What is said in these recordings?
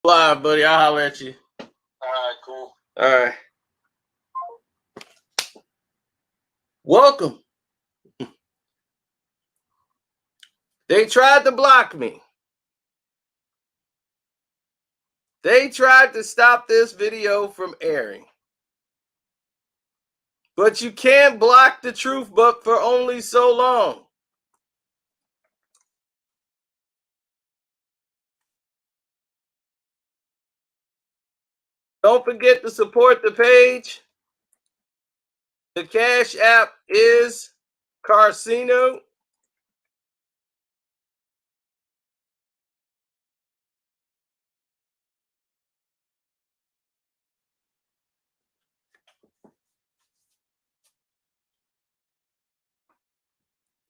Live, buddy. I'll holler at you. All right, cool. All right. Welcome. They tried to block me. They tried to stop this video from airing. But you can't block the truth, but for only so long. Don't forget to support the page. The Cash App is Carcino.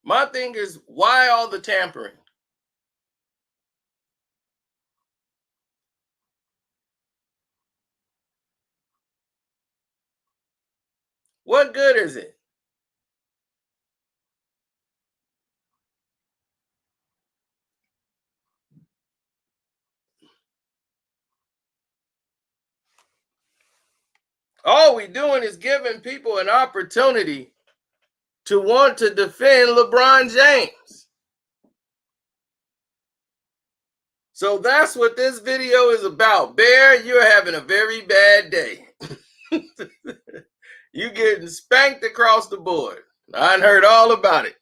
My thing is, why all the tampering? What good is it? All we doing is giving people an opportunity to want to defend LeBron James. So that's what this video is about. Bear, you're having a very bad day. You getting spanked across the board. I heard all about it.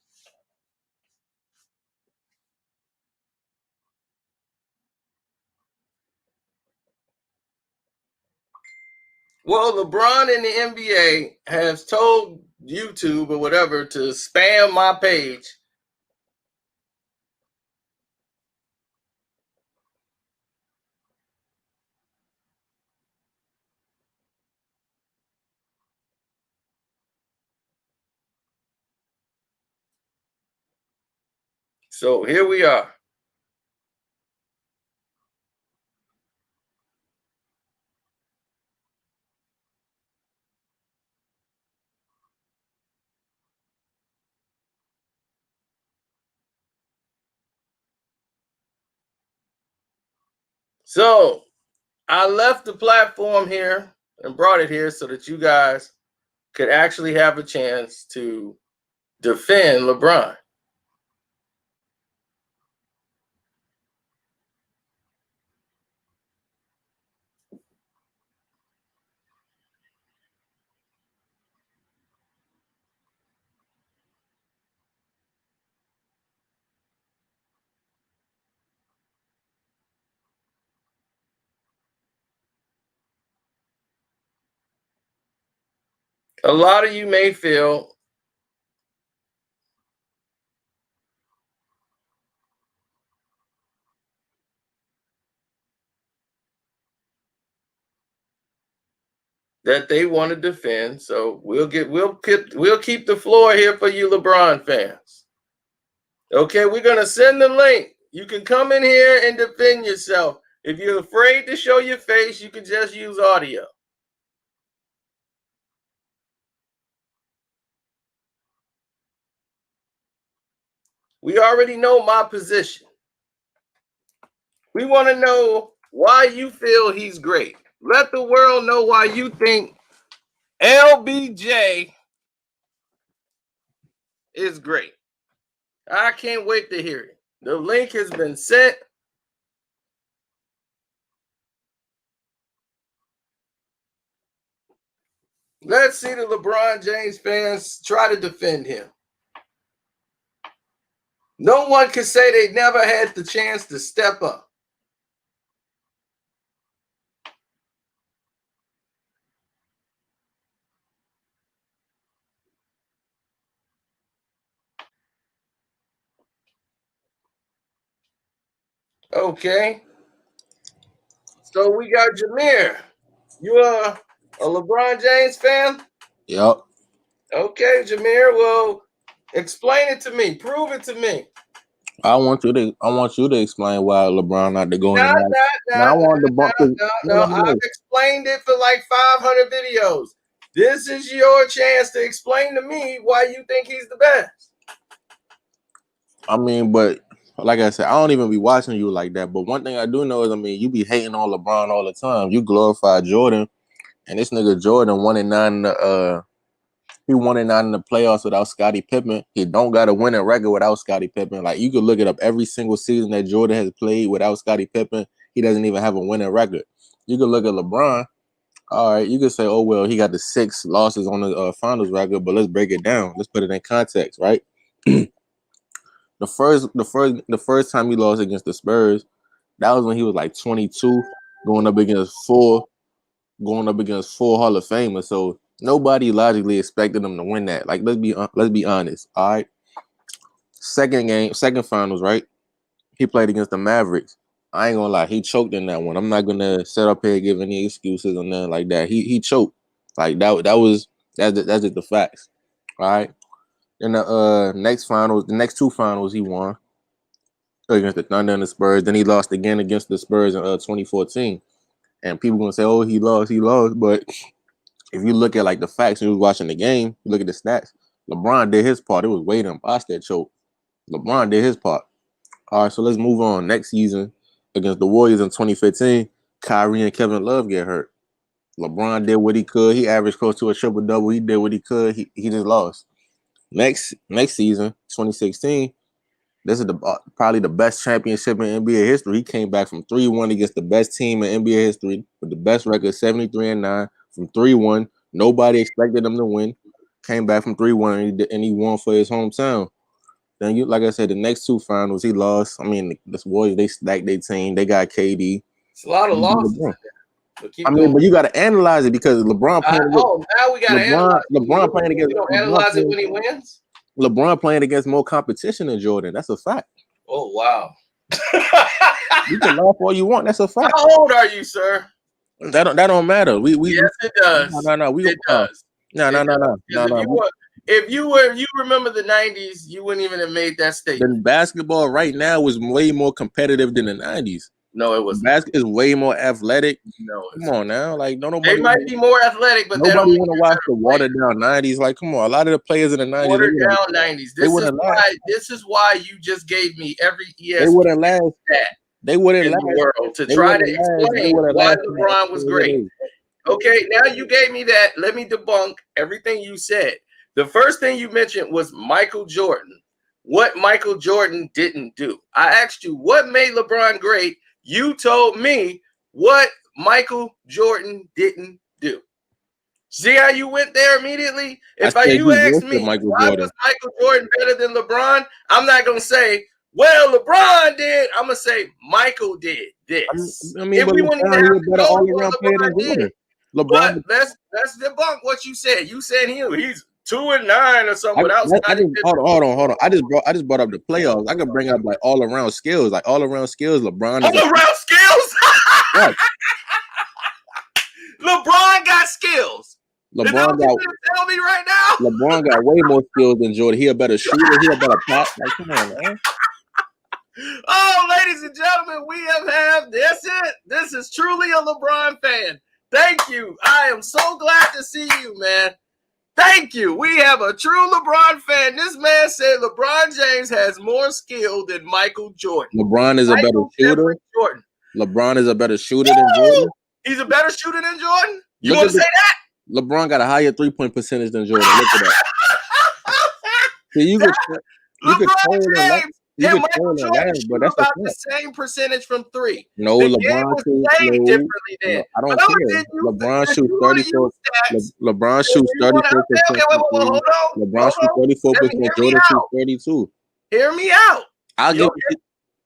Well, LeBron and the NBA has told YouTube or whatever to spam my page. So here we are. So I left the platform here and brought it here so that you guys could actually have a chance to defend LeBron. A lot of you may feel that they want to defend, so we'll keep the floor here for you LeBron fans. Okay, we're gonna send the link. You can come in here and defend yourself. If you're afraid to show your face, you can just use audio. We already know my position. We want to know why you feel he's great. Let the world know why you think LBJ is great. I can't wait to hear it. The link has been sent. Let's see the LeBron James fans try to defend him. No one can say they never had the chance to step up. Okay. So we got Jameer. You are a LeBron James fan? Yep. Okay, Jameer. Well, explain it to me. Prove it to me. I want you to explain why LeBron not to go in. No. I've explained it for like 500 videos. This is your chance to explain to me why you think he's the best. I mean, but like I said, I don't even be watching you like that. But one thing I do know is, I mean, you be hating on LeBron all the time. You glorify Jordan, and this nigga Jordan 1-9 in the he 1-9 in the playoffs without Scottie Pippen. He don't got a winning record without Scottie Pippen. Like, you could look it up every single season that Jordan has played without Scottie Pippen. He doesn't even have a winning record. You could look at LeBron. All right, you could say, oh well, he got the 6 losses on the finals record, but let's break it down. Let's put it in context, right? The first time he lost against the Spurs, that was when he was like 22, going up against four Hall of Famers. So nobody logically expected him to win that. Like, let's be honest. All right. Second finals, right? He played against the Mavericks. I ain't gonna lie, he choked in that one. I'm not gonna sit up here and give any excuses or nothing like that. He choked. Like that's just the facts. All right. In the next 2 finals he won against the Thunder and the Spurs. Then he lost again against the Spurs in 2014. And people gonna say, oh, he lost. But if you look at like the facts and you was watching the game, you look at the stats, LeBron did his part. It was Wade and Bosh that choked. LeBron did his part. All right, so let's move on. Next season against the Warriors in 2015, Kyrie and Kevin Love get hurt. LeBron did what he could. He averaged close to a triple-double. He did what he could. He just lost. Next season, 2016, this is probably the best championship in NBA history. He came back from 3-1 against the best team in NBA history with the best record, 73-9, from 3-1. Nobody expected him to win. Came back from 3-1 and he won for his hometown. Then like I said, the next 2 finals he lost. I mean, the Warriors, they stacked their team. They got KD. It's a lot of losses. But you got to analyze it because LeBron playing. Now we got to analyze. LeBron playing against. You don't analyze it when he wins. LeBron playing against more competition than Jordan. That's a fact. Oh wow! You can laugh all you want. That's a fact. How old are you, sir? That don't matter. Yes, it does. No. It does. No. If you remember the 90s, you wouldn't even have made that statement. The basketball right now is way more competitive than the 90s. No, it wasn't. Basketball is way more athletic. No, come on now, like nobody. They might be more athletic, but nobody want to watch the watered down 90s. Like, come on, a lot of the players in the 90s. Watered down 90s. This is why you just gave me every ESPN. They wouldn't last. They wouldn't last in the world to try to explain why LeBron was great. Okay, now you gave me that. Let me debunk everything you said. The first thing you mentioned was Michael Jordan. What Michael Jordan didn't do. I asked you what made LeBron great. You told me what Michael Jordan didn't do. See how you went there immediately? If you asked me why was Michael Jordan better than LeBron, I'm not going to say, well, LeBron did. I'm going to say Michael did this. I mean, if we wouldn't have to go all-around player than Jordan. LeBron. But let's debunk what you said. You said he's 2-9 or something without Scottie. Hold on. I just brought up the playoffs. I could bring up like all around skills. LeBron. All around skills. What? LeBron got skills. LeBron got. Tell me right now. LeBron got way more skills than Jordan. He a better shooter. He a better pop. Like, come on, man. Oh, ladies and gentlemen, we have this. This is truly a LeBron fan. Thank you. I am so glad to see you, man. Thank you. We have a true LeBron fan. This man said LeBron James has more skill than Michael Jordan. LeBron is a better shooter. Jordan. LeBron is a better shooter than Jordan. He's a better shooter than Jordan? You want to say that? LeBron got a higher 3-point percentage than Jordan. Look at that. So you could Michael Jordan shoot about the same percentage from 3. No, LeBron shoots then. I don't care. LeBron shoots 34. LeBron shoots 34%. LeBron shoots 34%. Jordan shoots 32. Hear me out.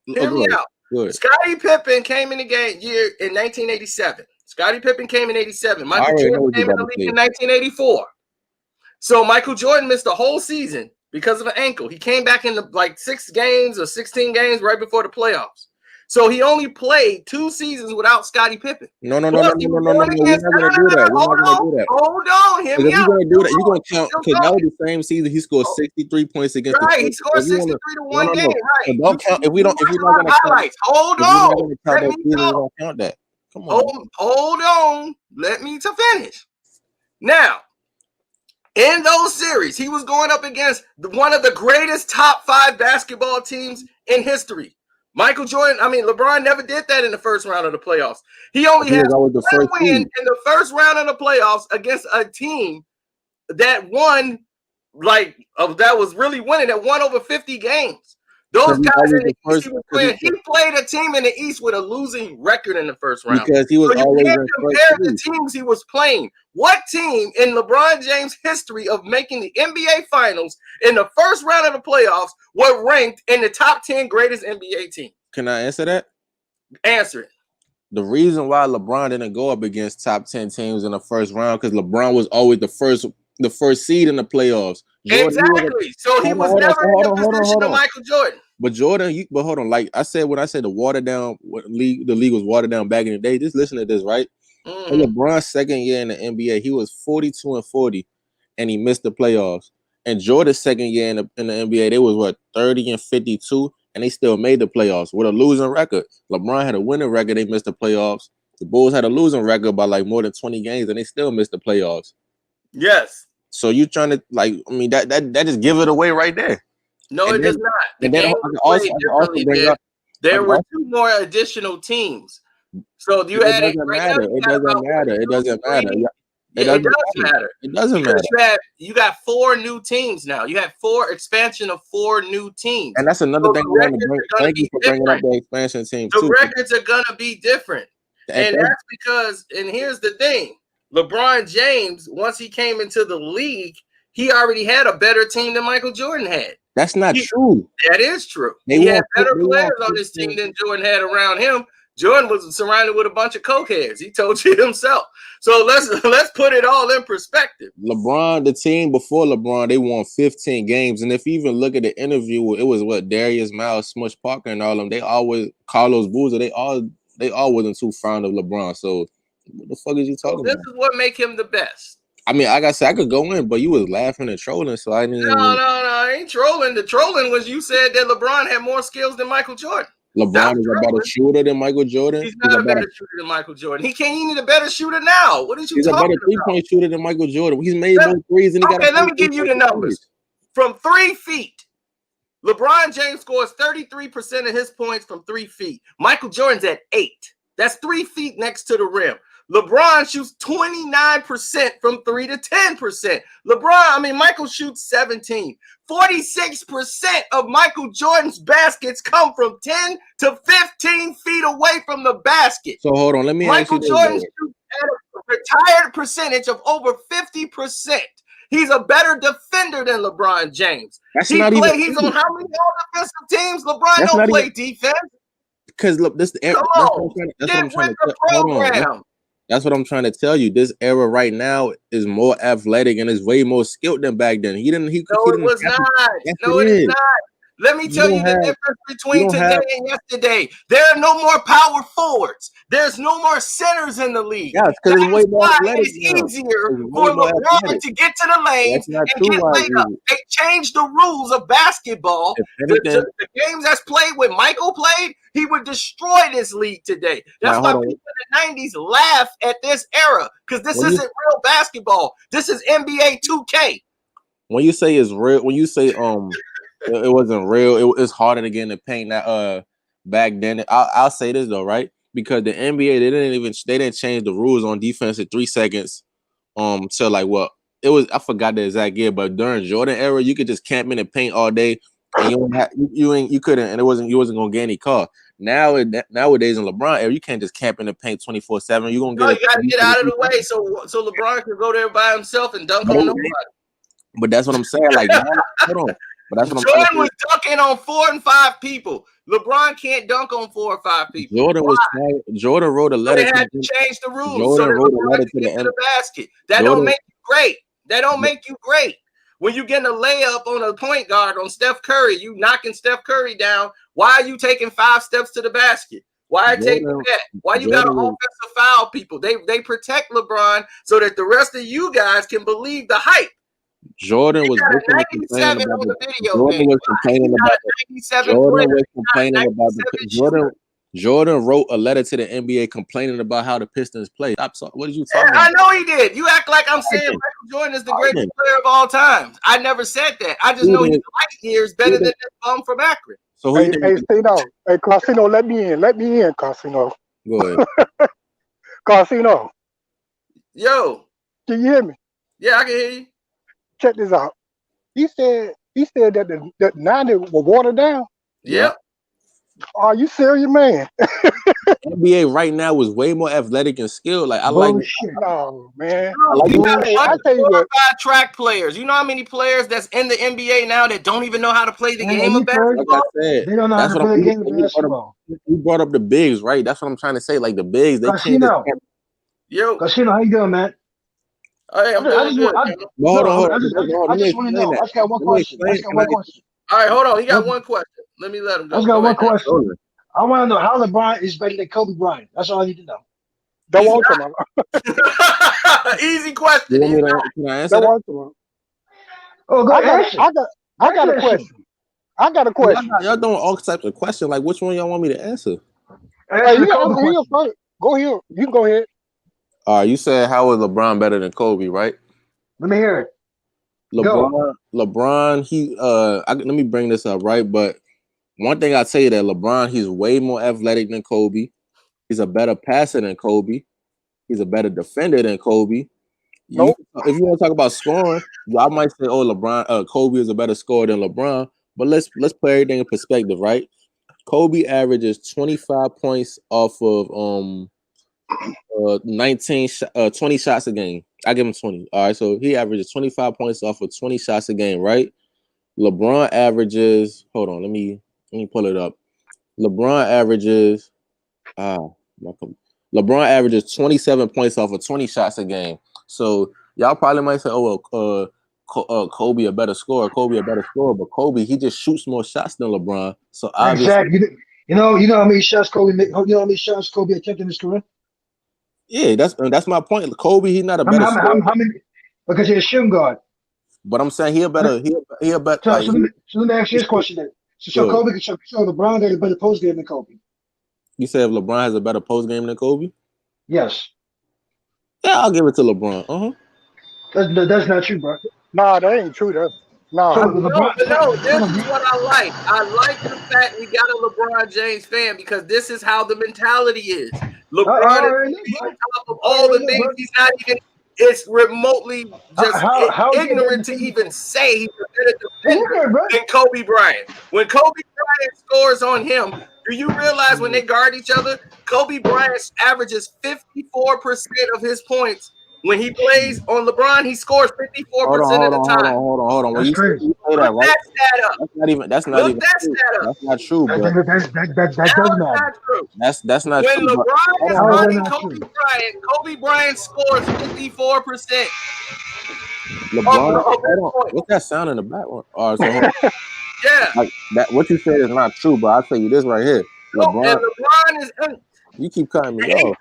Hear me out. Good. Scottie Pippen came in the game in 1987. Scottie Pippen came in 87. Michael Jordan came in the league in 1984. So Michael Jordan missed the whole season because of an ankle. He came back in like 6 games or 16 games right before the playoffs. So he only played 2 seasons without Scottie Pippen. No. We're not going to do that. Hold on. Hear me out. You're going to do that. You're going to count because that was the same season. He scored 63 points against the He scored 63 to 1 game. Right. So don't count if we're not going to count. Hold on. Let me don't count that. Come on. Hold on. Let me finish. Now, In those series, he was going up against one of the greatest top 5 basketball teams in history. Michael Jordan, LeBron never did that in the first round of the playoffs. He only has one win in the first round of the playoffs against a team that won, that was really winning, that won over 50 games. Those guys in the East he was playing, he played a team in the East with a losing record in the first round. Because he was always can't compare the teams he was playing. What team in LeBron James' history of making the NBA Finals in the first round of the playoffs were ranked in the top 10 greatest NBA teams? Can I answer that? Answer it. The reason why LeBron didn't go up against top 10 teams in the first round, because LeBron was always the first seed in the playoffs. Exactly. So he was never in the position of Michael Jordan. But Jordan, but hold on. Like I said, when I said the league was watered down back in the day, just listen to this, right? Mm-hmm. LeBron's second year in the NBA, he was 42-40, and he missed the playoffs. And Jordan's second year in the NBA, they was 30-52, and they still made the playoffs with a losing record. LeBron had a winning record, they missed the playoffs. The Bulls had a losing record by like more than 20 games, and they still missed the playoffs. Yes. So you trying to that just give it away right there. No, it does not. The game was played differently. There were 2 more additional teams. So you had it. It doesn't matter. It doesn't matter. It does matter. It doesn't matter. You got 4 new teams now. You had 4 expansion of 4 new teams. And that's another thing. Thank you for bringing up the expansion team. The records are gonna be different, and that's because. And here's the thing: LeBron James, once he came into the league, he already had a better team than Michael Jordan had. That's not true. That is true. He had better players on his team than Jordan had around him. Jordan was surrounded with a bunch of cokeheads. He told you himself. So let's put it all in perspective. LeBron, the team before LeBron, they won 15 games. And if you even look at the interview, it was Darius Miles, Smush Parker, and all of them. They always Carlos Boozer. They all wasn't too fond of LeBron. So what the fuck is you talking about? This is what make him the best. I mean, like I said, I could go in, but you was laughing and trolling, so I didn't. No, I ain't trolling. The trolling was you said that LeBron had more skills than Michael Jordan. LeBron is a better shooter than Michael Jordan. He's not a better shooter than Michael Jordan. He need a better shooter now. What is you talking about? He's a better 3-point shooter than Michael Jordan. He's made more threes. And let me give you the numbers. From 3 feet, LeBron James scores 33% of his points from 3 feet. Michael Jordan's at 8. That's 3 feet next to the rim. LeBron shoots 29% from 3 to 10%. Michael shoots 17. 46% of Michael Jordan's baskets come from 10 to 15 feet away from the basket. So hold on, let me Michael Jordan shoots at a retired percentage of over 50%. He's a better defender than LeBron James. He's on how many all-defensive teams? LeBron don't play defense. Because look, this get with the program. That's what I'm trying to tell you. This era right now is more athletic and is way more skilled than back then. It was not. No, it is not. Let me tell you the difference between today and yesterday. There are no more power forwards. There's no more centers in the league. Yeah, because it's way more athletic. It's easier for LeBron to get to the lanes and get laid up. They changed the rules of basketball. The games that's played when Michael played, he would destroy this league today. That's why people in the 90s laugh at this era, because this isn't real basketball. This is NBA 2K. When you say it's real, when you say it wasn't real, it's harder to get in the paint now. Back then, I'll say this though, right? Because the NBA they didn't change the rules on defense in 3 seconds. To like what it was, I forgot the exact year, but during Jordan era, you could just camp in the paint all day, and you couldn't, and you wasn't gonna get any call. Nowadays in LeBron era, you can't just camp in the paint 24/7. You gotta get out of the way so LeBron can go there by himself and dunk on nobody. But that's what I'm saying. Like, hold on. But that's what Jordan was dunking on 4 and 5 people. LeBron can't dunk on 4 or 5 people. Jordan wrote a letter. They had to change the rules. Jordan wrote a letter to the basket. That don't make you great. That don't make you great. When you getting a layup on a point guard on Steph Curry, you knocking Steph Curry down. Why are you taking 5 steps to the basket? Why taking that? Why you got to offensive foul people? They protect LeBron so that the rest of you guys can believe the hype. Jordan was complaining about Jordan wrote a letter to the NBA complaining about how the Pistons play. What did you talking about? I know he did. You act like I'm saying Michael Jordan is the greatest player of all time. I never said that. I just know he's light years better than this bum from Akron. So Hey, Casino. Hey, Casino, let me in. Let me in, Casino. Go ahead. Casino. Yo. Can you hear me? Yeah, I can hear you. Check this out. He said that the 90 were watered down. Yep. Are you serious, man? NBA right now is way more athletic and skilled. Like I Bullshit. Oh man. You got Hey, I tell you what. 5 track players. You know how many players that's in the NBA now that don't even know how to play the game of basketball? Like I said, they don't know how to play the game of basketball. You brought up the bigs, right? That's what I'm trying to say. Like the bigs, they can't. Yo, Casino, how you doing, man? Hey, I'm doing good. Hold on. I just want to know. I just got one question. All right, hold on. He got one question. Let me let him go. I just got one question. I want to know how LeBron is better than Kobe Bryant. That's all I need to know. Don't want to. Easy question. Can I answer that? Oh, go ahead. I got a question. I got a question. Y'all doing all types of questions. Like, which one y'all want me to answer? Hey, you answer here first. Go here. You can go ahead. All right, you said how is LeBron better than Kobe, right? Let me hear it. LeBron, let me bring this up, right? But one thing I tell you that LeBron, he's way more athletic than Kobe. He's a better passer than Kobe. He's a better defender than Kobe. Nope. If you want to talk about scoring, I might say, Kobe is a better scorer than LeBron. But let's put everything in perspective, right? Kobe averages 25 points off of 20 shots a game. I give him 20. All right, so he averages 25 points off of 20 shots a game, right? LeBron averages. Hold on, let me pull it up. LeBron averages 27 points off of 20 shots a game. So y'all probably might say, Kobe a better scorer. But Kobe, he just shoots more shots than LeBron. So obviously, exactly. You know how many shots Kobe attempted in his career? Yeah, that's my point. Kobe, he's not a better scorer. How many? Because he's a shooting guard. But I'm saying he a better. So let me ask you this question then. So Kobe, so LeBron got a better post game than Kobe. You said if LeBron has a better post game than Kobe? Yes. Yeah, I'll give it to LeBron. That's not true, bro. Nah, that ain't true. No, this is what I like. I like the fact we got a LeBron James fan because this is how the mentality is. LeBron is on top of all the things he's not even. It's remotely just ignorant to even say he's a better defender than Kobe Bryant. When Kobe Bryant scores on him, do you realize when they guard each other, Kobe Bryant averages 54% of his points. When he plays on LeBron, he scores 54% of the time. Hold on. That's crazy. Look that, right? That stat up. That's not even true. That's not true, bro. That doesn't matter. That's not when true. When LeBron is guarding Kobe Bryant scores 54%. LeBron, what's that sound in the background? All right, so hold on. Yeah. Like that, what you said is not true, but I'll tell you this right here. LeBron is you keep cutting me 8%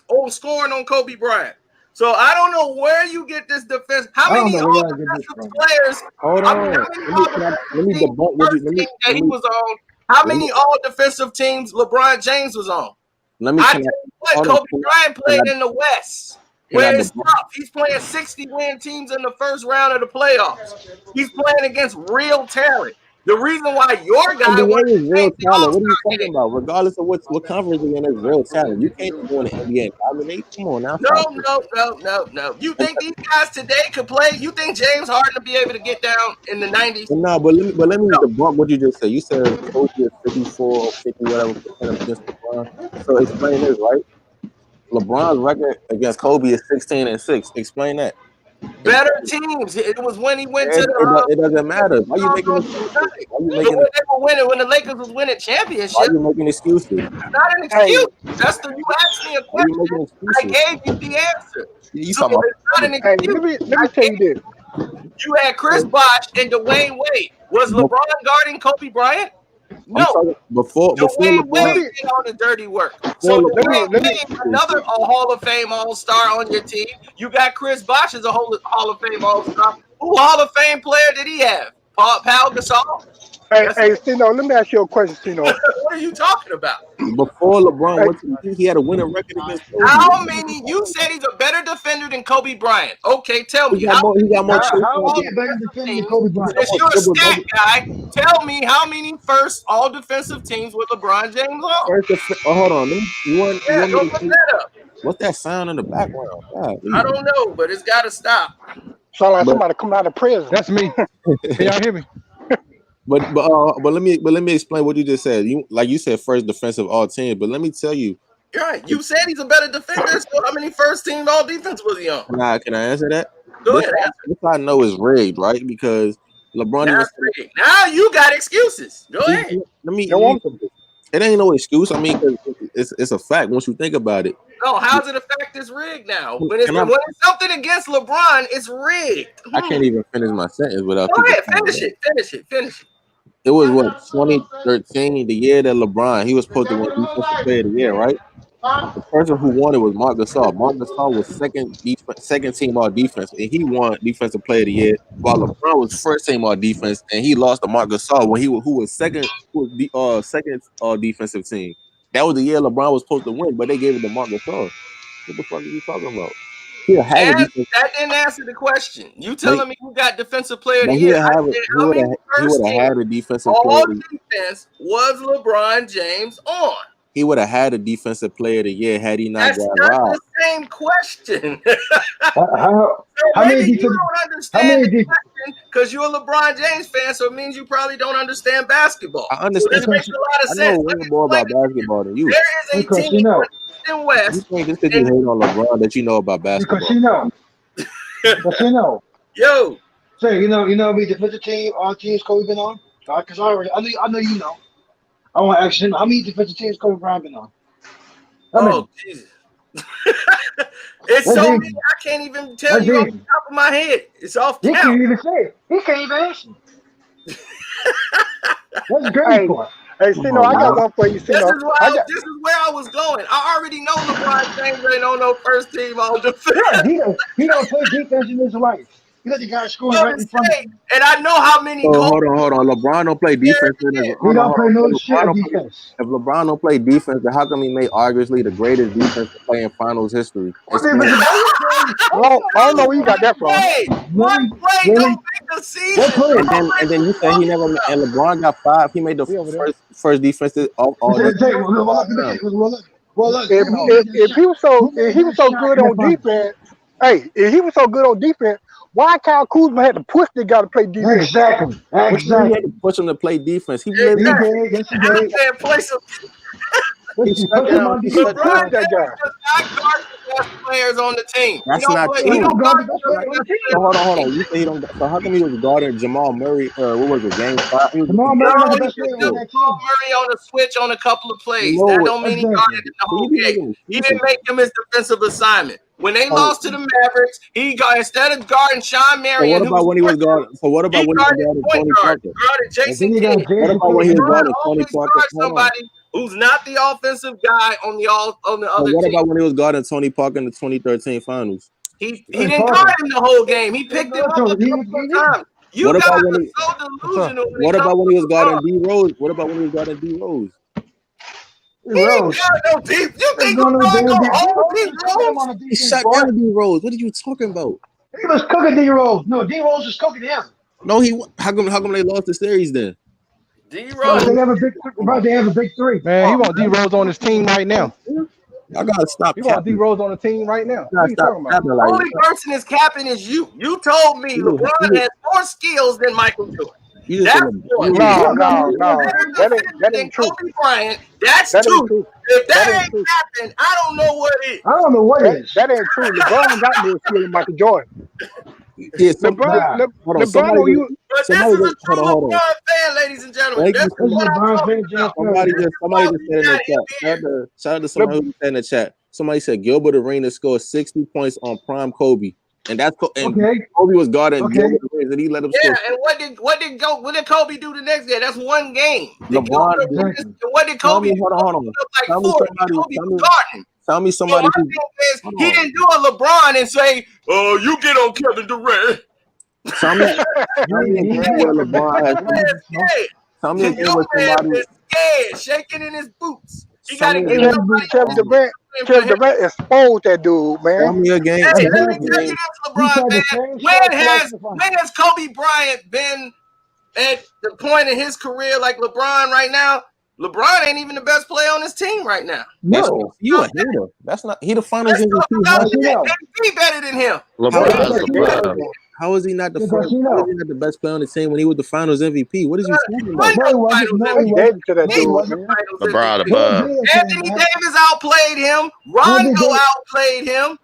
on scoring on Kobe Bryant. So I don't know where you get this defense. How many offensive players? Hold on. Let me debunk what that he was on. How many all defensive teams LeBron James was on? I tell you what, Kobe Bryant played in the West. Where it's tough. He's playing 60-win teams in the first round of the playoffs. He's playing against real talent. The reason why your guy is real talent. What are you talking about? Regardless of what conference you're in, is real talent. You can't go in the NBA and dominate. Come on now. No. You think these guys today could play? You think James Harden will be able to get down in the 90s? No, but let me debunk what you just said. You said Kobe is 54 or 50 whatever percent against LeBron. So explain this, right? LeBron's record against Kobe is 16-6. Explain that. Better teams. It was when he went to the. It doesn't matter. Why you making excuses? When the Lakers was winning championships. Why you making excuses? Not an excuse. That's you asked me a question. I gave you the answer. You so it's not an excuse. Let me tell you this. You had Chris Bosh and Dwayne Wade. Was LeBron guarding Kobe Bryant? No. Before Dwayne Wade did all the dirty work. So Dwayne Wade, another Hall of Fame All-Star on your team. You got Chris Bosh as a Hall of Fame All-Star. Who Hall of Fame player did he have? Pau Gasol? Hey, Sino, let me ask you a question, Sino. What are you talking about? Before LeBron Hey, went to the Heat, he had a winning record against Kobe. How many? You said he's a better defender than Kobe Bryant. Okay, tell He me got how more. He got more many triple. How is all he a better defensive defender than teams? Kobe He Bryant? got Since more you're a triple stat double. guy, tell me how many first all defensive teams with LeBron James on? Hold on. You Yeah, want me go to look see that up. what's that sound in the background? I Golly. don't know, but it's got to stop. sound like But somebody coming out of prison. That's me. Can y'all hear me? but let me explain what you just said. You said first defensive all teams, but let me tell you. You're right. You said he's a better defender. So how many first team all defense was he on? Can I answer that? Go This ahead, answer. this I know is rigged, right? Because LeBron Now, even now you got excuses. Go ahead. let me They want them. it ain't no excuse. I mean, 'cause it's a fact once you think about it. No, how's it affect this rigged now? When Can I? when it's something against LeBron, it's rigged. I can't even finish my sentence without Go people ahead, saying finish that. it. Finish it. Finish it. It was what 2013, the year that LeBron he was supposed to win Defensive Player of the Year, right? The person who won it was Marc Gasol. Marc Gasol was second team all defense, and he won Defensive Player of the Year, while LeBron was first team all defense, and he lost to Marc Gasol when who was second defensive team. That was the year LeBron was supposed to win, but they gave it to Marc Gasol. What the fuck are you talking about? He'll have a And defense, that didn't answer the question. You but, telling me who got defensive player of but the he'll year? I have it. said how many He first would have team had a defensive player. all defense was LeBron James on? He would have had a defensive player of the year had he not That's got not robbed. the same question. How So many maybe you defensive? don't How understand many the defensive? question because you're a LeBron James fan, so it means you probably don't understand basketball. I So this understand. makes a lot of I know sense. way Let me more explain about it to you. basketball than you. There is a Because team you on know. the East and You West, think just because you and hate on LeBron that you know about Because basketball? you know. Because you know. yo, Say, the defensive team, all teams Kobe been on? Because I know you know. I want to ask him, how many defensive teams Kobe Bryant been on? How oh many? Jesus. It's That's so many easy. I can't even tell That's you off the easy. top of my head. It's off He count. can't even say it. He can't even answer. That's the crazy Hey, part. hey, Come Sino, on, I got man. one for you, Sino. This is where I was going. I already know LeBron James ain't on no first team all defense. Yeah, he don't play defense in his life. He let the guy score Well, right to in front of say, him. and I know how many So Kobe hold on. LeBron don't play defense. He don't Hold play on. no shit of defense. If LeBron don't play defense, then how come he made arguably the greatest defense to play in Finals history? What defense? Are you crazy? I don't know where you got that from. One Really? play don't Really? make a What season. play? And then you say he never and LeBron got 5. He made the He over there. first defensive all Say, defense well, look, 5 times. say, who made that If shot? he was so Who made that shot good in the on finals? defense, hey, if he was so good on defense, why Kyle Kuzma had to push the guy to play defense? Exactly. What you mean he had to Exactly. push him to play defense? He made He him. Exactly. did. Yes, he I did. said play some. He He shut put him down. on He He shut defense. LeBron pushed down. that James guy. does not guard the best players on the team. He That's don't not play. He He true. don't don't guard guard the best the player on the best So team. players. hold on. You say he don't. So how come he was guarding Jamal Murray? What was it? Game 5. He was. Jamal No, Murray not the he best just player on took that Jamal team. Murray on a switch on a couple of plays. That No, don't mean he Exactly. guarded the so you whole be game. making He excuses. didn't make him his defensive assignment. When they So, lost to the Mavericks, he got instead of guarding Sean so what Marion, who about was when he was guarding? So what he about when he was guarded guarding point Tony guard. He Parker? guarded And then Jason you Kidd. got What Jason about when Kidd he was too. LeBron guarding Tony always Parker? guards Hold on. somebody who's not the offensive guy on the So other what team. about when he was guarding Tony Parker in the 2013 Finals? He Tony didn't guard Parker. him the whole game. He Yeah, picked him no, up a so couple he of did. times. What You guys about are when he? so What's up? delusional when it What comes about when to he was LeBron. guarding D Rose? What about when he was guarding D Rose? He He ain't rose. got no deep. You He was think going on LeBron damn gonna deep. He hold always D was cooking him Rose? on the He defense, shut boy. down D Rose. What are you talking about? He was cooking D Rose. No, D Rose was cooking him. No, he. How come they lost the series then? D Bro, Rose. they have a big. Bro, they have a big three. Man, he Oh, want D Rose on his team right now. Y'all gotta stop He want D capping. Rose on the team right now. You What gotta are you stop talking about? capping. Like only person is capping is you. You told me LeBron has more skills than Michael Jordan. you just said That's one. He No, don't got more no, skills no. than Better Kobe Bryant. defender That than ain't true. Kobe Bryant. That's That ain't two. true. If That that ain't ain't true. capping, I don't know what is. I don't know what That is. that ain't true. LeBron got more skill than Michael Jordan. yeah. LeBron, Nah. Le, Hold on. LeBron don't use. But this Somebody is a just true hold on. LeBron fan, ladies and gentlemen. Thank This you. is This is what I'm LeBron talking James about. Somebody This just is somebody what just we said in the got him chat. here. Shout out to Le, somebody who said in the chat. Somebody said Gilbert Arenas scored 60 points on prime Kobe, and and Okay. Kobe was guarding Okay. Gilbert Arenas, and he let him Yeah, score. and what did Kobe do the next day? That's one game. LeBron, Exactly. What did tell Kobe me, do? hold on, Kobe hold on. put up like Tell me 40. somebody, Kobe was guarding. tell me So my somebody who, thing is, hold he on. didn't do a LeBron and say, "Oh, you get on Kevin Durant." Tell me, He tell me a he game did. where Hey, LeBron has. He did. yeah. Tell me a game Your where man somebody. is scared, shaking in his boots. He Tell got to me a get Hey, game. somebody Kevin else Durant, to Kevin for him. Durant exposed that dude, Tell man. me a game. Hey, Tell let me me a Exactly. tell you game. this, He LeBron tried the fan. same shot twice in the final. When has Kobe Bryant been at the point in his career like LeBron right now? LeBron ain't even the best player on his team right now. No. You a hater. That's not. He the Finals Let's talk MVP. about Because you know. MVP better than him. How is LeBron's Because the you he? know. problem. How is he not the Because first? you How is know. he not the best player on the team when he was the Finals MVP? What is you talking about? No, he wasn't. Finals No, They he MVP. gave wasn't. it to that No, he He's dude, the wasn't. man. Finals LeBron the MVP. George bum. Hill came Anthony back. Davis outplayed him. Anthony Rondo Davis. outplayed him.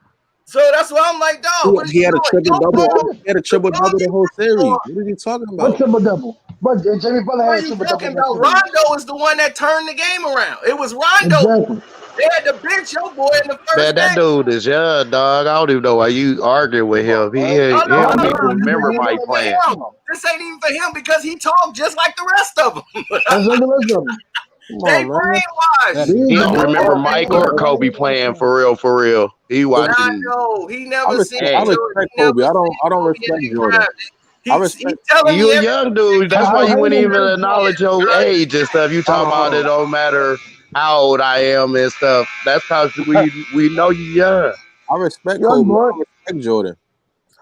So that's why I'm like, dog, what are He you had a doing? triple double. He had a triple LeBron double the whole series. What are you talking What about? triple double? But Jimmy Butler What had are a you triple double talking that about? series. Rondo is the one that turned the game around. It was Rondo. Exactly. They had to bench your boy in the Man, first that game. dude is young, dog. I don't even know why you arguing with Come on, him. man. He No, don't Rondo even was the remember Jimmy Mike Butler playing. for that him. time. This ain't even for him because he talked just like the rest of them. That's like the rest of them. Come They on, man. brainwashed. These He the don't new remember old Mike school. or They Kobe ain't playing that for real, for real. He I watching. know he I never seen respect. I Hey, Jordan. respect He never Kobe. seen I don't Kobe in respect his Jordan. prime. I He's respect. telling me you a everything young dude. that That's How why you you wouldn't gonna even respect Jordan? acknowledge your age and stuff. You talking about it Hold don't matter how old I am and stuff. That's cause we know you young. on. I respect Young Kobe. I boy. don't respect Jordan.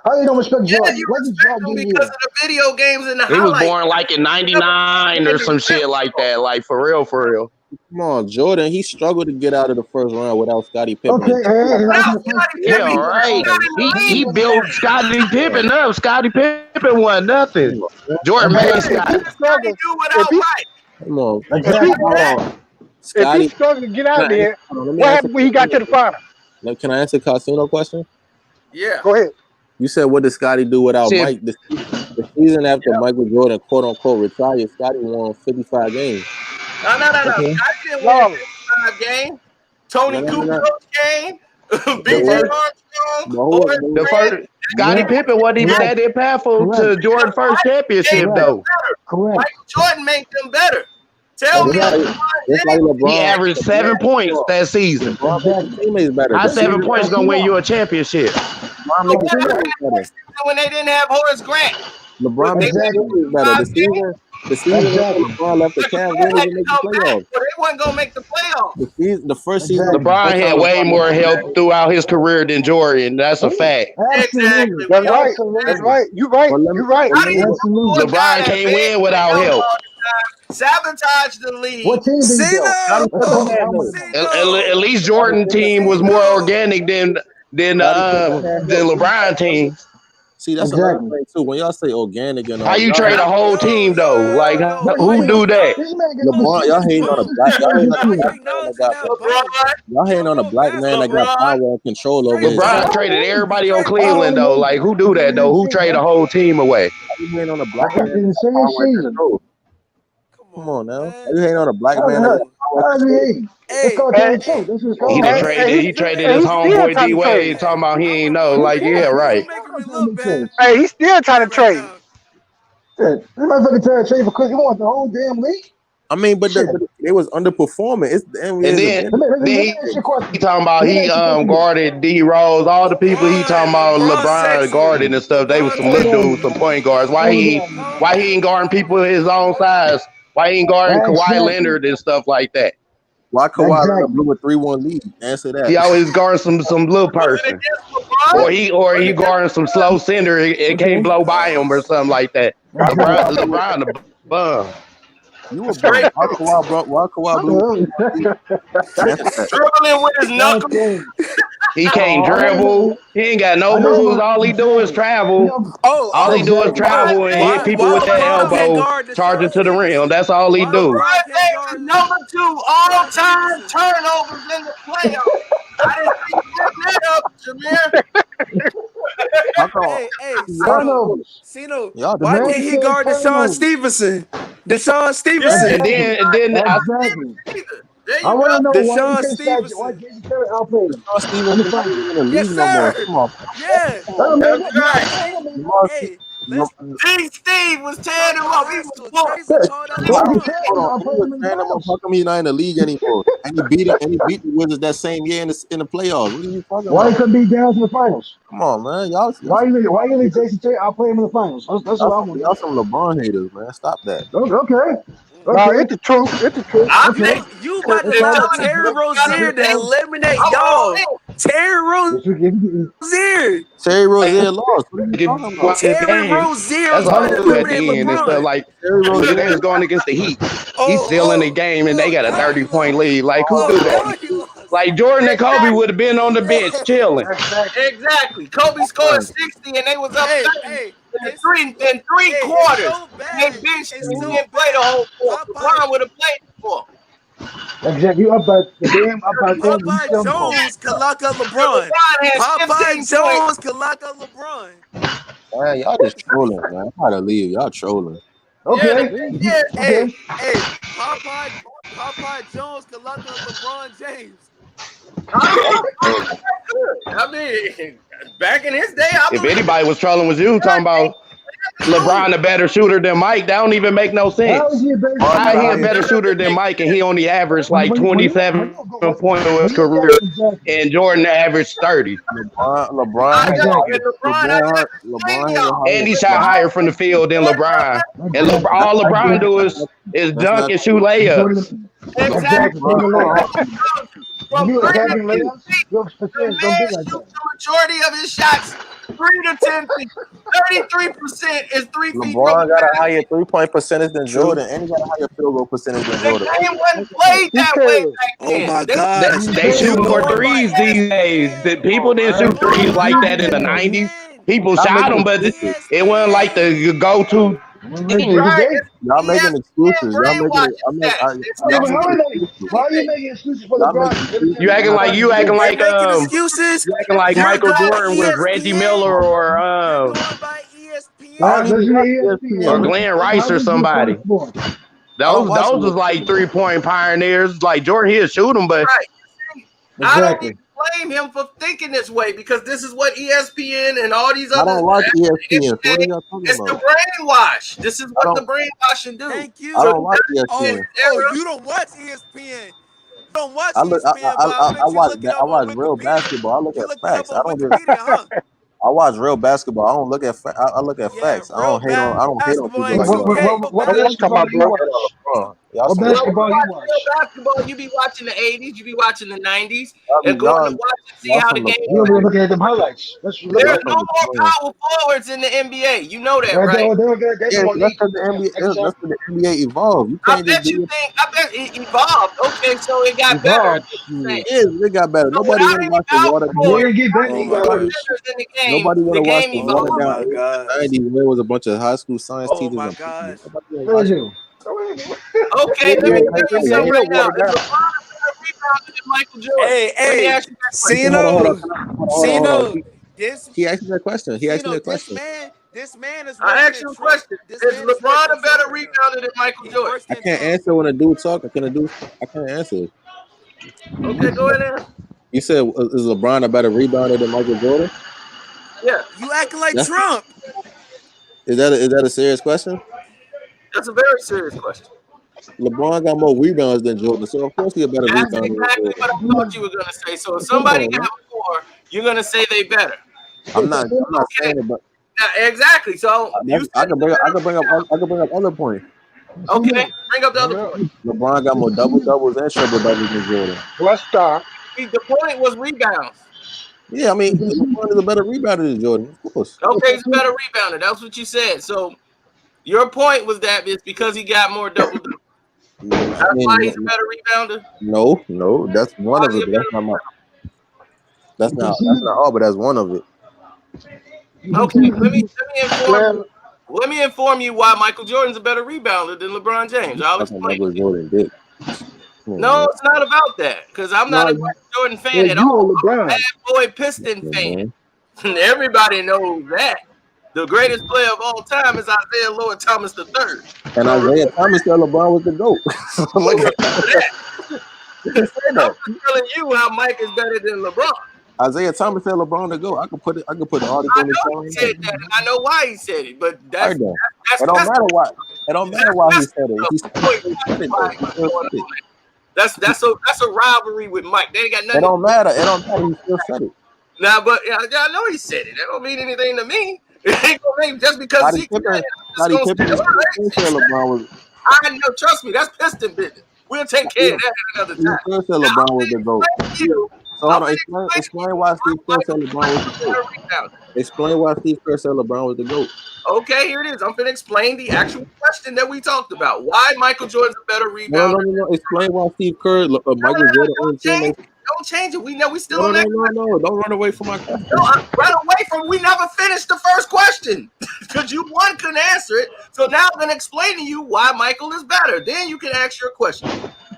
How you don't respect Yeah, Jordan? you What did respect Jordan him do to because you? of the video games and the He was highlights. born like in You never seen '99 him or in the some real shit like world. that. Like for real, for real. Come on, Jordan. He struggled to get out of the first round without Scottie Pippen. Okay, And hey, he got Without in the first. Scottie Yeah, Pippen, He he got in the right. got finals. in the He He league. won the built finals. Scottie Pippen up. Scottie Pippen wasn't nothing. Jordan Hey, made Exactly. if he Scottie. What does Scottie struggles, do if without he Mike? come on, if he Exactly. hold on. if he Scotty, struggles to get can out I answer, there, hold on, let me what answer happened when he got to the final? Can I answer Casino question? Yeah. Go ahead. You said what did Scotty do without See, Mike? The season after Yep. Michael Jordan quote unquote retired, Scotty won 55 games. No. Okay. Scottie didn't win No, 55 games. No, Tony no, no, no. Kukoc game. the B.J. No, first Armstrong. no, Horace no. the Grant. first Scottie Yeah. Pippen wasn't even Correct. that impactful Correct. to Jordan first Mike made championship Correct. them though. better. Correct. Michael Jordan made them better. Tell me Just a like, LeBron just like James He LeBron. averaged LeBron, 7 points that season. LeBron made his Exactly. teammates better. How The seven season points after, gonna win you Casino. a championship? LeBron made what his happened Casino. teammates in the better. next season when they didn't have Horace Grant? LeBron They made his went Exactly. teammates better. 55 games. The season after Exactly. LeBron left the Michael Cavs, they Jordan didn't had even to make the come back, playoffs. or they weren't gonna make the playoffs. The first season, Exactly. the LeBron first had time way LeBron made more the help playoffs. throughout his career than Jordan. That's a Oh, fact. Exactly. absolutely. that's right. That's Absolutely. right. You right. But let me, You right. but How let do me, you for a Absolutely. guy LeBron that can't begged win for without help help. all the time, sabotaged the What league? team did he build? Scotty Let's Pippen talk about had how much help. money. At Casino. least Scotty Jordan Pippen, team was more organic than Scotty Pippen had help. the LeBron team. See, that's another Exactly. thing too. When y'all say organic and How all, you y'all trade a whole team though? Like What who man? do that? This man can only LeBron, shoot. y'all hating on a black, This y'all man hating can on a shoot. black man that got LeBron. y'all hating on a black man that got LeBron. power and control over his LeBron team. traded everybody on I Cleveland only though. hate. Like who I do that only though? hate Who shit, trade bro. a whole team away? Why you hating on a black I man hate in that the got same power and season. control? Come on now. Why you hating on a black man that got power and How is we control? hating? It's called And, telling the truth. That's what it's Come on, He called. done man. traded. He traded his he's still homeboy trying D to trade. Wade. Talking about he ain't know. He Like yeah, can't. right. He's not gonna make trades. Hey, he's still trying to trade. Shit. This motherfucker trying to trade because he wants the whole damn league. I mean, but Shit. they was underperforming. It's the end. And Is then Let me then ask you a he question. talking about Let me he ask you a question. guarded D Rose. All the people he talking about LeBron LeBron sexy. guarding and stuff. They was some Hold little on, dudes, some man. point guards. Hold on, man. Why he ain't guarding people his own size? Why he ain't guarding Kawhi Exactly. Leonard and stuff like that? why Kawhi Leonard Exactly. blew a 3-1 lead. Answer He that. always guarding some little Was it person. against LeBron? Or Was it he against guarding some slow center. It can't Okay. blow by him or something like that. Exactly. LeBron the bum. You a bum. straight Why Kawhi What the blew hell? 3-1 lead? Answer that. dribbling with his That's knuckles? crazy. He can't I know you dribble. know. He ain't got no I know you moves. know All he do is exactly. You travel. know All he do is exactly. travel and hit people with that elbow, charging to the rim. That's all he do. LeBron James is number 2 all-time turnovers in the playoffs. I didn't see you bring that up, Jameer. How come y'all Turnovers. y'all The trolling? man said turnovers. Yeah, Exactly. And then I Exactly. either. There I you want go. to know why Jason Terry outplayed him Sean in the Stevenson not finals. even in the league no more. Come on. That don't That's mean that. right. That don't Hey, let's Steve was tearing him talk up. about He high was school. bored. Tracy called out Why you LeBron. tell Hold me? on, I'm he playing was him in the tearing them up. How finals. come he's not in the league anymore? And he beat the Wizards that same year in the playoffs. What are you talking Why he about? couldn't beat Dallas in the finals? Come on, man. Why you leave Jason Tatum? I'll play him in the finals. That's what I want to Y'all know. some LeBron haters, man. Stop that. Okay. No, Okay. it's the truth. It's the truth. I Okay. think You the about to It's allow fine. intelligence Terry what you gotta Rozier to think. eliminate I'm all y'all. in. Terry If you Rozier. Terry Rozier lost. What are you talking about? Watch his Terry game. Rozier That's was all about to he do at eliminate the end and stuff. LeBron. Like Terry when they Rozier. was going against the Heat, he's still in the Oh, game and they got a now he 30-point lost. lead. Like who do Oh, that? now he lost. Like Jordan and Kobe Exactly. would have been on the bench chilling. exactly. Exactly. Kobe scored 60 and they was up Hey, 30 hey, in it's in three hey, it's quarters. so And they bad. benched him. It's He so didn't play the bad. whole fourth. Popeye LeBron would have played the fourth. Exactly. You up by the game, up by 30. You Popeye still on the court. Jones could lock up LeBron. LeBron had 15 Popeye points. Jones could lock up LeBron. Man, y'all just trolling, man. I gotta leave. Y'all trolling. Yeah, Okay. they did. Hey, Okay. hey, Popeye Jones could lock up LeBron James. I don't Y'all know. just trolling. I mean, back in his day, I If believe anybody was trolling was you talking about LeBron a better shooter than Mike, that don't even make no How is sense. he a better LeBron got How a he a shooter? higher. better that shooter doesn't than make Mike and sense. he only averaged When, like when, when you 27 when you go points in his when you career exactly and Jordan averaged 30. I LeBron know. exactly And LeBron, I just explained to LeBron has a y'all. And higher. he shot LeBron higher from the went field than LeBron. And exactly That's all not LeBron true. do exactly. is That's dunk not and shoot true. And layups. Jordan, exactly. exactly. LeBron, Taking hold on, layups. hold I on. told you, When from you 3 attacking to 10 layups, feet, your the percentage don't be man like shoots that. the majority of his shots 3 to 10 feet. 33% is 3 feet from the LeBron got a higher basket. 3-point percentage than True. Jordan, and he got a higher field goal percentage than The Jordan. What are game you wasn't talking about? played Who that way cares? back Oh then. my They was gosh. They shooting shoot You more going by threes these days. ESPN. That Come people on, didn't You man. shoot going threes by like that in the Exactly. 90s. ESPN. People Y'all shot making them, but excuses. it wasn't like ESPN. the go-to thing. Every right. day. It's Y'all making ESPN excuses. brainwashing stats. It's How Y'all it's making not excuses. you anything. making excuses for Y'all making LeBron to get excuses. You a acting You're not like finals you making acting You're like excuses. making excuses. you acting like You're Michael going by Jordan was Reggie ESPN. Miller or You're going by I Now, don't ESPN. even listen to watch or ESPN. ESPN. Glenn Rice How or was your somebody. first sport? I don't watch Those was like ESPN. 3-point pioneers. Like Jordan, he'll shoot them, but Right. I don't Exactly. even blame him for thinking this way because this is what ESPN and all these I other don't watch ESPN. So what are internet, y'all talking it's the about? brainwash. This is I what the don't. brainwashing do. Thank I So you. don't watch in Oh, his ESPN. oh, era, you don't watch ESPN. You don't watch I look. ESPN, but I I bet you watch. look it I up on watch real Wikipedia. basketball. I look You at look it up facts. I on don't just. Wikipedia, huh? I watch real basketball. I don't look at. I look at Yeah, facts. I real don't hate on. I don't hate on basketball people in like y'all. What What else come basketball out, do you I bro? hate on watch? LeBron. Y'all What some well, when LeBron. you basketball you watch real watch? basketball, you be watching the 80s, you be watching the 90s, Y'all be and going to y'all. watch and see Y'all how the some game You is over LeBron there actually haters. looking at them played. highlights. That's what you're looking There's Y'all at. no some more LeBron. power forwards in the NBA. You know that, Right right? there, they Yeah, some so that's elite. because the NBA. Every time That's because the NBA evolved. You I can't just bet you be. think, I bet it evolved. Okay, so it got better, is evolved. what you're Shit. saying. Yeah, they got better. So Nobody without want to any watch the power water They down. forwards, didn't get without better. Oh They any my got more Nobody. gosh. centers in Nobody want the to watch game the water Oh evolved. down my era in gosh. the 90s where it was a bunch of high school science Oh teachers my and gosh. nobody want to What watch is that. you? Okay, Yeah, let me yeah, tell you yeah, something yeah, right yeah, now. water Is down. LeBron a better rebounder than Michael Jordan? Hey, Let me hey, ask you that question. Hold on. Cino, Hold on. Cino, this He asked me that question. He asked me Cino, that question. this man is I worse asked than you a Trump. question. This Is man is worse LeBron than a better Trump right now. rebounder than Michael He's Jordan? worse I than can't Trump. answer when a dude talk. I can't answer. Okay, go ahead and answer. You said is LeBron a better rebounder than Michael Jordan? Yeah, You acting like That's Trump. is that a serious question? that's a very serious question. LeBron got more rebounds than Jordan, so of course he's a better That's rebounder than exactly what Jordan. I thought you were going to say. So if Come somebody on, got man. more, you're going to say they better. I'm not Okay, saying it, but now, exactly. So you said I it's a better can bring up other points. okay, bring up the other point. LeBron got more double doubles and triple doubles than Jordan. Let's start. The point was rebounds. Yeah, I mean LeBron is a better rebounder than Jordan, of course. Okay, he's a better rebounder. That's what you said. So your point was that it's because he got more double doubles. I That's why mean, he's a better rebounder. no, that's one Why of is he it, a but better that's not all, but that's one of it. Okay, Well, let me inform you why Michael Jordan's a better rebounder than LeBron James. I'll That's a explain Michael it to you. Jordan dick. Come on, No, man. it's not about that because I'm not a no, Michael Jordan fan well, at you all. on I'm a LeBron. bad boy Piston Yeah, fan. man. Everybody knows that. The greatest player of all time is Isaiah Lloyd Thomas III. And So Isaiah remember Thomas said LeBron was the GOAT. Like, that. he said I'm that. just telling you how Mike is better than LeBron. Isaiah Thomas said LeBron to go. I could put it. I could put the I article in the know he said that, and I know why he said it, but All right, that's then. that's It don't pistol. matter why. It don't matter why he That's said it. He pistol. still said it though. He still said it. That's a rivalry with Mike. They ain't got It nothing. don't matter. It don't matter. He still said it. Nah, but I know he said it. That don't mean anything to me. It ain't gonna make just because Scottie Zeke said Pippen. it. I'm just Scottie gonna say, Pippen all right, still Zeke said said it. LeBron was. I know. Trust me, that's Piston business. We'll take care of that at another He time. still said Now, LeBron was the GOAT. So I'm hold on. gonna explain to Explain you why why Steve Kerr said Michael LeBron was Jordan the is a GOAT. better rebounder. Explain why Steve Kerr said LeBron was the GOAT. Okay, here it is. I'm gonna explain the actual question that we talked about. Why Michael Jordan's a better No, rebounder? no, no, no. Explain why Steve Kerr, Michael No, Jordan, don't and change teammates. it. Don't change it. We know we still No, on no, that. no, no, no. Don't run away from my question. No, I ran away from. We never finished the first question because you one couldn't answer it. So now I'm gonna explain to you why Michael is better. Then you can ask your question.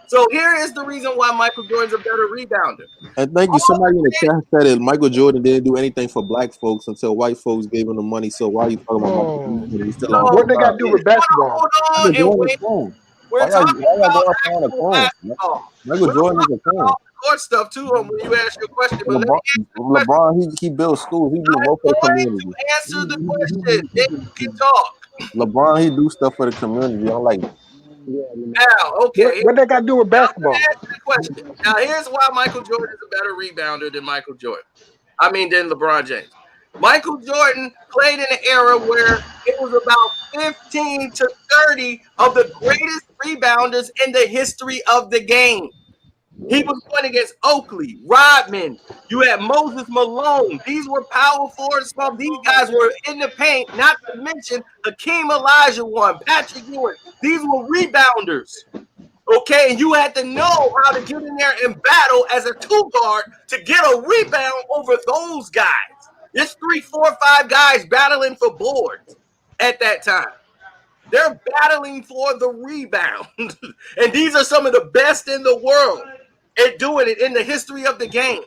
So here is the reason why Michael Jordan's a better rebounder. And thank you. Somebody in the chat said it. Michael Jordan didn't do anything for black folks until white folks gave him the money. So why are you talking about Michael Oh, Jordan? He's still No, on what both they got to sides. do you with want to basketball? hold on Michael and Jordan is wait. cool. We're talking Why y'all about going on the actual corner? basketball. Michael We'll Jordan talk is a about king. the court stuff too when you ask your question. But let me LeBron, ask you a question. he builds schools. He do I'm more for the going community. to answer the question. Then you can talk. LeBron, he do stuff for the community. I'm like, Now, What okay. what they got to do with Now I'm going basketball? to answer the question. Now, here's why Michael Jordan is a better rebounder than Michael Jordan. I mean, than LeBron James. Michael Jordan played in an era where it was about 15 to 30 of the greatest rebounders in the history of the game. He was going against Oakley, Rodman. You had Moses Malone. These were power forwards. These guys were in the paint, not to mention Hakeem Olajuwon, Patrick Ewing. These were rebounders. Okay, and you had to know how to get in there and battle as a two guard to get a rebound over those guys. There's 3, 4, 5 guys battling for boards at that time. They're battling for the rebound. And these are some of the best in the world at doing it in the history of the game.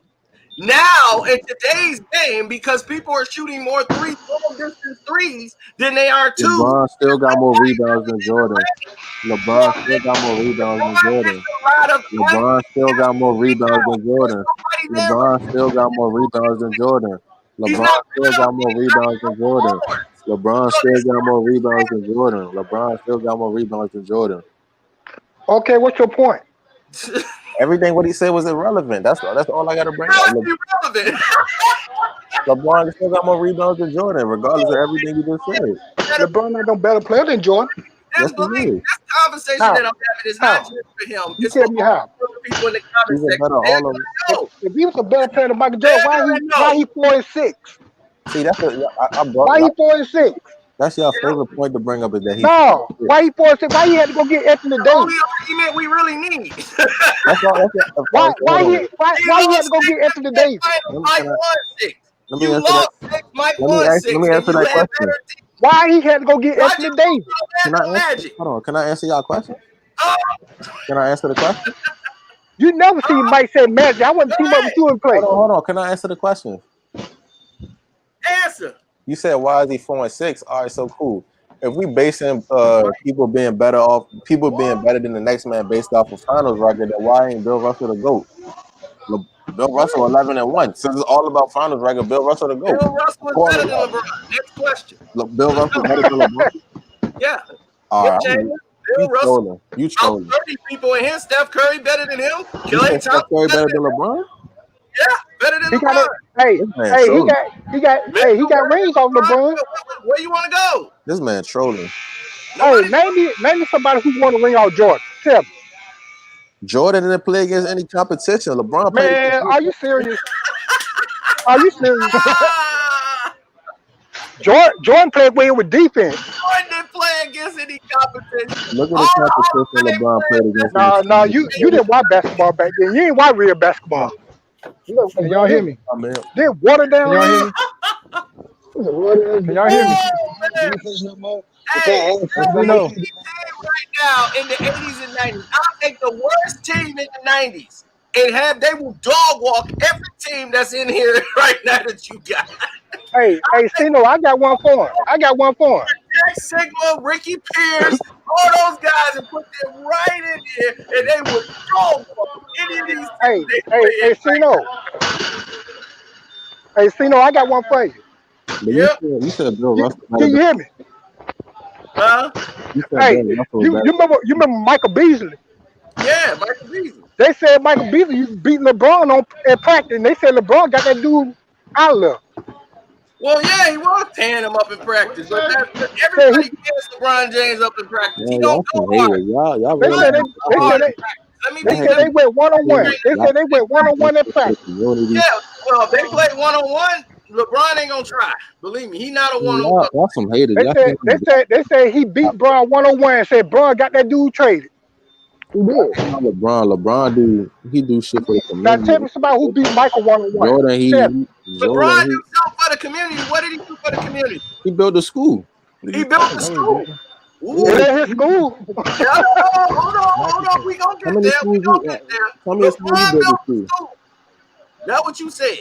Now, in today's game, because people are shooting more long distance threes than they are two, LeBron still got more rebounds than Jordan. LeBron still got more rebounds than LeBron gets Jordan. a lot of LeBron still got more rebounds than Jordan. nobody there. LeBron still got more rebounds than Jordan. He's LeBron not still got more rebounds than Jordan. LeBron still got more rebounds than Jordan. LeBron still got more rebounds than Jordan. Okay, what's your point? Everything what he said was irrelevant. That's all I got to bring up. Irrelevant. LeBron still got more rebounds than Jordan, regardless of everything you just said. LeBron not no better player than Jordan. Yes, he is. This conversation How? that I'm having is How? not just for him. You It's tell for me how. all the people in the He's comment a section. better all of. If he was a better player than Michael Jordan, why he 4-6? See, I brought. Why he 4-6? That's your favorite point to bring up is that he's. No, why he 4-6? Why he had to go get Anthony The Davis? only argument we really need. That's all. Why he had to go get Anthony Davis? Mike won 6. Let me You answer lost that. 6. Mike Let me won 6. answer that question. Why he had to go get Why'd Anthony you Davis? Can I answer? Magic? Hold on. Can I answer y'all question? Can I answer the question? You never see Mike say Magic. I want to team up with you and play. Hold on. Can I answer the question? Answer. You said why is he 4-6? All right, so cool. If we basing people being better than the next man based off of finals record, then why ain't Bill Russell the GOAT? Bill Russell 11-1. Since it's all about finals record, Bill Russell the GOAT. Bill Russell was better than LeBron. Next question. Bill Russell better than LeBron. Yeah. All right, Bill Russell. you Out trolling. 30 people in here. Steph Curry better than him. You Klay said Steph Curry better than LeBron? Yeah, better than He got LeBron. it. He got rings off LeBron. Where you want to go? This man trolling. Hey, name me somebody who won a ring off Jordan. Tell me. Jordan didn't play against any competition. LeBron played. Man, are you serious? Are you serious? Jordan played well with defense. Jordan didn't play against any competition. Look at the competition LeBron played against. No, you didn't watch basketball back then. You ain't watch real basketball. Can y'all hear me? Did water down? Can y'all hear me? Can y'all hear me? Hey, we know. right now in the 80s and 90s, I'll take the worst team in the 90s and they will dog walk every team that's in here right now that you got. Hey, Stino, I got one for him. Jack Sigma, Ricky Pierce, all those guys, and put them right in here, and they will dog walk any of these teams. Hey, Stino. Hey, Cino, I got one for you. But Yep. you said Bill Can, Russell better can you than hear me? Huh? you said Hey, Bill Russell was you better. remember Michael Beasley? Yeah, Michael Beasley. They said Michael Beasley used to beat LeBron on in practice, and they said LeBron got that dude out of there. Well, yeah, he was tearing him up in practice, but Said he, everybody tears LeBron James up in practice. He Man, don't y'all go some hard. haters. Y'all they really said LeBron they, don't y'all go they hate. said hard in they, practice. Let me they be. said Let me they went one on one. They Y'all said they went one on one in for the practice. community. Yeah. Well, if they play 1-on-1, LeBron ain't gonna try. Believe me, he not a Man, 1-on-1. y'all some haters. They Y'all said can't even they said he beat Bron 1-on-1 and said Bron got that dude traded. He did. LeBron do shit for the Now tell community. me somebody who beat Michael 1-on-1. Jordan Tell me. LeBron Jordan himself for the community. What did he do for the community? he built a school. What are He you built talking the No, about? he school. didn't. Ooh. It ain't his school. Yeah, hold on. We gonna How get many there. We schools gonna get there. tell me a school he LeBron built built the the school. school. That's what you said.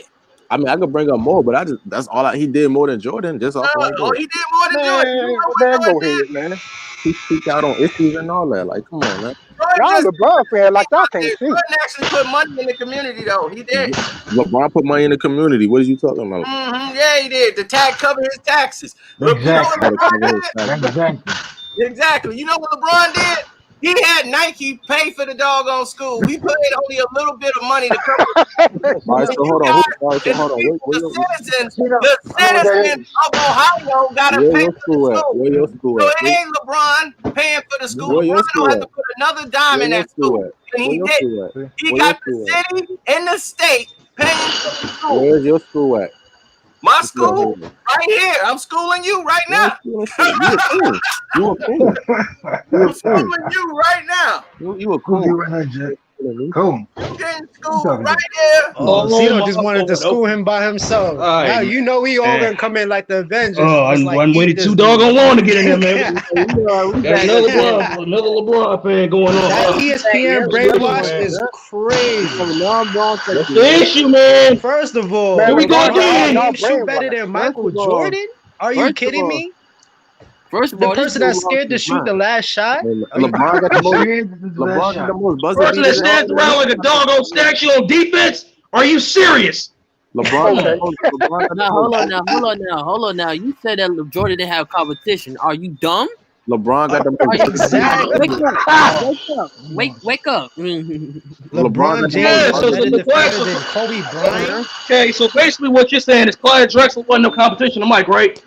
I mean, I could bring up more, but that's all he did more than Jordan, just off right Oh, there. he did more than Jordan. You know what Man, Jordan go did? ahead, man. He speak out on issues and all that. Like, come on, man. Jordan Y'all just LeBron fan like y'all can't see. Jordan actually put money in the community though. He did. LeBron put money in the community. What are you talking about? Yeah, he did. The tag cover his taxes. Look, you know what Exactly. LeBron did? Exactly. Exactly. You know what LeBron did? He had Nike pay for the doggone school. We paid only a little bit of money to cover. All right, And so you hold on. guys All right, so and hold on. the citizens of Ohio got to Where pay your for the school at? school. Where your school So at? it ain't LeBron paying for the school. Where your LeBron don't school have at? to put another dime Where in your that school school, at? and Where he your did. school at? He Where your got the school at? city and the state paying for the school. Where's your school at? My If you're a school, hater. right here. I'm schooling you right You ain't now. schooling shit. You a coon. You a coon. You I'm a coon. schooling you right now. You a Cool, coon. you right now, Jack. You Cool. You getting You schooled talking right to? here. Oh, Oh Cito my just wanted to lord. school Okay. him by himself. All right, Now you know we all man. gonna come in like the Avengers. Oh, I Just like eat waited this too dude. doggone long to get in there, man. we Got back at another LeBron fan going That on. ESPN What's the issue, brainwash man? is crazy. What's the issue, man? First of Man, Here all, we go LeBron again. James shoot brainwashed. better than Michael Jordan? Are you kidding me? The person that's scared to shoot the last shot? Are you LeBron got the You most serious? This is the last LeBron got the shot. most buzzer Person that beaters in all stands the around like a doggone statue on defense? Are you serious? LeBron got the Okay. most LeBron got the Now most hold on now. You said that Jordan didn't have competition. Are you dumb? LeBron got the Are most you buzzer beaters. wake exactly? up? Wake up. LeBron LeBron got the most James Yeah, is a buzzer better so beaters. defender than Kobe Bryant. okay, so basically what you're saying is Clyde Drexler wasn't no competition to Mike, right?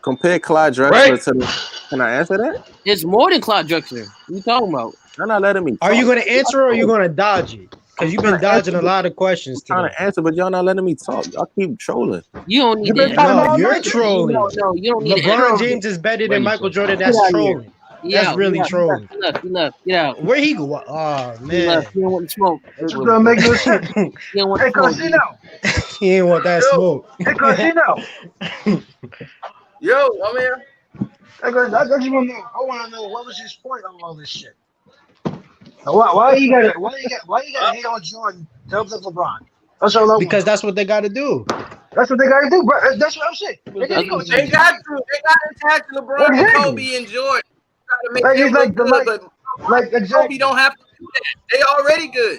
Compare Clyde Right? Drexler to the. Can I answer that? It's more than Clyde Drexler. What you talking about? You're not letting me Are you talk. gonna answer or are you gonna dodge it? Because you've been dodging a lot of questions I'm trying today. to answer, but y'all not letting me talk. Y'all keep trolling. You don't need You to been answer. talking No, all you're night. trolling. No, you don't need to answer. LeBron James is better than Michael Jordan. Get That's out of here. trolling. He That's out. really trolling. He left. Get out. Where he go? Oh He man, left. He don't want to smoke. This don't make no sense. He don't want Hey, to smoke. Casino. he ain't want that Yo, smoke. Hey, Casino. yo, I'm here. I just want to know. I want to know what was his point of all this shit. Why you gotta hate on Jordan to help LeBron? That's all I want. Because that's what they got to do. That's what they gotta do, bro. That's what I'm saying. They gotta go. They got to. They got to attack LeBron, Exactly. Kobe, and Jordan. Try to make Like them it's look like the good, but Kobe exactly. don't have to do that. They already good.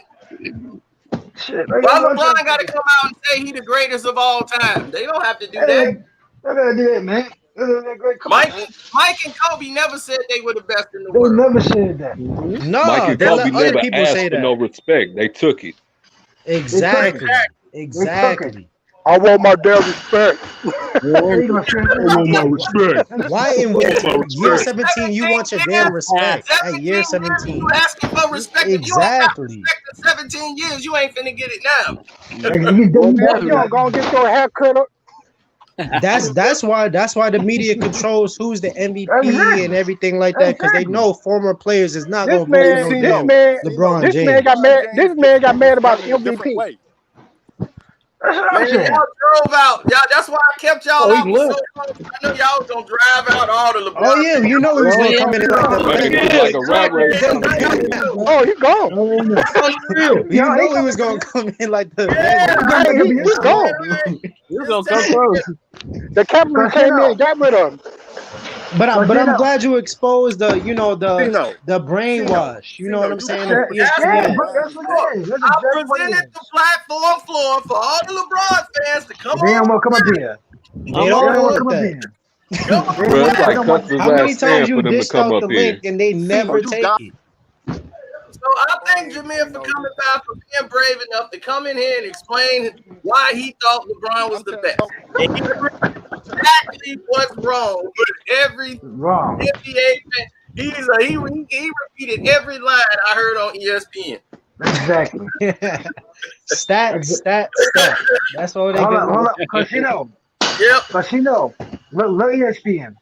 Shit. Why LeBron got to come out and say he the greatest of all time? They don't have to do that. They gotta do that, man. They're great. Come on, man. Mike and Kobe never said they were the best in the They world. never said that. No, Mike and they Kobe let other never people asked say for no that. respect. They took it. Exactly. They took Exactly. I want my damn respect. There you go, Shane. I want my respect. Why in I want my year respect. 17 you want your 17 damn years, respect? At 17 year years, 17. you asking for respect. If you ain't got Exactly. respect in 17 years, you ain't finna get it now. You You don't go and get your hair cut up. That's why the media controls who's the MVP Exactly. and everything like that, because they Exactly. know former players is not This gonna vote for no man, damn LeBron this man James. got mad. This man got mad about MVP. That's what I'm Man, saying. y'all drove out. Y'all, that's why I kept y'all Oh, he out for so left. long. I know y'all was gonna drive out all the LeBron. Oh yeah, you know he was gonna come in like the Like Avengers. like a rap race on the TV. Oh, you gone. Unreal. You know he was gonna come in like the Yeah, Avengers. Hey, he gone. You gonna come close. The Capitals came in and got rid of him. But I'm Casino. glad you exposed the Casino. the brainwash. You know what I'm You saying? got Of it. Yeah, ESPN. bro, that's what it is. That's I exactly what it presented is. the platform floor for all the LeBron fans to come But they don't want to come up on. here. They I'm don't They don't want on. to want come up that. here. Come They on. don't Bro, it's want. They like don't want. Custer's How last many times stand you for them to dished come out up the link here. and they never take it? So I thank Jameer for coming back, for being brave enough to come in here and explain why he thought LeBron was the best. And he agreed exactly what's wrong with every Wrong. NBA fan. He repeated every line I heard on ESPN. Exactly. Stats. That's all they Hold good on, hold with. on. Casino. Yep. Casino. Look ESPN.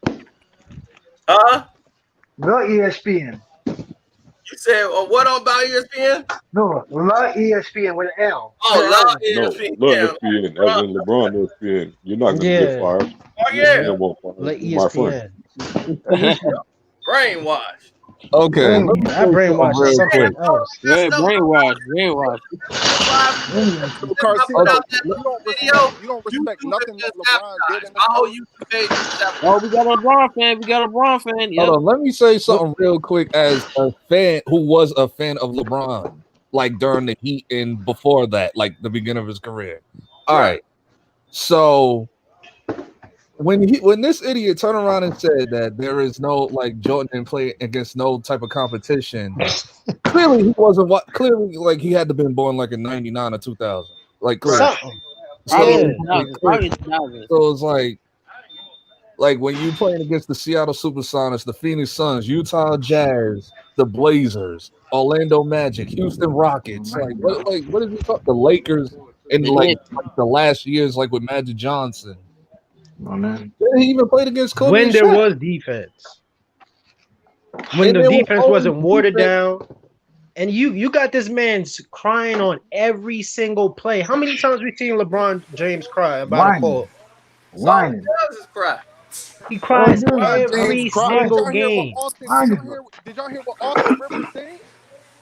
Look ESPN. You said, what on about ESPN? No, look ESPN with an L. Oh, love No, ESPN. look ESPN, as in LeBron ESPN. You're not gonna get Yeah. fired. Oh, ESPN yeah. won't fire Let you, my friend. ESPN. Brainwash. Okay, let me That say something brainwash is real something quick. else. Yeah, brainwash. So, Okay, Carcino, you don't respect. You don't respect nothing that LeBron did in his My whole career. YouTube page been sabotaged. Oh, we got a LeBron fan. hold Yep. on. Let me say something real quick as a fan who was a fan of LeBron, like during the Heat and before that, like the beginning of his career. All right. So when this idiot turned around and said that there is no like Jordan didn't play against no type of competition, clearly he wasn't what clearly like he had to been born like in 99 or 2000. Like clearly. Something. Probably Yeah. in 2000. Probably in 2000. So it's like when you playing against the Seattle Supersonics, the Phoenix Suns, Utah Jazz, the Blazers, Orlando Magic, Houston Rockets, like what is it called? The Lakers in The like, Knicks. like the last years, like with Magic Johnson. Oh, man. He even played against Kobe When and there Shaq. was defense. When And the there was defense always wasn't watered defense. down. And you got this man crying on every single play. How many times we seen LeBron James cry about a Whining. call? That's all he Whining. does is cry. He Oh, cries dude. LeBron James every cried. Did single y'all hear what game. Austin? Whining. Did y'all hear what Austin Rivers said?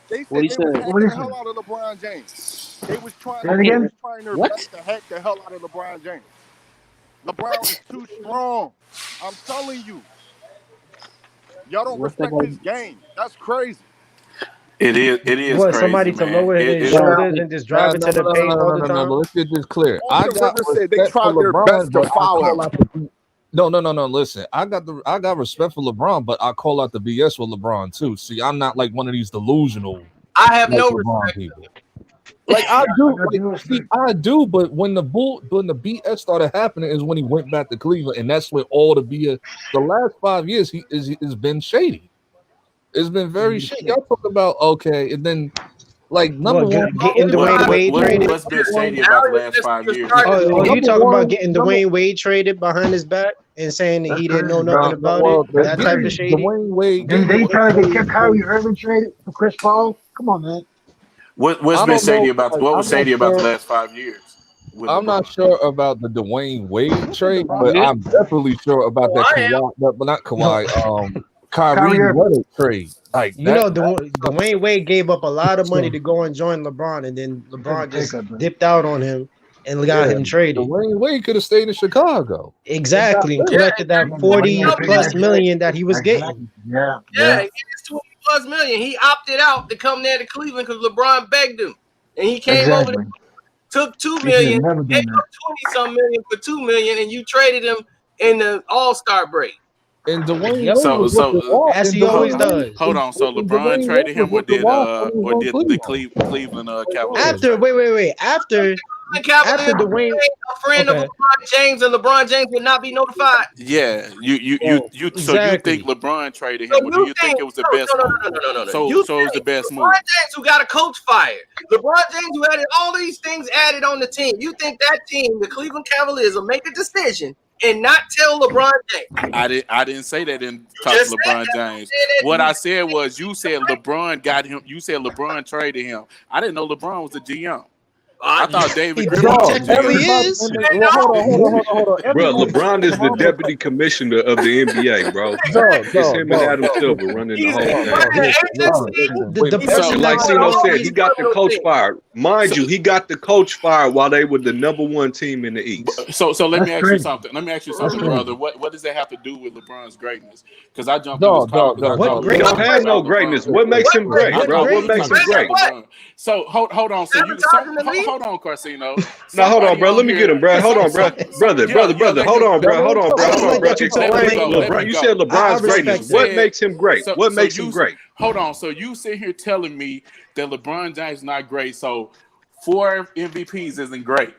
They What said he they was said? What hacking is the it? hell out of LeBron James. They was trying. Say I it They can't. was again. trying their What? best to hack the hell out of LeBron James. LeBron is too strong. I'm telling you, y'all don't What's that respect got? his game. That's crazy. It is What, crazy, somebody to man. lower his It's Nah, shoulders see, and just drive into the paint all the no. But time? let's get this clear. I Austin got Rivers said they respect for tried their LeBron, best to but I foul call him. out the no. Listen, I got respect for LeBron, but I call out the BS with LeBron too. See, I'm not like one of these delusional I have like no LeBron respect. people. Like I I do, got like you see, respect. I do, but when the BS started happening is when he went back to Cleveland, and that's when all the BS. The last 5 years, he has been shady. It's been very shady. Y'all talk about okay, and then like number What, one, getting Dwayne Wade traded? What's been shady Now about the it's last just 5 years? Oh, you number talking about one, getting Dwayne Wade traded behind his back and saying that That's he didn't know crazy, nothing bro. about it? well, That's That type of crazy. shady? Dwayne Wade, Then getting they Dwayne trying to get Wade. Kyrie Irving traded for Chris Paul. Come on, man. What's I been don't shady know. about Like, what was shady about the last 5 years with I'm not LeBron? sure about the Dwayne Wade trade, but Yeah. I'm definitely sure about oh, that I am. Kawhi, but not No. Kawhi, Kyrie Kyrie Irving. Leonard trade. Like You that. know, Dwayne Wade gave up a lot of money So, to go and join LeBron, and then He took a LeBron pay just cut, bro. dipped out on him and got yeah, him traded. Dwayne Wade could have stayed in Chicago. And got Exactly, and better. Yeah, collected that Yeah, but he 40 ain't paid plus that shit. million that he was getting. Exactly. Yeah, yeah. yeah. He gets 20+ million. He opted out to come there to Cleveland because LeBron begged him, and he came over there, Exactly. took 2 He should have million, never gave done up that. 20-some million for 2 million, and you traded him in the All-Star break. And Dwayne Yep, Wade So was looking so wild. as And he always Dwayne Wade, does. hold on. So and LeBron Dwayne Wade traded was him, looking wild when he was on did the Cleveland. Cleveland Yeah. Cavaliers After, trade him? wait. The After Cavaliers Dwayne, became a friend of okay, LeBron James, and LeBron James would not be notified. Yeah, Oh, so you think exactly. LeBron traded So him, or do you you think think it was the best move? no. So You it was the think best LeBron move. James, who got a coach fired, LeBron James, who had all these things added on the team, you think that team, the Cleveland Cavaliers, will make a decision and not tell LeBron James? I didn't say that in You talk to just said LeBron that. James. You said that What you I said was you said LeBron got him. You said LeBron traded him. I didn't know LeBron was the GM. I thought David Griffin He was technically GM. is. Bro, LeBron is the deputy commissioner of the NBA, bro. It's him and Adam Silver running the whole thing. The person And like that Sino said, he got the coach fired. Mind you, he got the coach fired while they were the #1 team in the East. So let me ask you something. Let me ask you something, brother. What does that have to do with LeBron's greatness? Because I jumped in this car because I thought He don't have no greatness. What makes him great, bro? What makes him great? So hold on. So hold on, Carsino. Now hold on, bro. Let me get him, bro. Hold on, bro. Brother. Hold on, bro. Hold on, bro. Explain LeBron. You said LeBron's greatness. What makes him great? What makes him great? Hold on. So you sit here telling me that LeBron James is not great. So 4 MVPs isn't great.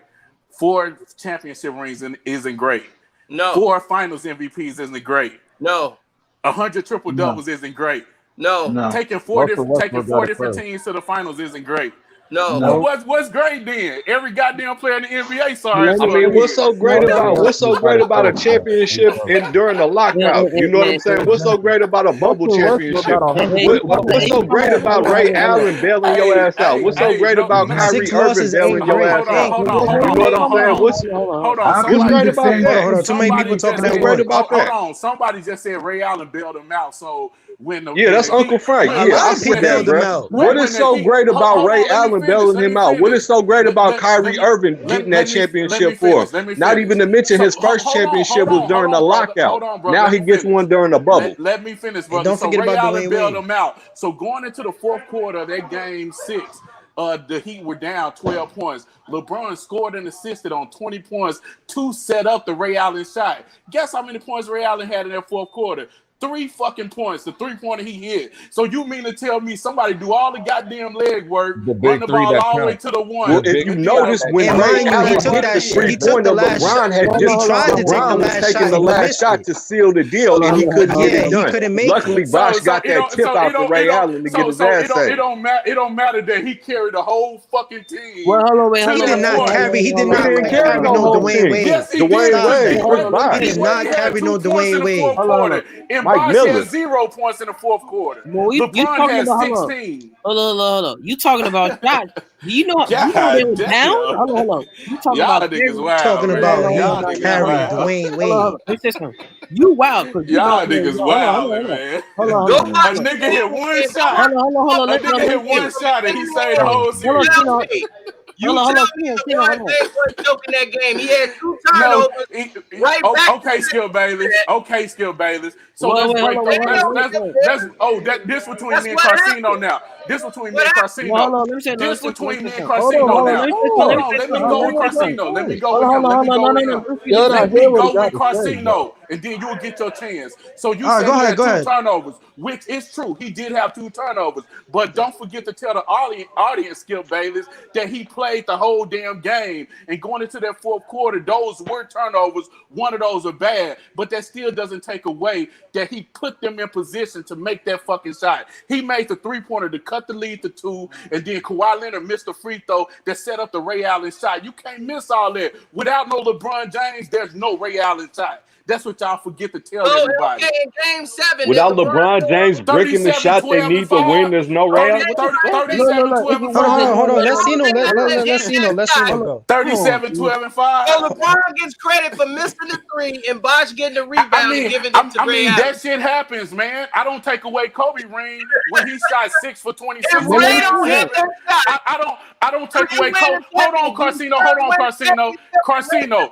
4 championship rings isn't great. No. 4 finals MVPs isn't great. No. 100 triple doubles isn't great. No. Taking 4 different teams to the finals isn't great. No. Well, what's great then? Every goddamn player in the NBA. Sorry. I mean, what's so great about a championship during the lockout? You know what I'm saying? What's so great about a bubble championship? What's so great about Ray Allen bailing your ass out? What's so great about Kyrie Irving bailing your ass out? You know what I'm saying? What's great about that? Hold on. Too many people talking that great about that. Hold on. Somebody just said Ray Allen bailed him out. So when that's Uncle Frank. Yeah, I see that, bro. What is so great about Ray Allen bailing him out? What is so great about Kyrie Irving getting that championship for him? Not even to mention his first championship was during the lockout. Now he gets one during the bubble. Let me finish, brother. Don't forget about Ray Allen Dwayne bailed Wade. him out. So going into the 4th quarter of that game 6, the Heat were down 12 points. LeBron scored and assisted on 20 points to set up the Ray Allen shot. Guess how many points Ray Allen had in that 4th quarter? 3 fucking points. The 3-pointer he hit. So you mean to tell me somebody do all the goddamn leg work, run the ball all the way to the 1? Well, if you notice, when Ray Allen hit the 3-pointer, LeBron had just taken the last shot to seal the deal, and he couldn't get it done. Luckily, Bosh got that tip out to Ray Allen to get his ass saved. It don't matter that he carried the whole fucking team. Well, hold on, wait, He did not carry. He did not carry no Dwayne Wade. Yes, he Dwayne did. Wade. He did not carry no Dwayne Wade. And Mike Bosh Miller. had 0 points in the 4th quarter. Well, you LeBron talking had about 16. Hold on. You talking about shots? Do you know? God they were damn. down? Hold on. You talking Y'all about niggas wild. Talking man. about Y'all him niggas carrying wild. Dwayne Wade. Hold on. Let me say something. You wild. Y'all niggas wild, man. Hold on. A nigga hit one shot. Hold on. A nigga hit one shot and he saved the whole series. You tell me LeBron James wasn't choking that game. He had 2 turnovers. Okay, Skill Bayless. So let's break this between me and Carsino now. This between me and Carsino. Hold on, let me say This between me and Hold Carsino now. on, Hold on, let me go with Carsino. Let me go with him. Let me go with Carsino, and then you'll get your chance. So you said he had 2 turnovers, which is true. He did have 2 turnovers, but don't forget to tell the audience, Skip Bayless, that he played the whole damn game. And going into that 4th quarter, those were turnovers. One of those are bad, but that still doesn't take away that he put them in position to make that fucking shot. He made the 3-pointer to cut the lead to 2, and then Kawhi Leonard missed the free throw that set up the Ray Allen shot. You can't miss all that. Without no LeBron James, there's no Ray Allen shot. That's what y'all forget to tell everybody. Okay, in Game 7. Without LeBron James breaking the shot they need to win, there's no Ray Allen. 37-12-5. Hold on. Let's see no go. 37-12-5. So LeBron gets credit for missing the 3 and Bosh getting the rebound and giving it to Ray Allen. That shit happens, man. I don't take away Kobe ring when he shot 6 for 26. If Ray don't hit that shot, I don't take away Kobe. Hold on, Carsino. Carsino,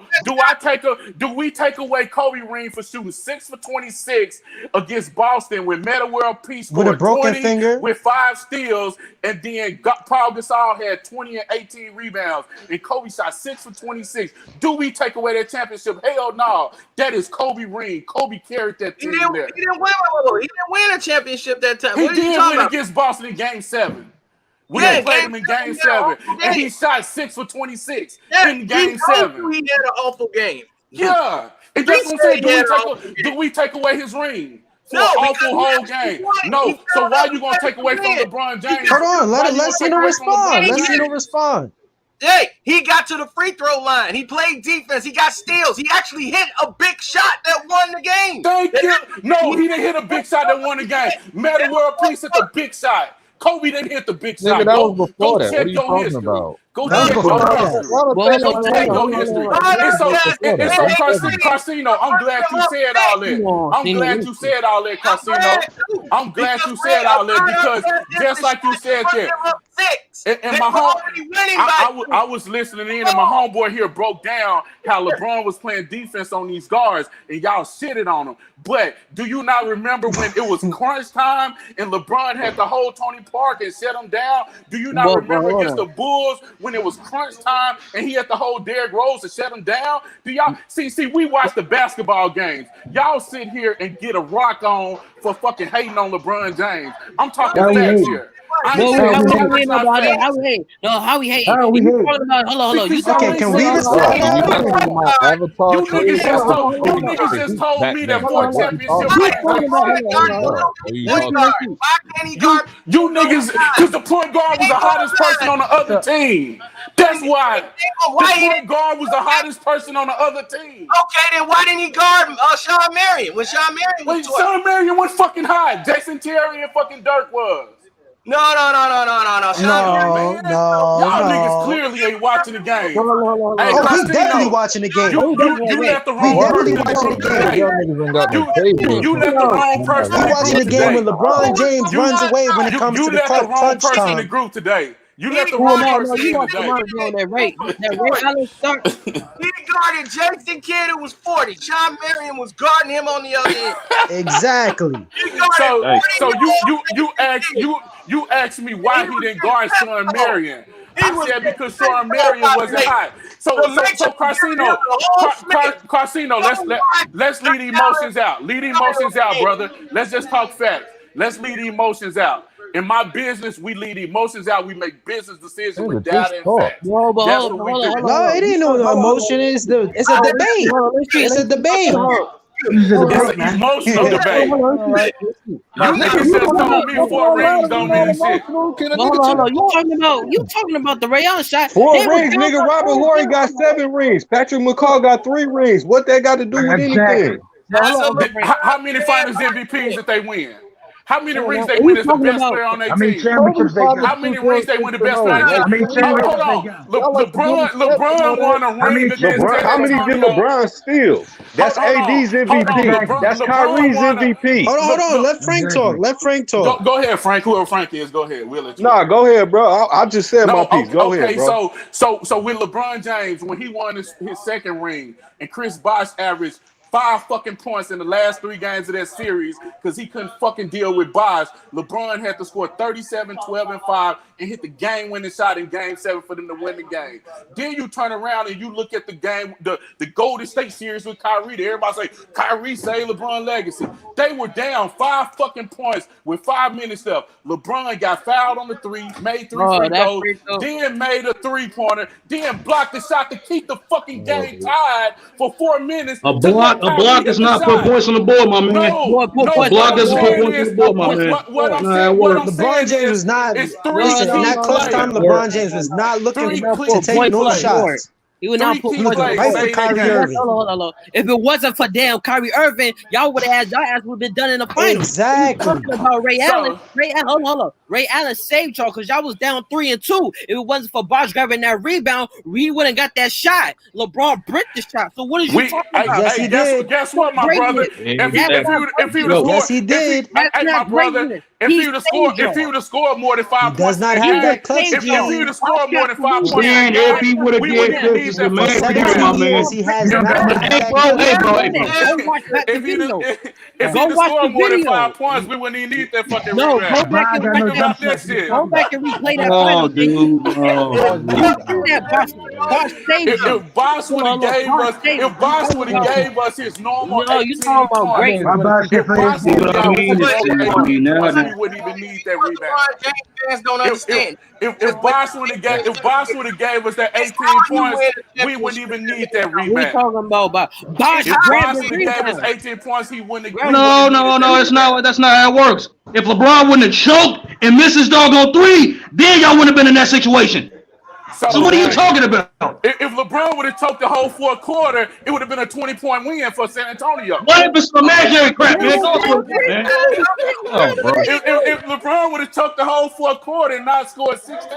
do we take away Kobe ring for shooting 6 for 26 against Boston when Meta World Peace scored with a broken 20 finger with 5 steals, and then Paul Gasol had 20 and 18 rebounds, and Kobe shot 6 for 26? Do we take away that championship? Hell no. That is Kobe ring. Kobe carried that team there. He didn't win a championship that time. He did win against Boston in Game 7. We played him in Game 7, and he shot 6 for 26 in Game 7. He had an awful game. Yeah. And that's what I'm saying. Do we take away his ring for an awful whole game? No. So why are you going to take away from LeBron James? Hold on. Let's see no respond. Hey, he got to the free throw line. He played defense. He got steals. He actually hit a big shot that won the game. Thank you. No, he didn't hit a big shot that won the game. Meta World Peace hit the big shot. Kobe didn't hit the big Nigga, shot. that was before that. What Check are you your talking history. about? Go That was check before your that. history. Well, Check your history. And so Carsino, I'm glad you said all that. I'm glad you said all that, Carsino. I'm glad you said all that because just like you said that. And my home, I was listening in, and my homeboy here broke down how LeBron was playing defense on these guards, and y'all shitted on him. But do you not remember when it was crunch time and LeBron had to hold Tony Parker and set him down? Do you not remember against the Bulls when it was crunch time and he had to hold Derrick Rose to shut him down? Do y'all see? We watch the basketball games. Y'all sit here and get a rock on for fucking hating on LeBron James. I'm talking facts here. Well, how we hate about that? How we hate? No, how we hate? How we You hate? talking about? Hold on. You Okay, talking can we just stop Bro, you that? talking about Avatar You Crazy? niggas just told me that Batman. 4 Like, what championship you rings. talking about? What are you talking about? You niggas, because the point guard was the hottest person on the other team. That's why the point guard was the hottest person on the other team. Okay, then why didn't he guard Sean Marion when Sean Marion was Wait, Sean Marion was fucking hot. Jason Terry and fucking Dirk was. No. Y'all niggas clearly ain't watching the game. Hey, Oh, we definitely watching the game. You let the We wrong definitely person watching in the the game. Y'all niggas ain't got no tape. You let the wrong person in We the watching group the game when today. LeBron James runs away when it comes to You the let the wrong crunch person in the time. group today. You let the Well, wrong no, person you in want today. somebody doing that Ray Allen start. He guarded Jason Kidd, who was 40. Sean Marion was guarding him on the other end. Exactly. You asked me why he didn't guard Sean Marion. I said because Sean Marion wasn't hot. So Carsino, let's lead emotions out. Lead emotions out, brother. Let's just talk facts. Let's lead emotions out. In my business, we lead emotions out. We make business decisions with data and facts. No, but That's hold what we do. No, it ain't no emotion. It's a debate. It's a debate. It's an emotional debate. You niggas just told me 4 rings don't mean shit. Hold on. You talking about the Ray Allen shot? 4 rings, nigga. Robert Horry got 7 rings. Patrick McCall got 3 rings. What that got to do with anything? How many finals MVPs did they win? How many rings they win as the best player on their How many team? championships they got? How many rings they win the best player on their How many team? championships Hold they on. got? LeBron won a ring against San How many did Antonio. LeBron steal? That's AD's MVP. That's Kyrie's MVP. Hold on. Let Frank talk. Go ahead, Frank. Whoever Frank is, go ahead. We'll let you. Nah, go ahead, bro. I just said my piece. Go ahead, bro. So with LeBron James, when he won his second ring, and Chris Bosh averaged 5 fucking points in the last 3 games of that series because he couldn't fucking deal with Bosh. LeBron had to score 37, 12, and 5 and hit the game-winning shot in Game 7 for them to win the game. Then you turn around and you look at the game, the Golden State series with Kyrie. Everybody say, Kyrie saved LeBron legacy. They were down 5 fucking points with 5 minutes left. LeBron got fouled on the 3, made 3 free throws, then made a 3-pointer, then blocked the shot to keep the fucking game tied for 4 minutes. A block does not put points on the board, my man. No, a block doesn't put points on the board, my man. What I'm saying LeBron James was not. Listen, in that clutch time, LeBron James was not looking to take no shots. He would not put points on right for Kyrie Irving. Hold on. If it wasn't for damn Kyrie Irving, y'all would have had y'all ass would have been done in the finals. Exactly. Talking about Ray Allen. Hold on. Ray Allen saved y'all because y'all was down 3-2. If it wasn't for Bosh grabbing that rebound, we wouldn't got that shot. LeBron bricked the shot. So what is you talking about? Yes, he did. Guess what, my brother? If he would have yes, he did. my brother, if he would have scored more than 5 points, does not have that clutch if he would have scored more than 5 points, Man, if he would have did this, man, 17 years, he has not. Hey, bro. If he'd have scored more than 5 points, we wouldn't even need that fucking rebound. Go back and replay that Oh, final. dude. You see that Bosh saved you. If Bosh would have gave us his normal 18 you talking about great. points, if Bosh would have gave us his normal 18 Now, points, now. we wouldn't even need that rebound. James fans don't understand. If Bosh would have gave us that 18 points, we wouldn't even need that We rebound. talking about Bosh If grabbed Bosh the would have gave us rebound. 18 points, he wouldn't have. No, it's not. That's not how it works. If LeBron wouldn't have choked and missed his doggone 3, then y'all wouldn't have been in that situation. So what are you talking about? If LeBron would have choked the whole fourth quarter, it would have been a 20-point win for San Antonio. What if it's some imaginary crap, man? Go with it, man. If LeBron would have choked the whole fourth quarter and not scored 16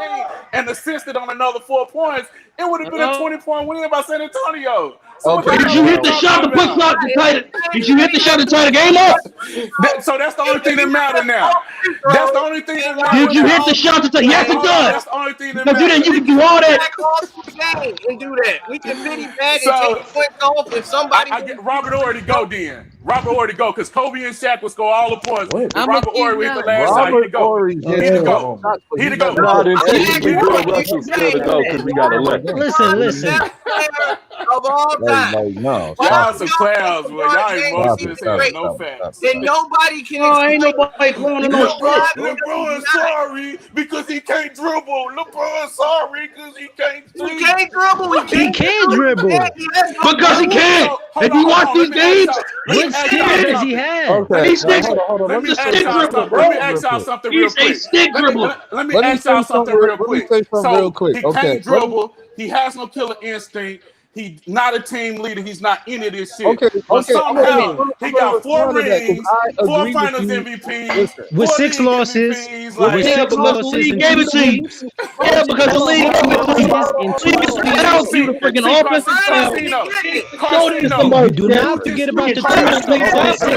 and assisted on another 4 points, it would have been a 20-point win by San Antonio. So Did you hit the shot to put shot to tie it? Did you hit the shot to tie the game up? So that's the only thing that matters now. That's the only thing that matters. Did you hit the shot to tie? Yes, it does. That's the only thing that matters. You can do all that. And do that. We can pity bag and take points off if somebody. I get Robert Ory to go then. Robert Ory to go because Kobe and Shaq would score all the points. Robert Ory with the last shot. He to go. He to go. He to go. No, then technically Bill Russell's still to go because we got elected. Listen. Of all time. Y'all some clowns, man. Y'all ain't emotional. No facts. And nobody can. Ain't nobody clowning no shit. LeBron sorry because he can't dribble. LeBron sorry because he can't. He can't dribble. He can't dribble. Because he can't. If you watch these games, what skill does he have? He's stick. Let me ask y'all something real quick. He's a stick dribbler. Let me ask y'all something real quick. Real quick. He can't dribble. He has no killer instinct. He's not a team leader. He's not any of this shit. But somehow he got 4 rings, 4 Finals MVPs, with 6 losses. With 6 losses. He gave it to you. Yeah, because the league helps you to freaking offensive style. You do not forget about the 6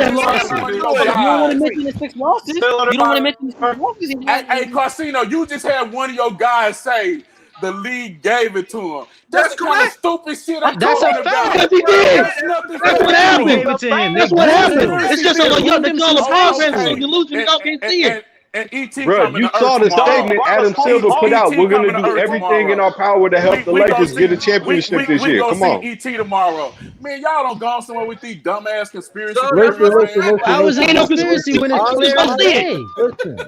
losses. You don't want to mention the 6 losses. You don't want to mention the 6 losses. Hey, Carsino, you just had one of your guys say the league gave it to him. That's the kind of stupid shit I'm talking about. Because he did. That's what happened. That's what happened. It's just like y'all think y'all are progress, so you lose and y'all can't see it. And ET bro, you saw the statement Adam Silver put out. We're going to do everything in our power to help the Lakers get a championship this year. Come on. ET tomorrow. Man, y'all don't go somewhere with these dumbass conspiracy. Listen. I was in conspiracy when it's clear as day.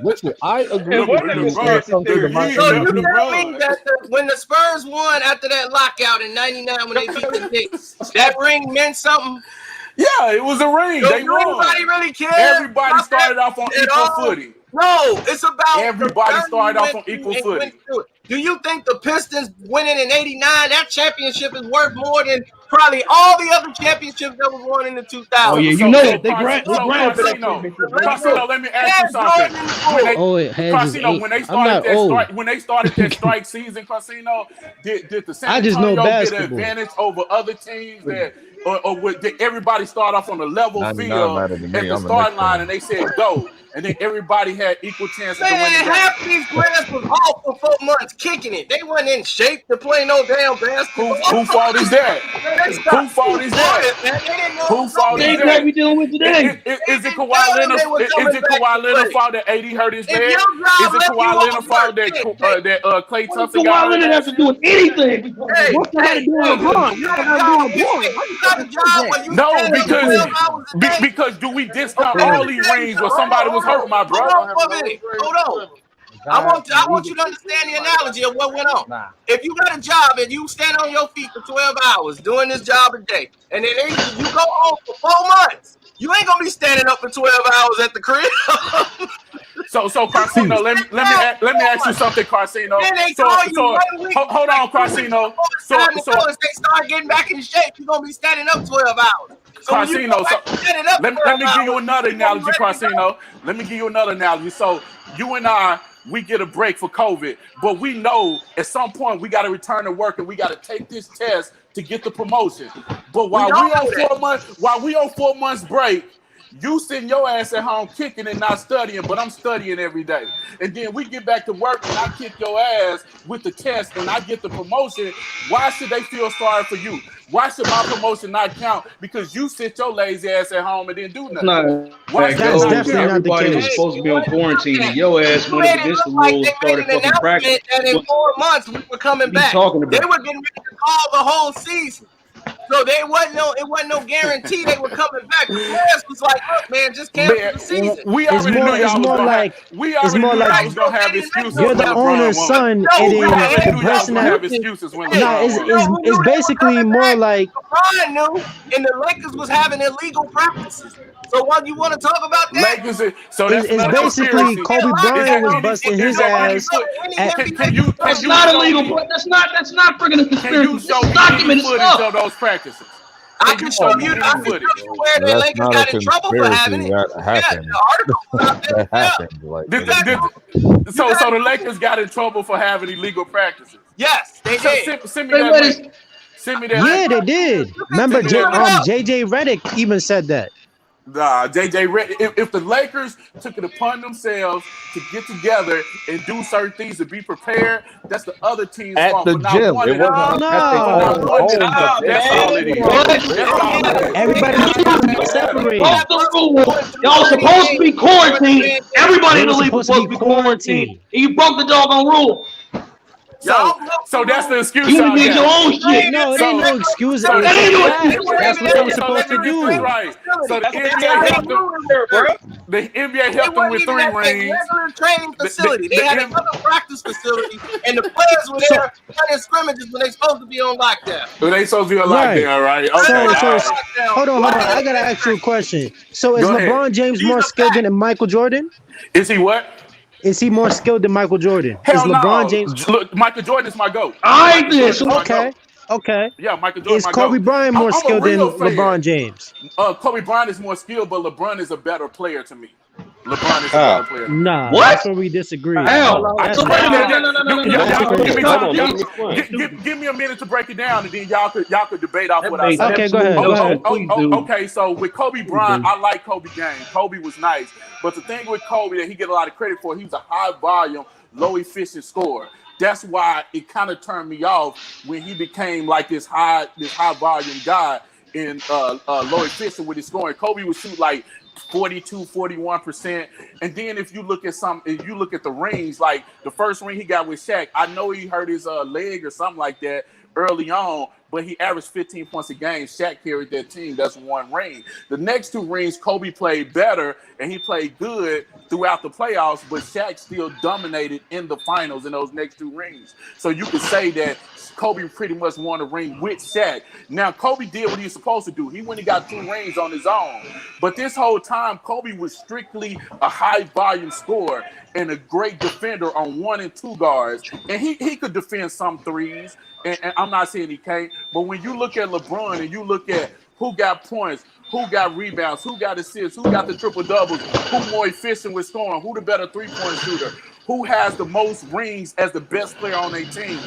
Listen. I agree with you. So you tell me that when the Spurs won after that lockout in '99 when they beat the Knicks, that ring meant something? Yeah, it was a ring. So they won. Everybody really cares. Everybody started off on equal footing. No, it's about everybody started off on equal footing. Do you think the Pistons winning in '89, that championship is worth more than probably all the other championships that was won in the 2000s? Oh yeah, you know it. They grant for that. Carsino, let me ask you something. Carsino, when they started that strike season, Carsino, did the San Antonio get an advantage over other teams that? Or did everybody start off on a level field at the start line and they said go, and then everybody had equal chances to win the game? Half these players was off for 4 months kicking it. They wasn't in shape to play no damn basketball. Who fault is that? Who fault is that? Who fault is that? We dealing with today? Is it Kawhi Leonard's fault that AD hurt his bad? Is it Kawhi Leonard's fault that Klay Thompson got hurt? Kawhi Leonard has to do with anything. What's that to do with LeBron? You don't No, because do we discount all these rings where somebody was hurt, my brother? Hold on. I want you to understand the analogy of what went on. If you got a job and you stand on your feet for 12 hours doing this job a day, and then you go home for 4 months, you ain't gonna be standing up for 12 hours at the crib. So Carsino, let me ask you something, Carsino. Hold on, Carsino. So they start getting back in shape, you're gonna be standing up 12 hours. Carsino, let me give you another analogy, Carsino. Let me give you another analogy. So you and I, we get a break for COVID, but we know at some point we got to return to work and we got to take this test to get the promotion. But while we on 4 months break, you sitting your ass at home kicking and not studying, but I'm studying every day. And then we get back to work and I kick your ass with the test and I get the promotion. Why should they feel sorry for you? Why should my promotion not count? Because you sit your lazy ass at home and didn't do nothing. That's definitely not the Everybody was case. supposed to be on quarantine and your ass went against the rules, started fucking practice. And in 4 months we were coming back. They were getting ready to call the whole season. So it wasn't no guarantee they were coming back. The players was like, look, man, just cancel the season. We already knew y'all was gonna have. We already knew y'all was gonna have excuses. You're the owner's son, and then the person that have excuses when it's basically more like LeBron knew, and the Lakers was having illegal practices. So what you want to talk about that? Lakers, so that's it's basically Kobe Bryant was busting his ass. That's not illegal. That's not friggin' a conspiracy. Can you show any footage of those practices? I can show you where the Lakers got in trouble for having it. That happened. That happened. Like, so the Lakers got in trouble for having illegal practices. Yes, they did. Send me that link. Send me that. Yeah, they did. Remember, JJ Redick even said that. Nah, if the Lakers took it upon themselves to get together and do certain things to be prepared, that's the other team's fault. At the gym. It wasn't that's all it is. Everybody separated. Y'all supposed to be quarantined. Everybody in the league was supposed to be quarantined. And you broke the doggone rule. So that's the excuse. You did your own shit. No, it ain't no excuse. That's what they were supposed to do. Right. So the NBA helped them with 3 rings. Regular training facility. They had another practice facility, and the players were there running scrimmages when they supposed to be on lockdown. When they supposed to be on lockdown, right? Okay. So hold on. I gotta ask you a question. So is LeBron James more skilled than Michael Jordan? Is he what? Is he more skilled than Michael Jordan? Hell is LeBron no. James? Look, Michael Jordan is my GOAT. I ain't this. Okay. Yeah, Michael Jordan. Is Kobe Bryant more skilled than LeBron James? Kobe Bryant is more skilled, but LeBron is a better player to me. LeBron is a better player. Nah, what? That's where we disagree. Hell, give me a minute to break it down, and then y'all could debate off what I said. Okay, go ahead. Okay, so with Kobe Bryant, I like Kobe game. Kobe was nice, but the thing with Kobe that he get a lot of credit for, he was a high volume, low efficient scorer. That's why it kind of turned me off when he became like this high volume guy and low efficient with his scoring. Kobe would shoot like 42, 41%. And then if you look at the rings, like the first ring he got with Shaq, I know he hurt his leg or something like that early on, but he averaged 15 points a game. Shaq carried that team. That's 1 ring. The next 2 rings, Kobe played better, and he played good throughout the playoffs, but Shaq still dominated in the finals in those next 2 rings. So you could say that Kobe pretty much won a ring with Shaq. Now, Kobe did what he was supposed to do. He went and got 2 rings on his own. But this whole time, Kobe was strictly a high-volume scorer and a great defender on 1 and 2 guards. And he could defend some threes, and I'm not saying he can't. But when you look at LeBron and you look at who got points, who got rebounds, who got assists, who got the triple-doubles, who more efficient with scoring, who the better three-point shooter, who has the most rings as the best player on their team,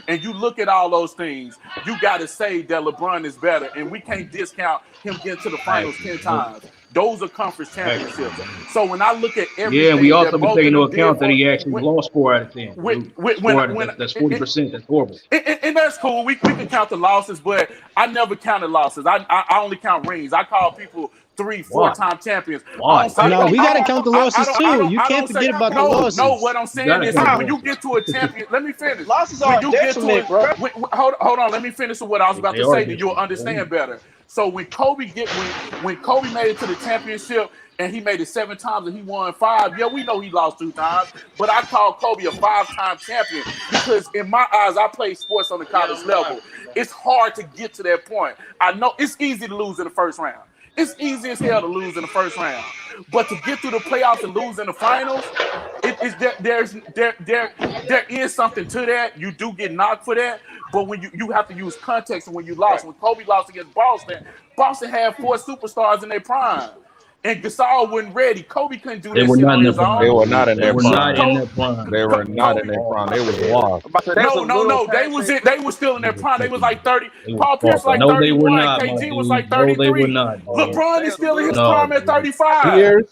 and you look at all those things, you got to say that LeBron is better, and we can't discount him getting to the finals 10 times. Those are conference championships. So when I look at everything, we also can take into account that he actually lost 4 out of 10. That's 40%. That's horrible. And that's cool. We can count the losses, but I never counted losses. I only count rings. I call people 3, 4-time champions. No, we got to count the losses too. You can't forget about the losses. No, what I'm saying is when you get to a champion, let me finish. Losses are detriment, bro. Hold on, let me finish with what I was about to say, then you'll understand better. So when Kobe made it to the championship and he made it 7 times and he won 5, yeah, we know he lost 2 times, but I call Kobe a 5-time champion because in my eyes, I played sports on the college level. It's hard to get to that point. I know it's easy to lose in the first round. It's easy as hell to lose in the first round, but to get through the playoffs and lose in the finals, there is something to that. You do get knocked for that, but when you have to use context when you lost. When Kobe lost against Boston had 4 superstars in their prime. And Gasol wasn't ready. Kobe couldn't do this shit on his own. They were not in their prime. They were not in their prime. They was lost. No. They were still in their prime. They was like 30. Paul Pierce like 31. They were not, KG was like 33. No, they were not. LeBron is still in his prime at 35. Pierce,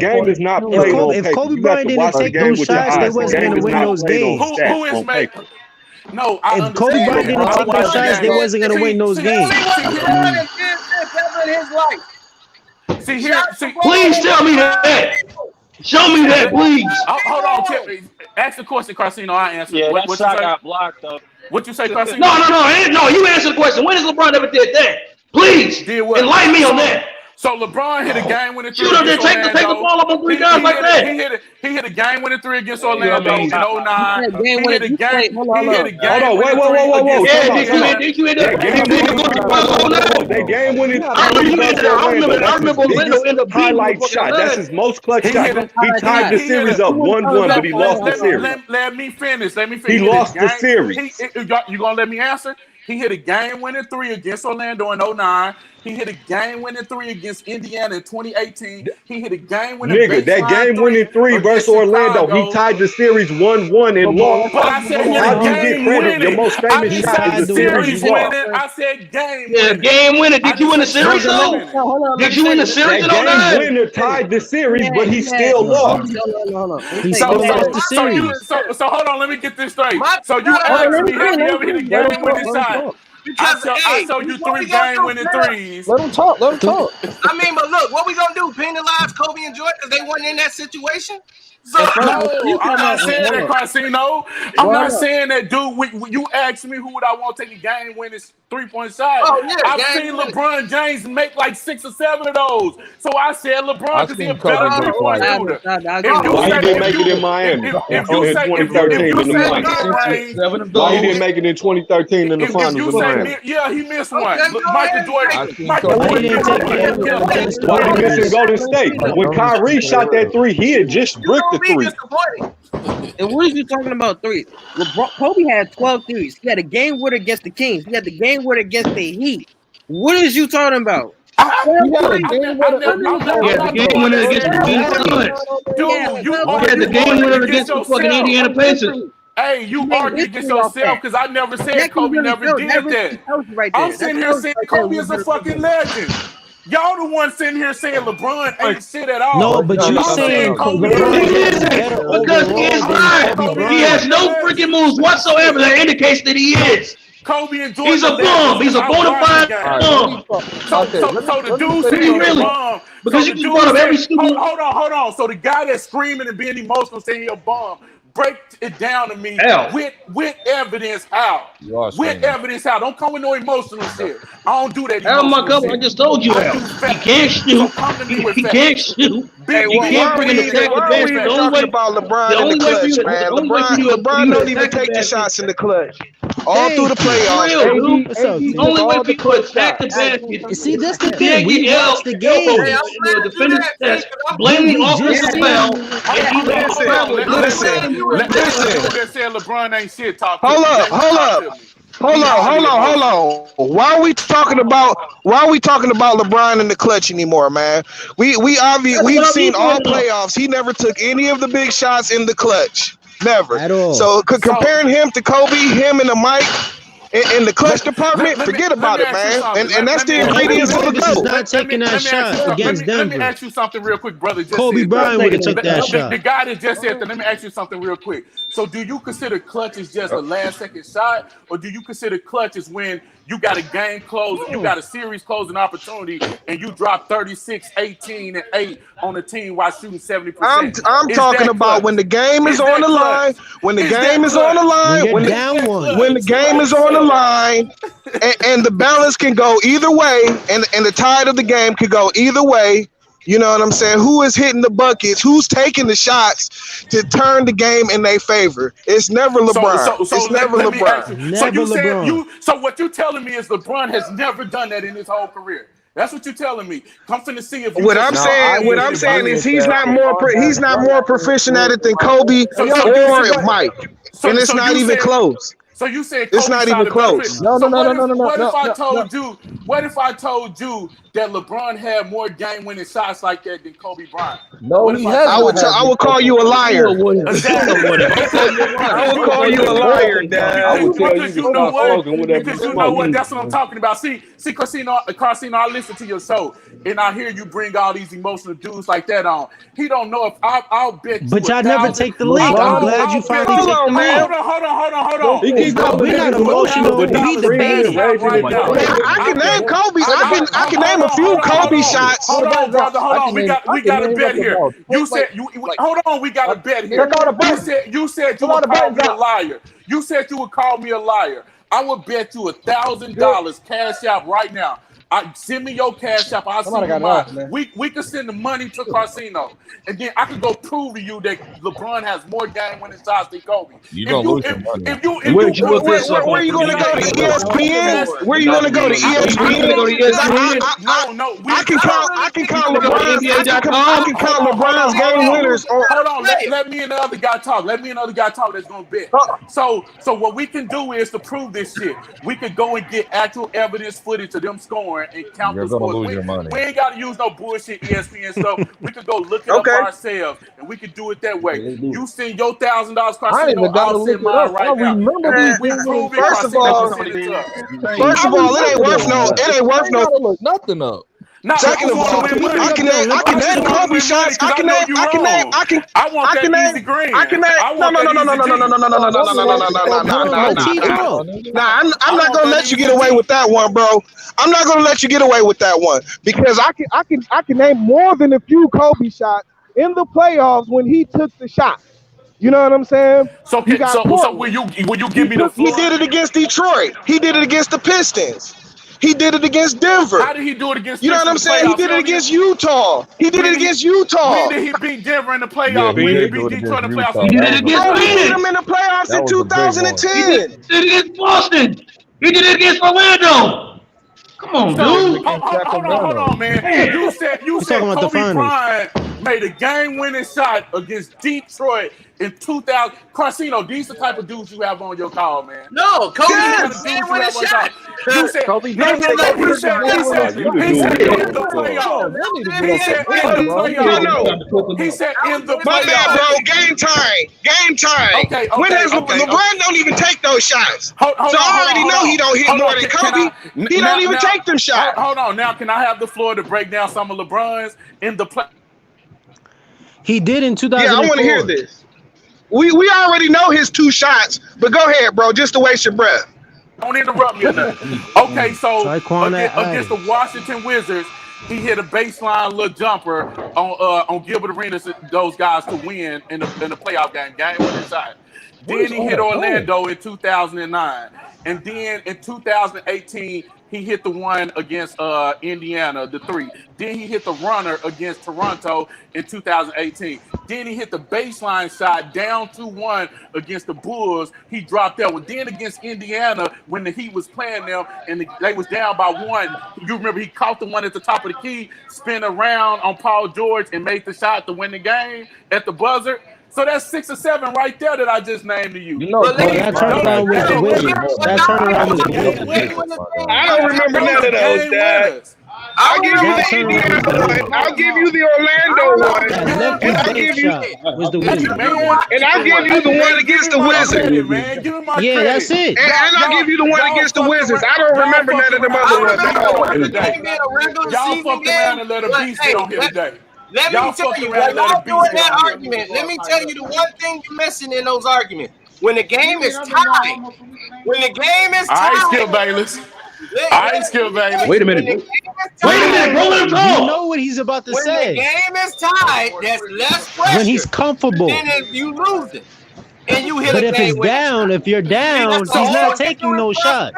game is not played on paper. If Kobe You have Bryant to didn't watch the take game those with your shots, they eyes. The wasn't game gonna is win not those played on games. stats, Who is on paper. making? No, I If Kobe understand. Bryant didn't I take watch those the shots, they game. wasn't gonna win those games. LeBron did this ever in his life. See here. See, Please tell me that. Show me that, please. hold on. Ask the question, Carcino. I answer. Yeah, What that you shot say? got blocked though. What you say, Carcino? No. You answer the question. When has LeBron ever did that? Please Did what? enlighten me on that. So LeBron hit a game-winning three Shoot up there, against take the Orlando. ball up on 3 guys like that. He hit a game-winning three against Orlando in 09. He hit a game. He hit a Hold on, wait, game-winning whoa. Yeah, did you end up? That game winning. I remember Orlando ended up highlight shot. That's his most clutch shot. He tied the series up 1-1, but he lost the series. Let me finish. He lost the series. You gonna let me answer? He hit a game-winning three against Orlando in 09. He hit a game-winning three against Indiana in 2018. He hit a game-winning that game-winning three versus Orlando. He tied the series 1-1 and lost. But I said how you get credit? Your most famous shot is the series winning. I said game winning. Yeah, game winner. Did you win the series though? Did you win the series? That game winner tied the series, but he still lost. So hold on, let me get this straight. So you asked me, have you ever hit a game-winning shot? I show you 3 game-winning threes. Let him talk. I mean, but look, what we gonna do? Penalize Kobe and Jordan because they weren't in that situation? So, no, I'm not saying that, Casino. I'm not saying that, dude. You asked me who would I want to take a game-winning 3-point shot. Oh, yeah, I've seen LeBron James make like 6 or 7 of those. So I said LeBron because he's a better 3-point shooter. Why he didn't make it in Miami in 2013 in the finals? Why he didn't make it in 2013 in the finals in Miami? Yeah, he missed one. Michael Jordan. Why he missing Golden State? When Kyrie shot that 3, he had just bricked the 3. And what are you talking about threes? Kobe had 12 threes. He had a game winner against the Kings. He had the game winner against the Heat. What is you talking about? He had the game winner against the Kings. Dude, you had the game winner against the fucking Indiana Pacers. Hey, you argue against yourself because I never said Kobe never did that. I'm sitting here saying Kobe is a fucking legend. Y'all the one sitting here saying LeBron ain't shit at all. No, but you saying Kobe because he is lying. He has no freaking moves whatsoever that indicates that he is. Kobe and Jordan. He's a bum. He's a bona fide bum. So the dude said he's a bum. Because you can brought up every stupid. Hold on. So the guy that's screaming and being emotional saying he's a bum. Break it down to me with evidence how. With evidence how. Don't come with no emotional shit. I don't do that. I just told you how. He can't shoot. He can't shoot. He can't bring an attack the bench. The only way about LeBron in the clutch, man. LeBron don't even take the shots in the clutch. All through the playoffs. The only way people attack the basket. See, that's the thing. We watch the game. The defenders that's blaming offensive foul. Listen. That said LeBron ain't shit. Talk. Hold on. Why are we talking about LeBron in the clutch anymore, man? We've seen all playoffs. He never took any of the big shots in the clutch. Never. At all. So comparing him to Kobe, him and the Mike in the clutch department, forget about it, man. And that's the ingredients of the GOAT. Not taking that shot against Denver. Let me ask you something real quick, brother. Kobe Bryant would have took that shot. The guy that just said that. Let me ask you something real quick. So do you consider clutch as just a last-second shot, or do you consider clutch as when you got a game close, you got a series closing opportunity, and you drop 36, 18, and 8 on the team while shooting 70%? I'm talking about when the game is on the line. When the game is on the line. When the game is on the line, and the balance can go either way, and the tide of the game can go either way. You know what I'm saying? Who is hitting the buckets? Who's taking the shots to turn the game in their favor? It's never LeBron. It's never LeBron. So what you're telling me is LeBron has never done that in his whole career. That's what you're telling me. Come to see if what I'm saying is he's not more proficient at it than Kobe or Mike, and it's not even close. So you said it's not even close. No. What if I told you that LeBron had more game-winning shots like that than Kobe Bryant? No, he has. I would call you a liar. I would call you a liar, Dad. Because you know what? That's what I'm talking about. See, Casino, I listen to your show, and I hear you bring all these emotional dudes like that on. He don't know if I'll bet you. But y'all never take the link. I'm glad you finally take the link. Hold on. We're not emotional. We debating right now. I can name Kobe. I can name a few Kobe shots. Hold on, brother. Hold on. We got a bet here. You said hold on. We got a bet here. You said you would call me a liar. You said you would call me a liar. I would bet you $1,000 cash out right now. Send me your cash app. I'll send you mine. We can send the money to Casino, and then I can go prove to you that LeBron has more game-winning shots than Kobe. You're gonna lose your money. Where you gonna go to ESPN? Where you gonna go to ESPN? No. I can count LeBron's game winners. Hold on. Let me and the other guy talk. That's gonna bet. So what we can do is to prove this shit. We could go and get actual evidence footage of them scoring and count the scores. We ain't got to use no bullshit ESPN stuff. We could go look it up ourselves, and we could do it that way. You send your $1,000 Casino, I'll send mine right now. We prove it. First of all, it ain't worth nothing up. Second of all, I can name Kobe shots. I can name. I want that easy green. No. Nah, I'm not gonna let you get away with that one, bro. I'm not gonna let you get away with that one because I can name more than a few Kobe shots in the playoffs when he took the shot. You know what I'm saying? So will you give me the floor? He did it against Detroit. He did it against the Pistons. He did it against Denver. How did he do it against? You know what I'm saying? He did it against Utah. When did he beat Denver in the playoffs? When did he beat Detroit in the playoffs? He did it against He beat him in the playoffs in 2010. He did it against Boston. He did it against Orlando. Come on, dude. Hold on, man. You said Kobe Bryant made a game-winning shot against Detroit in 2000. Casino, these the type of dudes you have on your call, man. No, Kobe had a game-winning shot. You said Kobe. He said in the playoffs. He said in the playoffs. My bad, bro. Game time. Okay. When has LeBron don't even take those shots? So I already know he don't hit more than Kobe. He don't even take them shots. Hold on. Now, can I have the floor to break down some of LeBron's in the play? He did in 2004. Yeah, I want to hear this. We already know his 2 shots, but go ahead, bro. Just to waste your breath. Don't interrupt me or nothing. Okay, so against the Washington Wizards, he hit a baseline little jumper on Gilbert Arenas, those guys to win in the playoff game winning shot. Then he hit Orlando in 2009, and then in 2018 he hit the one against Indiana, the 3. Then he hit the runner against Toronto in 2018. Then he hit the baseline shot down 2-1 against the Bulls. He dropped that one. Then against Indiana, when the Heat was playing them and they was down by 1, you remember he caught the one at the top of the key, spin around on Paul George and made the shot to win the game at the buzzer. So that's 6 or 7 right there that I just named to you. That turnaround was the Wizards. I don't remember none of those, Dad. I'll give you the Indiana one. I'll give you the Orlando one. And I'll give you the one against the Wizards. Yeah, that's it. And I'll give you the one against the Wizards. I don't remember none of them other ones. Y'all fucked around and let a beast sit on here today. Let me tell you, when y'all doing that argument, let me tell you the one thing you're missing in those arguments. When the game is tied, I ain't Skip Bayless. Wait a minute, bro. You know what he's about to say. When the game is tied, there's less pressure. When he's comfortable. Then if you lose it. And you hit but if you're down, he's not taking no shots.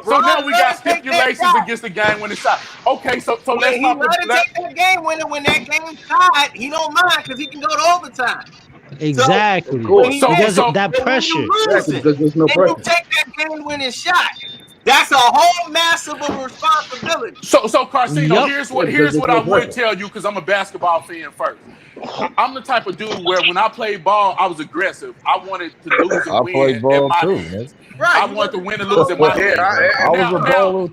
So now we got stipulations against the game winning shot. Okay, so let's take that game winner when that game's tied. He don't mind because he can go to overtime. Exactly. So that pressure. You take that game winning shot. That's a whole massive of responsibility. So Carcino, here's what I would tell you, because I'm a basketball fan first. I'm the type of dude where when I played ball, I was aggressive. I wanted to lose and win. I played ball too, man. Right. I wanted to win and lose in my head.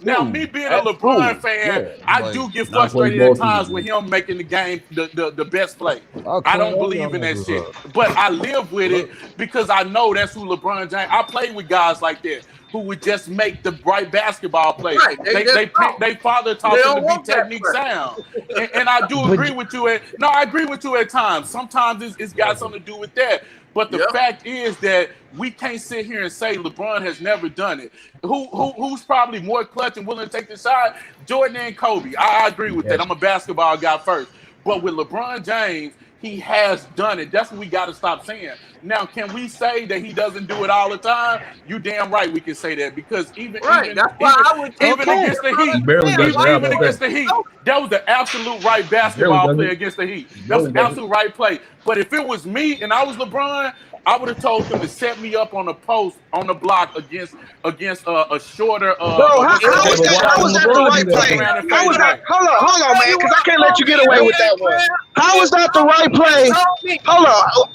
Now, me being a LeBron fan, I do get frustrated at times with him making the game the best play. I don't believe in that shit. But I live with it because I know that's who LeBron James. I play with guys like that who would just make the right basketball play. Right. They father taught them to be technique sound. And I do agree with you. I agree with you at times. Sometimes it's got something to do with that. But the fact is that we can't sit here and say LeBron has never done it. Who's probably more clutch and willing to take the shot? Jordan and Kobe. I agree with that. I'm a basketball guy first. But with LeBron James, he has done it. That's what we got to stop saying. Now, can we say that he doesn't do it all the time? You damn right we can say that, because even that's why I would even against the Heat, even against the Heat, that was the absolute right basketball play against the Heat. That was the absolute right play. But if it was me and I was LeBron, I would have told him to set me up on the post, on the block against a shorter. Bro, how was that the right play? How was that? Hold on, man, because I can't let you get away with that one. How was that the right play? Hold on.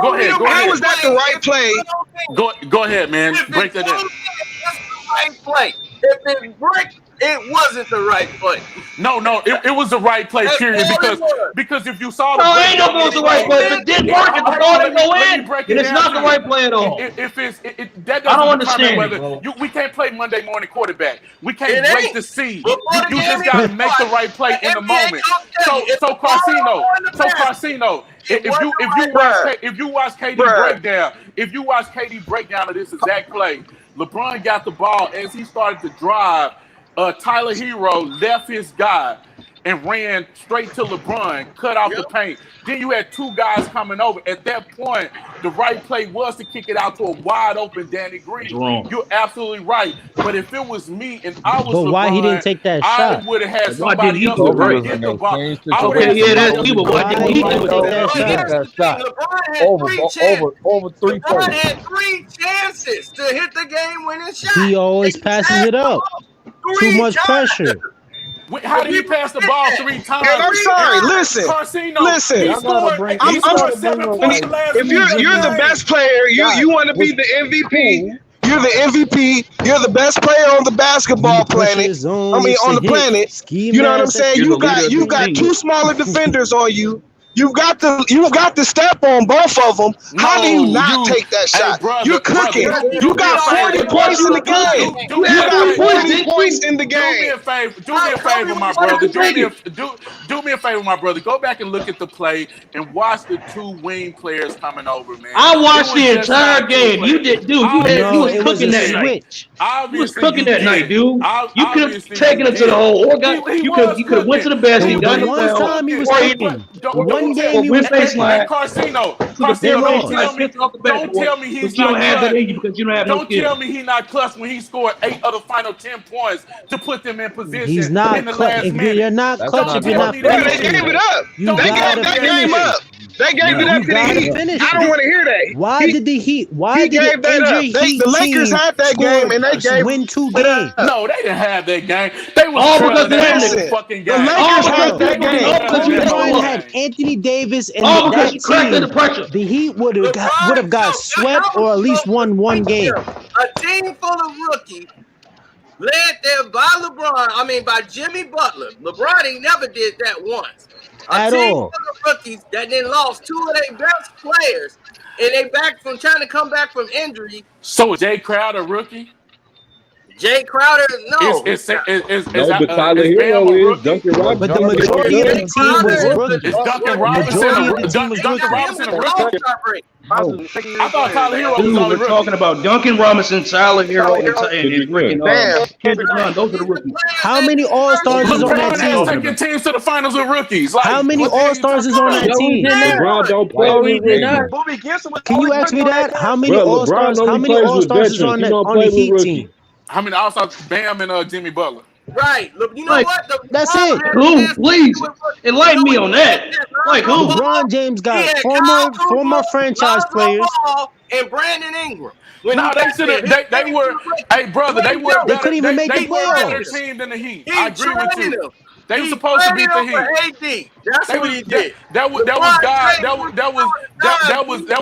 Go ahead. How was that the right play? Go ahead, man. Break that down. That's the right play. If it brick, it wasn't the right play. No, it was the right play, period. Because if you saw the ain't no it was the right play. If it didn't work and the ball didn't go in, then it's not the right play at all. If it's that doesn't I don't understand whether we can't play Monday morning quarterback. We can't wait to see. You just got to make the right play in the moment. So Carcino, if you watch KD breakdown of this exact play, LeBron got the ball as he started to drive. Tyler Hero left his guy and ran straight to LeBron, cut off the paint. Then you had two guys coming over. At that point, the right play was to kick it out to a wide open Danny Green. You're absolutely right. But if it was me and I was LeBron, why he didn't take that shot? I would have had somebody else to get the ball. Over 3 LeBron had 3 chances to hit the game-winning shot. He always passes it up. Too much pressure. How did he pass the ball 3 times? And I'm sorry. Listen. If you're the best player, you want to be the MVP. You're the MVP. You're the best player on the basketball planet. On the planet. You know what I'm saying? You got 2 smaller defenders on you. You've got the step on both of them. How do you not take that shot? You're cooking. You got 40 points in the game. You got 40 points in the game. Do me a favor, my brother. Do me a favor, my brother. Go back and look at the play and watch the 2 wing players coming over, man. I watched the entire game. You did, dude. You was cooking that night. You was cooking that night, dude. You could have taken it to the hole, or you could have went to the basket. One time he was cooking. One game you went baseline. Carcino, don't tell me he's not clutch. Don't tell me he's not clutch when he scored 8 of the final 10 points to put them in position. He's not in the last minute. You're not clutch if you're not finishing. They gave it up. They gave that game up. They gave it up to the Heat. I don't want to hear that. Why did the Heat? Why did the Lakers had that game and they gave win 2 games? No, they didn't have that game. They was the fucking game. The Lakers had that game. LeBron had Anthony Davis and that team. The Heat would have got swept or at least won 1 game. A team full of rookies led there by Jimmy Butler. LeBron ain't never did that once. A team full of rookies that then lost 2 of their best players, and they trying to come back from injury. So is Jay Crowder a rookie? Jay Crowder, no. But Tyler Hero is. Duncan Robinson. But the majority of the team was rookies. Is Duncan Robinson a rookie? I thought Tyler Hero was only rookie. Talking about Duncan Robinson, Tyler Hero, and Kendrick Nunn. Those are the rookies. How many All-Stars is on that team? Taking teams to the finals with rookies. How many All-Stars is on that team? LeBron don't play. Can you ask me that? How many All-Stars? How many All-Stars is on the Heat team? How many All-Stars? Bam and Jimmy Butler. Right. You know what? That's it. Who? Please enlighten me on that. Like who? LeBron James got former franchise players. And Brandon Ingram. No, they should have. They were. Hey, brother, they were. They couldn't even make the playoffs. They were a better team than the Heat. I agree with you. They were supposed to beat the Heat. That's what he did. That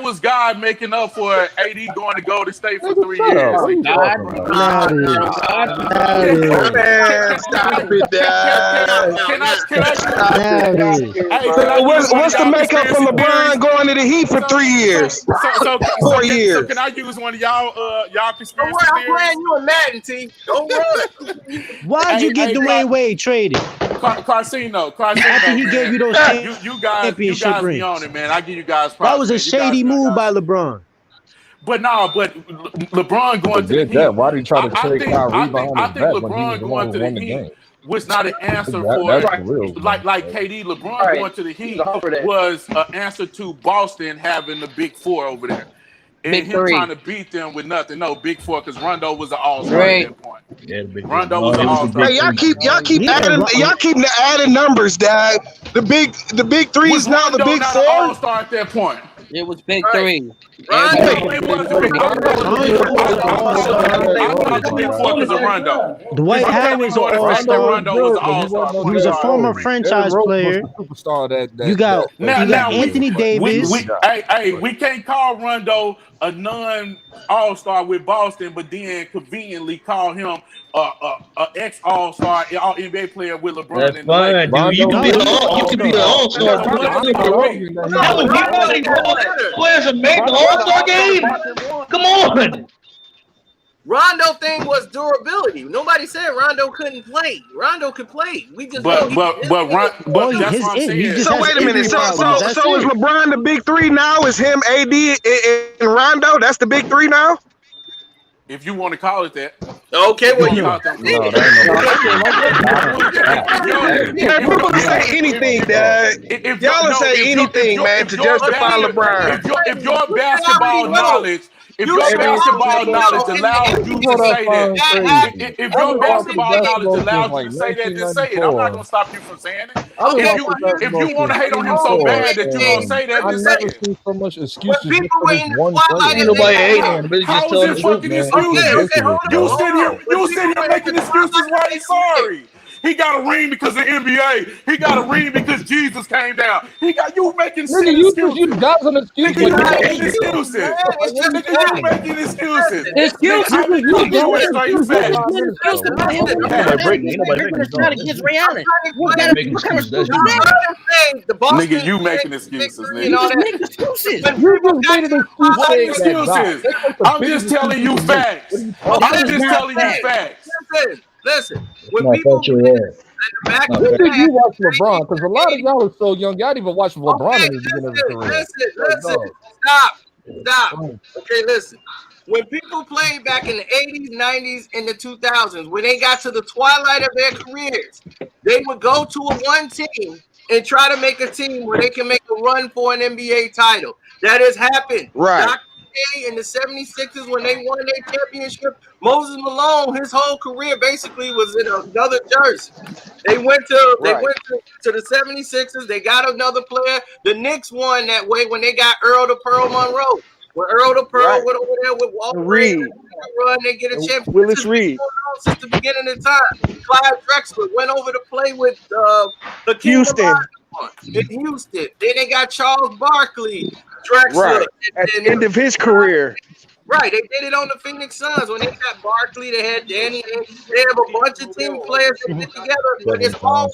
was God making up for AD going to Golden State for 3 years. What's the makeup for LeBron going to the Heat for 3 years? 4 years. So can I use one of y'all conspiracy theories? I'm theories? playing you a Madden team. Don't worry. Why'd you get Dwayne Wade traded? Carcino. After he gave you those you guys be on it, man. I give you guys props. That was a shady move by LeBron. But LeBron going to the Heat. Why did he try to trade Kyrie behind his back when he was the one who won the game? was not an answer for That's the real like KD, LeBron going to the Heat was an answer to Boston having the big four over there. And Big him three. trying to beat them with nothing. No, big four, because Rondo was an all-star at that point. Yeah, Rondo was an all-star. Hey, y'all keep adding numbers, Dad. The big three is now the big not four. An all-star at that point. It was big three. Right. It wasn't big. I thought the big four was a Rondo. Dwight Howard was an all-star. Rondo was an all-star. He was a former franchise player. Superstar that You got Anthony Davis. We can't call Rondo a non-all-star with Boston, but then conveniently call him a ex-all-star, all NBA player with LeBron. That's and fine, dude. You can be an all-star. Players that make the all-star game. Come on. Rondo thing was durability. Nobody said Rondo couldn't play. Rondo could play. We just but that's what I'm saying. So wait a minute. So is LeBron the big three now? Is him, AD, and Rondo? That's the big three now? If you want to call it that. Okay, well, people can say anything, Dad. Y'all say anything, man, to justify LeBron. If your basketball knowledge allows you to say that, if your basketball knowledge allows you to say that, just say it. I'm not going to stop you from saying it. If you want to hate on him so bad that you're going to say that, just say it. I've never seen so much excuses. Ain't nobody hating. How is it fucking excuses? You sit here making excuses why he's sorry. He got a ring because of NBA. He got a ring because Jesus came down. You making excuses. You got an excuse. You making excuses. You making excuses. Excuses. Nigga, you making excuses, nigga. What excuses? I'm just telling you facts. I'm just telling you facts. Listen. When people When did you watch LeBron? Because a lot of y'all are so young. Y'all didn't even watch LeBron in his beginning of his career. Listen. Stop. Okay, listen. When people played back in the 80s, 90s, and the 2000s, when they got to the twilight of their careers, they would go to a one team and try to make a team where they can make a run for an NBA title. That has happened. Right. Dr. J in the 76ers, when they won their championship, Moses Malone, his whole career basically was in another jersey. They went to the 76ers. They got another player. The Knicks won that way when they got Earl the Pearl Monroe. When Earl the Pearl went over there with Walter Reed, they get a championship. Willis Reed. Since the beginning of time. Clyde Drexler went over to play with the Houston. In Houston. Then they got Charles Barkley, Drexler. Right. At the end of his career. Right, they did it on the Phoenix Suns when they got Barkley. They had Danny. They have a bunch of team players that get together, but it's always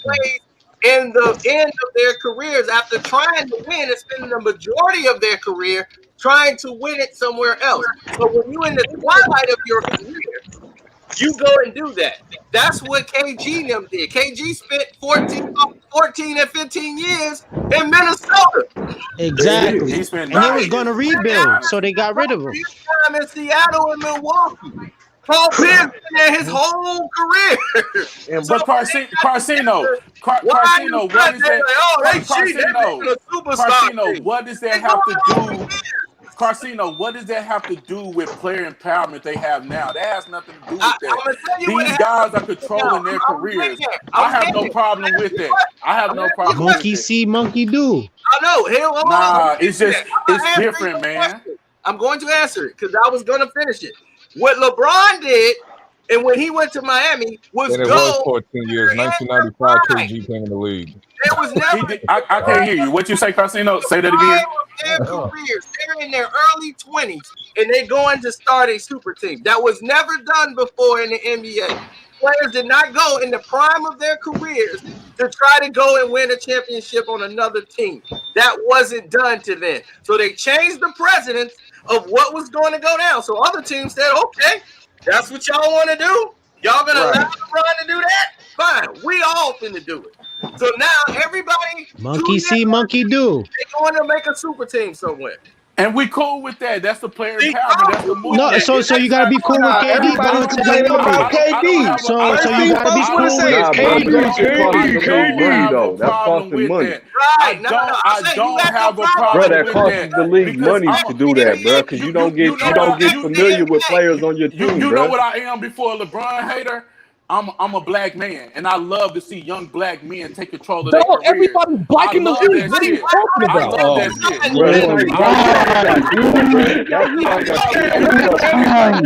in the end of their careers after trying to win and spending the majority of their career trying to win it somewhere else. So when you're in the twilight of your career, you go and do that. That's what KG and them did. KG spent 14 and 15 years in Minnesota. Exactly. And they was going to rebuild, so they got rid of him. Time in Seattle and Milwaukee. Paul Pierce in his whole career. But Carcino, what is that? Carcino, what does that have to do? Carcino, what does that have to do with player empowerment they have now? That has nothing to do with that. These guys are controlling their careers. I have no problem with that. I have no problem with that. Monkey see, monkey do. I know. Nah, it's different, man. I'm going to answer it because I was going to finish it. What LeBron did, and when he went to Miami, was and it was 14 years. 1995, KG came in the league. It was never. I can't hear you. What you say, Carcino? Say that again. Their careers, they're in their early 20s, and they're going to start a super team. That was never done before in the NBA. Players did not go in the prime of their careers to try to go and win a championship on another team. That wasn't done to them. So they changed the precedence of what was going to go down. So other teams said, okay, that's what y'all want to do? Y'all going to allow LeBron to do that? Fine. We all finna do it. So now everybody... Monkey see, monkey do. They're going to make a super team somewhere. And we cool with that. That's the player empowerment. That's the movement. No, so you gotta be cool with KD Everybody going to the complaining about movie. KD. So First you thing gotta be folks want to cool say is with Nah, bro, that shit costing the league money have a though. That's problem costing with money. that. Right. I don't have a Bro, problem that with costs that the league because money to do that, bro. Because you don't get familiar with players on your team, you know bro. what I am before a LeBron hater. I'm a black man, and I love to see young black men take control of their Dog, careers. everybody's black I in the love league. that What are you shit. talking I about? love that shit. Bro, this ain't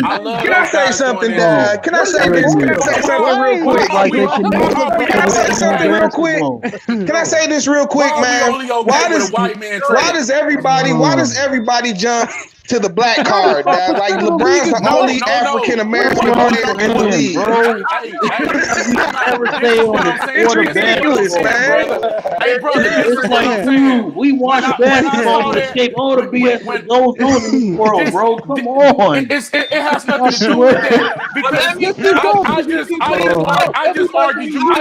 I love Can I those say guys doing something, that Dad? shit. Can I say this? Can I say something real quick? Can I say something real quick? Can I say this real quick, Why are we man? only okay with a white man Why trading? does everybody jump to the black card, Dad? Like LeBron's the only African American player in the league. I'm not It's ridiculous, man. Hey, brother, this is what I'm saying. We watch basketball to escape all the BS that goes on in this world, bro. Come on. It has nothing to do with that because I just argued you.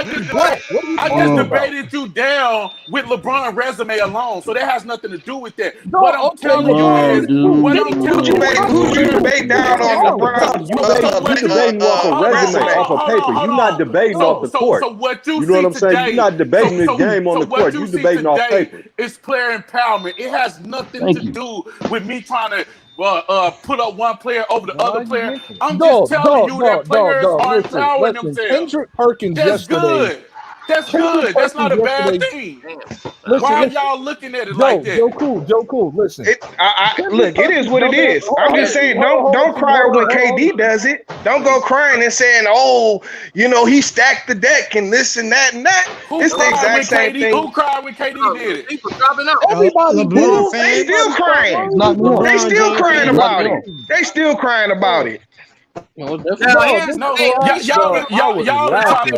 I just debated you down with LeBron's resume alone, so that has nothing to do with that. What I'm telling you is, who'd you debate down on LeBron's you debating off a resume, off a paper. You're not debating off the court. So what you know what I'm see saying? today? You're not debating this game on the court. You're debating off paper. It's player empowerment. It has nothing to do with me trying to put up one player over the other player. I'm just telling you that players are empowering themselves. Kendrick Perkins That's good. That's good. That's not a bad thing. Why are y'all looking at it like that? Joe Cool, listen. Look, it is what it is. I'm just saying, don't cry when KD does it. Don't go crying and saying, "Oh, he stacked the deck and this and that and that." It's the exact same thing. Who cried when KD did it? People dropping out. Everybody, they still crying. They still crying about it. They still crying about it. Y'all are trying to make.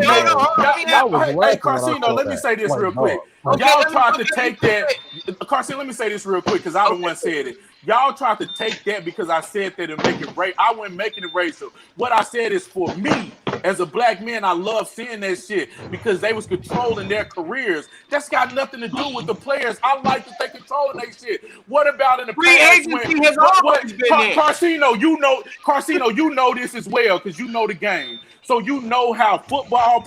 Hey, Carcino, let me say this real quick. Y'all tried to take that. Carcino, let me say this real quick because I don't want to say it. Y'all tried to take that because I said that and make it racial. I wasn't making it racial. What I said is for me, as a black man, I love seeing that shit because they was controlling their careers. That's got nothing to do with the players. I like that they controlling their shit. What about in the past when Carcino, you know this as well because you know the game. So you know how football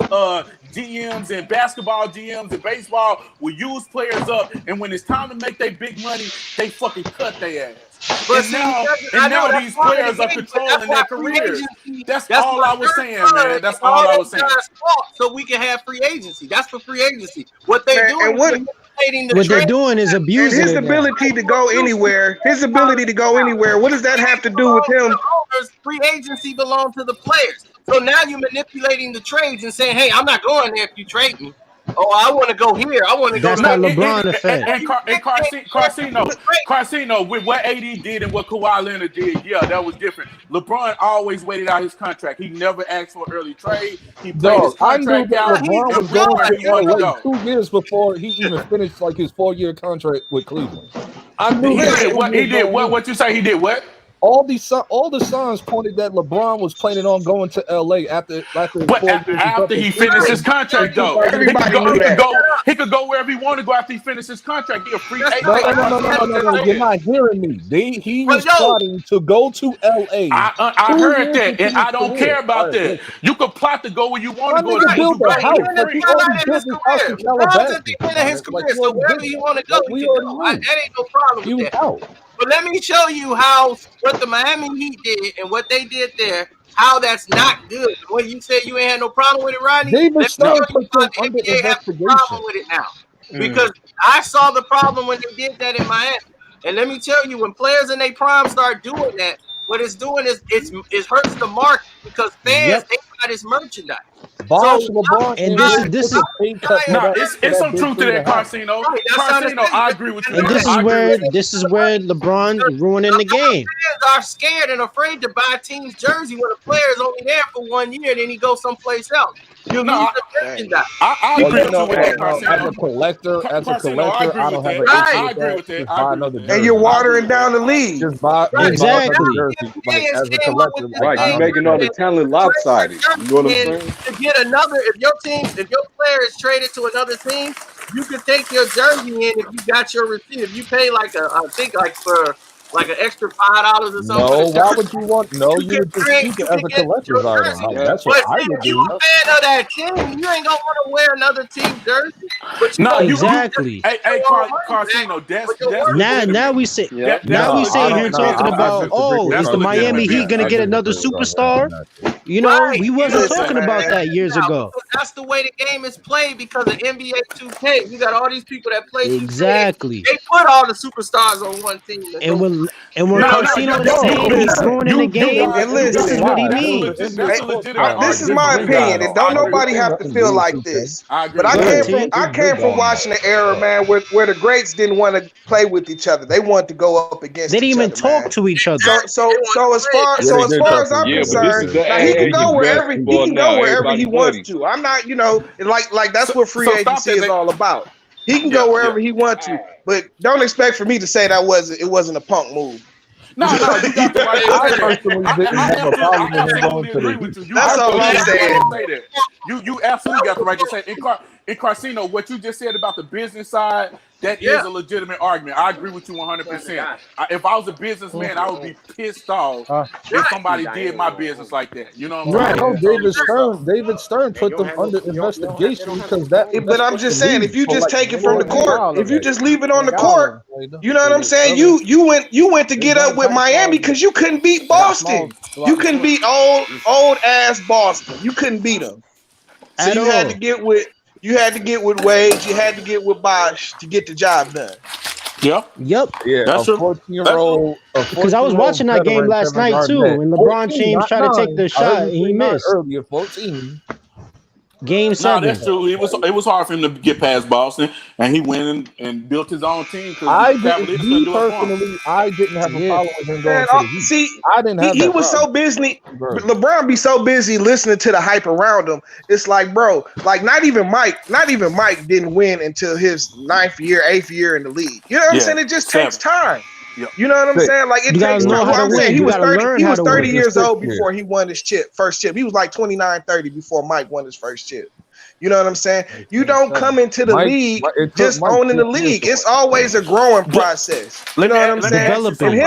GMs and basketball GMs and baseball will use players up, and when it's time to make their big money, they fucking cut their ass. But now these players are controlling their careers. That's all I was saying, man. That's all I was saying. So we can have free agency. That's for free agency. What they doing? What they're doing is abusing his ability to go anywhere. His ability to go anywhere. What does that have to do with him? Free agency belongs to the players. So now you're manipulating the trades and saying, "Hey, I'm not going there if you trade me. Oh, I want to go here. I want to go." That's that LeBron effect. And Carcino, with what AD did and what Kawhi Leonard did, yeah, that was different. LeBron always waited out his contract. He never asked for an early trade. He played his contract out. LeBron was going to LA 2 years before he even finished like his 4-year contract with Cleveland. I knew he did what? What you say? He did what? All the signs pointed that LeBron was planning on going to LA after he finished his contract, though. He could go wherever he wanted to go after he finished his contract. He a free agent. No. You're not hearing me. He was plotting to go to LA. I heard that, and I don't care about that. You could plot to go where you want to go. Build a house. Like he already built his house in Calabasas. So wherever you want to go, that ain't no problem with that. But let me show you what the Miami Heat did and what they did there, how that's not good. When you said you ain't had no problem with it, Rodney, David Stern put them the under NBA have a investigation. problem with it now. Because I saw the problem when they did that in Miami. And let me tell you, when players in their prime start doing that, what it's doing is it hurts the market because fans they buy this merchandise. LeBron, and this is it's some truth to that, Carcino. Carcino, I agree with you. And this is where LeBron ruining the game. Fans are scared and afraid to buy a team's jersey when the player is only there for 1 year, and then he goes someplace else. You lose the merchandise. I agree with that, Carcino. As a collector, I don't have an I agree with that. And you're watering down the league. Just buy exactly. As a collector, right? You're making all the talent lopsided. You know what I'm saying? To get another, if your player is traded to another team, you can take your jersey in if you got your receipt. If you pay I think for like an extra $5 or something for No, the why jersey. would you want? No, you would just keep it as a collector's item. Like, that's what But I see, would if you do. a fan of that team, you ain't gonna want to wear another team's jersey. But you No, gonna Exactly. hey, Carcino, that's Now legitimate. we say That's now a we No, I sitting here legitimate don't. talking business I about, decision. disagree oh, with That's is a the legitimate Miami Heat business gonna I get decision. another disagree with Andre on superstar? that. You know, Right. we You wasn't gotta Listen, talking figure about man. that years that out ago. because that's the way the game is played because of NBA 2K. You got all these people that play 2K. Exactly. They put all the superstars on one team. And And so when No, Carcino is saying he's Listen, growing in the you game, guys, and you this guys, is listen. what he that's a means. that's a legitimate This is argument my that you guys opinion, are. and don't I agree with nobody you. have to feel like this. I agree But with I Go you. ahead, came from T. I came from watching the era, man, where the greats didn't want to play with each other. They wanted to go up They against didn't each even other, man. talk to each other. So as far Yeah, they did talk as to I'm each Yeah, other. but this is concerned, the now he can go AAU wherever basketball now. he Everybody wants buddy. to. I'm not, like that's what free So stop agency that. is all about. He can Yeah, go yeah. wherever he wants to, but don't expect for me to say that it wasn't a punk move. No, you got the right to I say that. personally didn't have a I problem with him going absolutely to the agree with Heat. you. You That's all absolutely I'm got the right saying. to say that. You absolutely got the right to say it. In Carcino, what you just said about the business side, that is a legitimate argument. I agree with you 100%. If I was a businessman, I would be pissed off if somebody did my business like that. You know what I'm saying? Right. I would No, be totally pissed off. David Stern put them under investigation because But that's I'm what the just saying, if league you just take it from the court, if you tolerates. just leave it on the court, you know what I'm saying? You went to get up with Miami because you couldn't beat Boston. You couldn't beat old ass Boston. You couldn't beat them. So At you had to all. get with Wade. You had to get with Bosh to get the job done. Yeah. Yep. Yeah, That's true. 14-year-old. Because I was watching that game last night too, and LeBron James tried to take the shot and he missed. Earlier, 14. Game No, 7. that's true. It was hard for him to get past Boston, and he went and built his own team I because didn't. Cavaliers couldn't Me do it for him. personally, I didn't have a Yeah. problem with him Man, going to the Heat. see, I didn't have he that was so problem. busy. Bro. LeBron be so busy listening to the hype around him. It's like, bro, like not even Mike didn't win until his 8th year in the league. You know what I'm saying? It just takes time. Yep. You know what I'm saying? Like it You gotta takes know time. how to I'm saying win. he You was gotta 30. learn He how was to 30 win. years old before he won his first chip. He was like 29, 30 before Mike won his first chip. You know what I'm saying? You don't come into the league just owning the league. It's always a growing process. You know what I'm saying? Developing.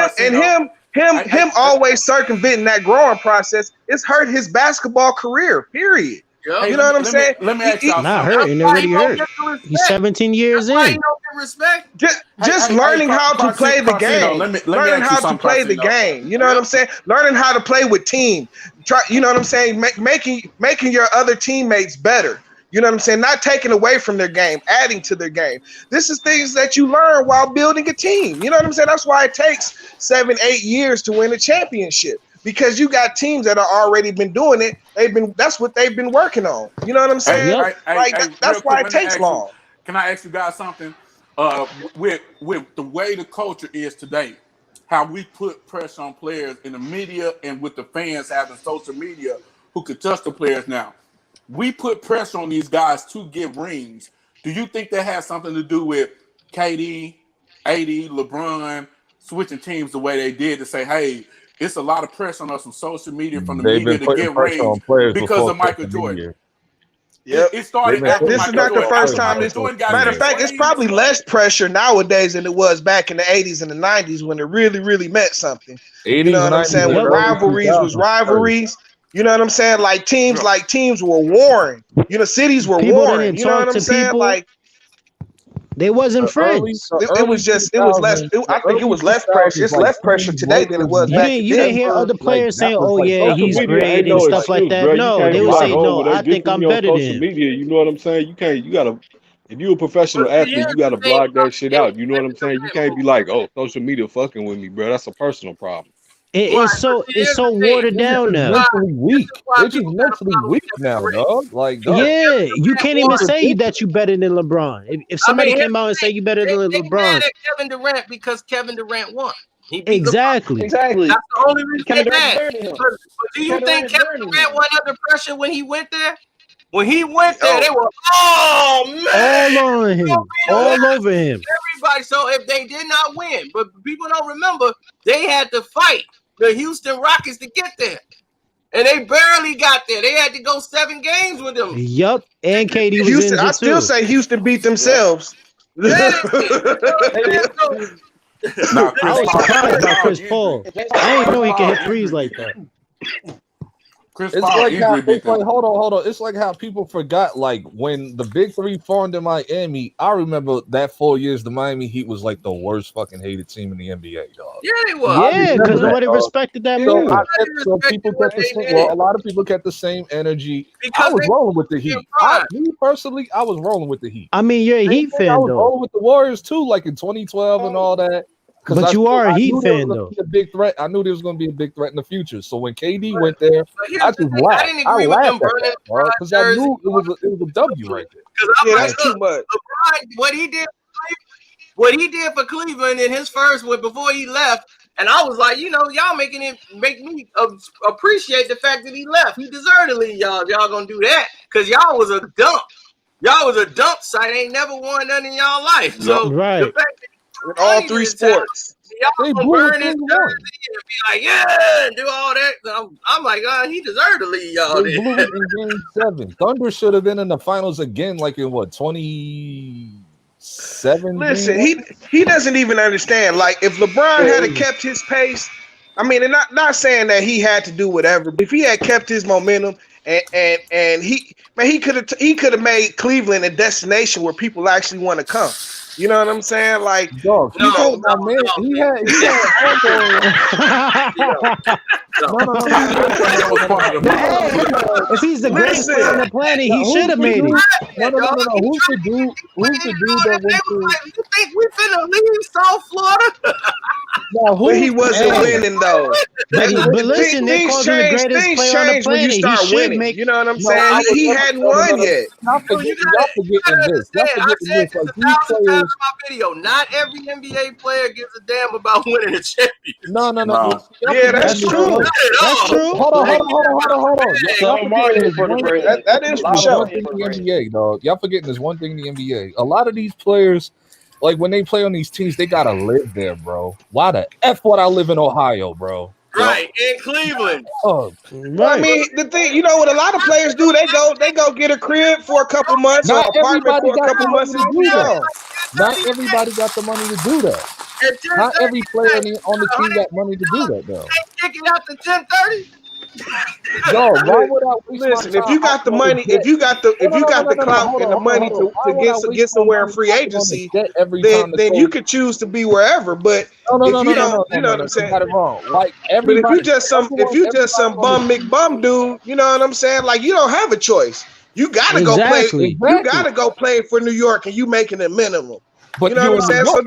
And him always circumventing that growing process, it's hurt his basketball career, period. Hey, You know what I'm saying? Let me ask y'all Not something. hurt. It already hurt. He's 17 years Why he in. don't get respect? Just learning how to play the game. Let me Learning ask you how to something, play the Carcino. game. You know what I'm saying? Learning how to play with team. You know what I'm saying? Making your other teammates better. You know what I'm saying? Not taking away from their game, adding to their game. This is things that you learn while building a team. You know what I'm saying? That's why it takes 7-8 years to win a championship. Because you got teams that are already been doing it. That's what they've been working on. You know what I'm saying? That's why it takes long. Can I ask you guys something? With the way the culture is today, how we put pressure on players in the media and with the fans having social media who could touch the players now. We put pressure on these guys to get rings. Do you think that has something to do with KD, AD, LeBron switching teams the way they did to say, hey, it's a lot of pressure on us from social media, from the They've media been to putting get pressure on rings players because of Michael social Jordan? media. Yep. It started after This Michael is not Jordan. the first After time. Michael Jordan got Matter of six fact, it's rings, probably less pressure nowadays than it was back in the 80s and the 90s when it really, really meant something. You know what I'm saying? When rivalries was rivalries. You know what I'm saying? Like teams were warring. You know, cities were People warring. didn't You know talk what I'm to saying? people. Like They wasn't friends. it was less. I think it was less pressure. It's less pressure today than it was back then. You didn't hear other players saying, "Oh yeah, he's media great" ain't and no stuff like excuse, that. bro. You No, can't they be would like, say, oh, "No, well, they I think dissing I'm me on better than social him." media. You know what I'm saying? You gotta. If you're a professional athlete, you gotta block that shit out. You know what I'm saying? You can't be like, oh, social media fucking with me, bro. That's a personal problem. It's so watered down now. Mentally weak. It's just mentally weak now, dog. Like, dog. Yeah, you can't even say that you better than LeBron. If somebody came out and say you better than LeBron, mad at Kevin Durant because Kevin Durant won. He beat exactly. LeBron. That's the only reason they mad. But do you think Kevin Durant went under pressure when he went there? When he went there, they were, oh man, all on him, all over him. Everybody. So if they did not win, but people don't remember, they had to fight the Houston Rockets to get there. And they barely got there. They had to go 7 games with them. Yup, and KD was Houston. injured I still say Houston beat themselves. Now, I was surprised by Chris Paul. I didn't know he could hit Paul threes easily- like that. Chris It's Paul like how easily beat it's like them. hold on. It's like how people forgot like when the big three formed in Miami. I remember that 4 years the Miami Heat was like the worst fucking hated team in the NBA, dog. Yeah, they was. Yeah, because nobody respected that So, move. so people kept the same. Well, a lot of people kept the same energy. Because I was they rolling with the Heat. prime. Me personally, I was rolling with the Heat. I mean, you're a Same Heat thing, I fan was though, rolling with the Warriors too, like in 2012 and all that. but you are a Heat knew there fan was though. gonna be a big threat. I knew there was going to be a big threat in the future. So when KD went there, here's I the just thing, laughed. I didn't agree with them burning because I knew it was a W right there. Because I'm Yeah, like, that's too look, much. LeBron, what he did for Cleveland in his first one before he left, and I was like, y'all make me appreciate the fact that he left. He deserved to leave, y'all. Y'all gonna do that because y'all was a dump. Y'all was a dump site. Ain't never won none in y'all life. So Right. the fact that In all three sports. y'all gonna burn his jersey and be like, yeah, and do all that. I'm like, he deserved to leave y'all. They blew it in Game 7. Thunder should have been in the finals again, like in what 2017. Listen, he doesn't even understand. Like if LeBron had kept his pace, I mean, and not saying that he had to do whatever, but if he had kept his momentum and he could have made Cleveland a destination where people actually want to come. You know what I'm saying? Like, dog, he had If he's the greatest player on the planet, he should have made it. No. Who's the dude that went to? You think we finna leave South Florida? But he wasn't winning though. But listen, they called him the greatest player on the planet. He should make. You know what I'm saying? He hadn't won yet. Y'all forgetting this. Y'all forgetting this. Like these players. Video. Not every NBA player gives a damn about winning a championship. No. Yeah, that's true. That's true. Hold on. That is for sure. In the NBA, dog. Y'all forgetting there's one thing in the NBA. A lot of these players, like when they play on these teams, they gotta live there, bro. Why the F would I live in Ohio, bro? Right, in Cleveland. Oh, right. I mean, the thing, what a lot of players do, they go get a crib for a couple months or an apartment for a couple months. Not everybody got the money to do that. Not every player on the team got money to do that, though. Kick it out to 10:30. Yo, why would I listen? If you got the money, if you got the clout and the money to get somewhere in free agency, then you could choose to be wherever. But if you don't, you know what I'm saying? Got it wrong. Like but if you just some bum McBum dude, you know what I'm saying? Like you don't have a choice. You gotta go play. You gotta go play for New York, and you making a minimum. But you know what I'm saying? So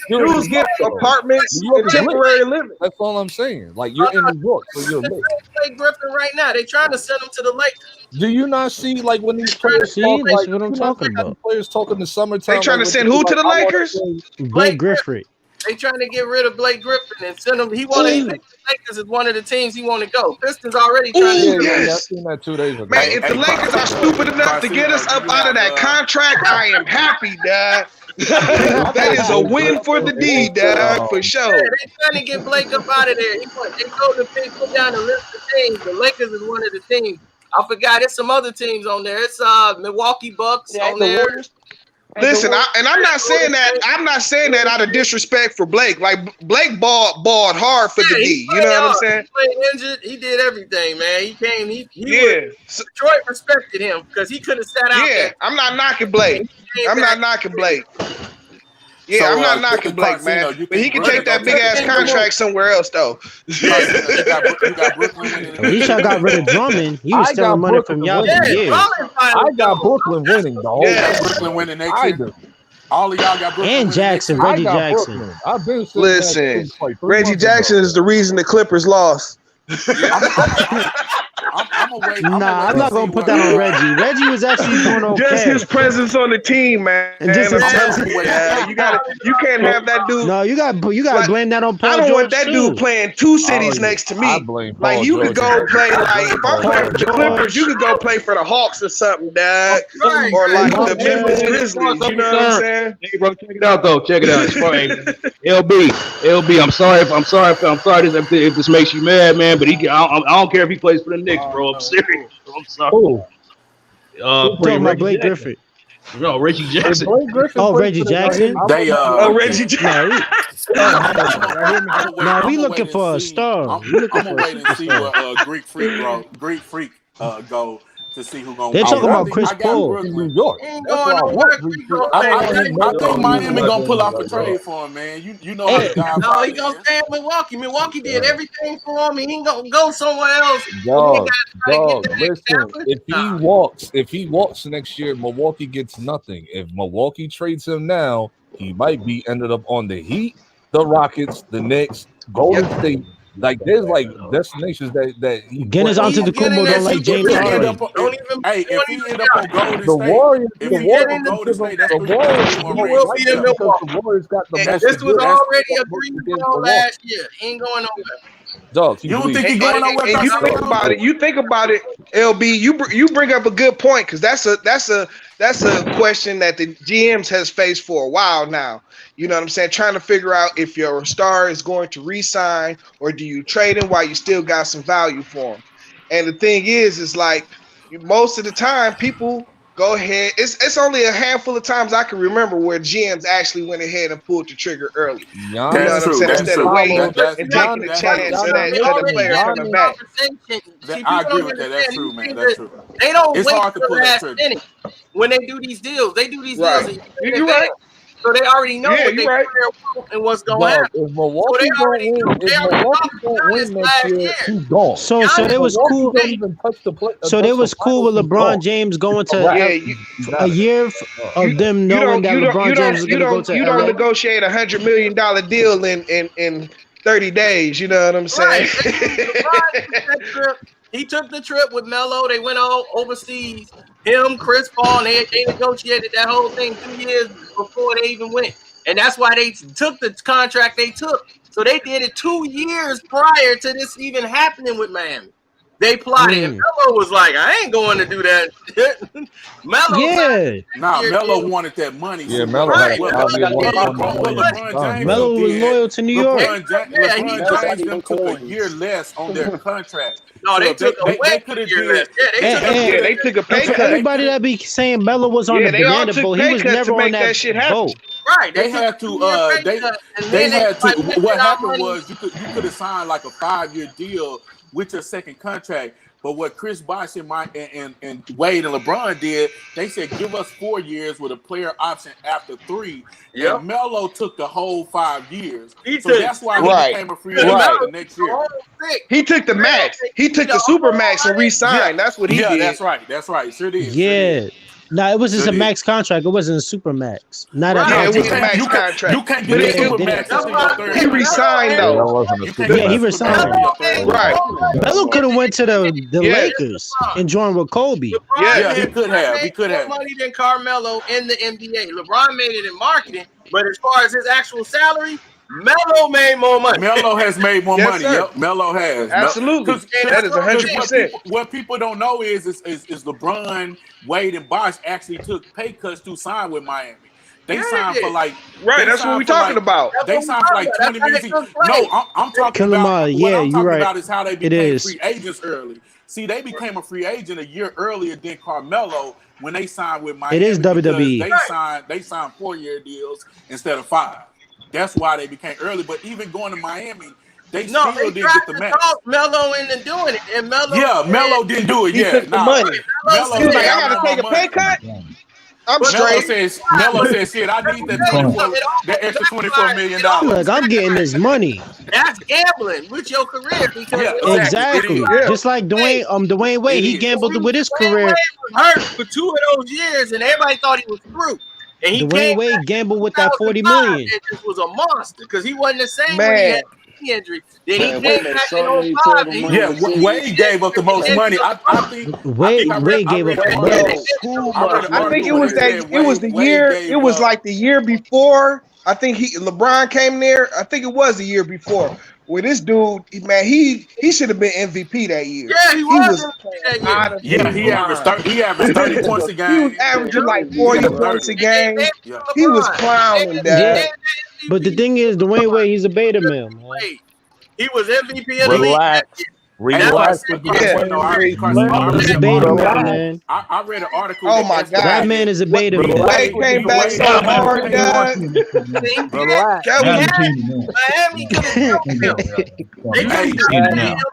dudes get apartments and temporary living. That's all I'm saying. Like you're in New York, so you're lit. Blake Griffin right now. They trying to send him to the Lakers. Do you not see like when these players talk, that's what I'm talking about? Players talking the summertime. They trying to send who to the Lakers? Blake Griffin. They trying to get rid of Blake Griffin and send him. He wanted the Lakers is one of the teams he want to go. Pistons already trying to. Yes. I seen that 2 days ago. Man, if the Lakers are stupid enough to get us up out of that contract, I am happy, dad. That is a win for the D, dad, for sure. Yeah, they trying to get Blake up out of there. They told the pick put down the list of teams. The Lakers is one of the teams. I forgot. It's some other teams on there. It's Milwaukee Bucks on there. Listen, I'm not saying that. I'm not saying that out of disrespect for Blake. Like Blake balled hard for the D. You know what I'm saying? He played injured. He did everything, man. He came. Detroit respected him because he could have sat out. Yeah, I'm not knocking Blake. I'm not knocking Blake. Yeah, I'm not knocking Blake, man. But he can take that big ass contract somewhere else, though. You got Brooklyn winning. At least I got rid of Drummond. He was stealing money from y'all for years. I got Brooklyn winning the whole Brooklyn winning next year. All of y'all got Brooklyn and Jackson, Reggie Jackson. I've been listen. Reggie Jackson is the reason the Clippers lost. I'm not gonna put that on Reggie. Reggie was actually doing okay. Just his presence on the team, man. You can't have that dude. No, you got blame that on Paul George. I don't want that dude playing two cities next to me. Like you could go play. Like if I'm playing for the Clippers, you could go play for the Hawks or something, Dad, or like the Memphis Grizzlies. You know what I'm saying? Hey, bro, check it out though. Check it out. LB. I'm sorry if this makes you mad, man. But I don't care if he plays for the Knicks, bro. I'm serious. I'm sorry. Talking about Blake Griffin. No, Reggie If Jackson. Blake Griffin Oh, plays Reggie for the Nuggets, Jackson. I'm They gonna Reggie Jackson. We looking for a star. We looking I'm for gonna a wait and see superstar. what Greek Freak go to see who gonna They're win. talking I about think Chris I got Paul. in Brooklyn. New York. He ain't That's going why I nowhere. want Greek He Freak. gonna I stay. don't want him I never think to leave Miami like gonna pull that, off a bro. trade for him, man. You know how the Hey, guy No, he probably gonna is. stay in Milwaukee. Milwaukee did everything for him. He ain't gonna go somewhere else. And then Dog, gotta try to get that listen. established. If he walks next year, Milwaukee gets nothing. If Milwaukee trades him now, he might be ended up on the Heat, the Rockets, the Knicks, Golden State. Like there's like destinations that he Guinness plans on Antetokounmpo don't like James Harden. If he end up on Golden The State, Warriors, if the he end up on Warriors, Golden State, that's the 3 Warriors, more He rings will right be in there. because Milwaukee. the Warriors got the most. This was already agreed against upon Milwaukee. last year. He ain't going nowhere. Dog, You don't think he going nowhere? And you think about it. You think about it, LB. You bring up a good point because that's a question that the GMs has faced for a while now. You know what I'm saying? Trying to figure out if your star is going to re-sign or do you trade him while you still got some value for him. And the thing is like most of the time people go ahead. It's only a handful of times I can remember where GMs actually went ahead and pulled the trigger early. You know Giannis, what I'm saying? That's Instead true. of waiting That's and taking a chance of They that other already player had coming the back. conversation. See, I people agree don't with that. understand. That's true, These man. things That's that- true. They don't It's wait hard to till pull the that last trigger. minute when they do these deals. They do these Right. deals a year in You're advance. right. So they already know Yeah, what you're they right. want and what's going to dog, happen. if So Milwaukee they don't already win, know. if They already Milwaukee talked to don't win Giannis next last year, year. he's gone. So Giannis they was Milwaukee cool. don't even touch the play. So they was cool with LeBron James going to Yeah, a year of them knowing that LeBron James was going to go to you don't LA. negotiate $100 million deal in 30 days. You know what I'm saying? He took the trip with Melo. They went all overseas. Him, Chris Paul, and they negotiated that whole thing 2 years before they even went. And that's why they took the contract they took. So they did it 2 years prior to this even happening with Miami. They plotted. And Melo was like, I ain't going to do that. Melo wanted that money. Yeah, See, Melo had a 5-year LeBron James Melo was loyal to New York. LeBron James them took a year less on their contract. No, So they if took a they could have year did. less. They took a pay cut. Everybody that be saying Melo was on the they all banana took boat, he pay was cuts never to make on that shit happen. boat. Right. They had to. What happened was you could have signed like a 5-year deal with your second contract. But what Chris Bosh and Wade and LeBron did, they said give us 4 years with a player option after 3. Yep. And Melo took the whole 5 years. So took- that's why he became a free agent the next year. He took the max. He took the super max and re-signed. That's what he did. That's right. That's right. Sure did. Yeah. No, it was just a max contract. It wasn't a super max. Not at Yeah, all. it was a max contract. You can't get a super max until your third. He re-signed That though. wasn't a super Yeah, he resigned. Right. Melo could have went to the Lakers and joined with Kobe. Yeah, he could have. He could more have. money than Carmelo in the NBA. LeBron made it in marketing, but as far as his actual salary, Melo made more money. Melo has made more Yes, money. sir. Yep, Melo has. Absolutely. That is 100%. What people don't know is LeBron, Wade, and Bosh actually took pay cuts to sign with Miami. They signed for like That's what we're talking about. They signed for like 20 million. No, I'm talking Kill 'em about all. what Yeah, I'm you're talking right. about is how they It became is. free agents early. See, they became a free agent a year earlier than Carmelo when they signed with Miami. It is because WWE. They signed 4-year deals instead of 5. That's why they became early. But even going to Miami, they still didn't get the max. Melo into doing it, and Melo. Yeah, Melo didn't do it. He Yeah, took the money. Melo He was like, said, I gotta take a pay cut. I'm Melo straight. says, shit, I need that extra $24 million. Look, I'm getting this money. That's gambling with your career because Exactly. Just like Dwayne Wade, he gambled with his career. Wade was hurt for 2 of those years, and everybody thought he was through. And he Dwayne Wade gambled with that 40 million. It just was a monster because he wasn't the same Man. when he had the injury. Then he came back in 05. Yeah, Wade gave up the most money. I think Wade gave up the most. I think it was the year before. I think LeBron came there. I think it was the year before. Where this dude, man, he should have been MVP that year. Yeah, he was out of Yeah, his he averaged mind. 30 points a game. He was averaging like 40 points a game. He was clowning that. But the thing is, Dwayne Wade, he's a beta male, man. He was MVP of the league. Relax with the He's a beta man. I read an article. Oh my God, that man is a beta man. Wade came back so hard, God. Relax. Miami could have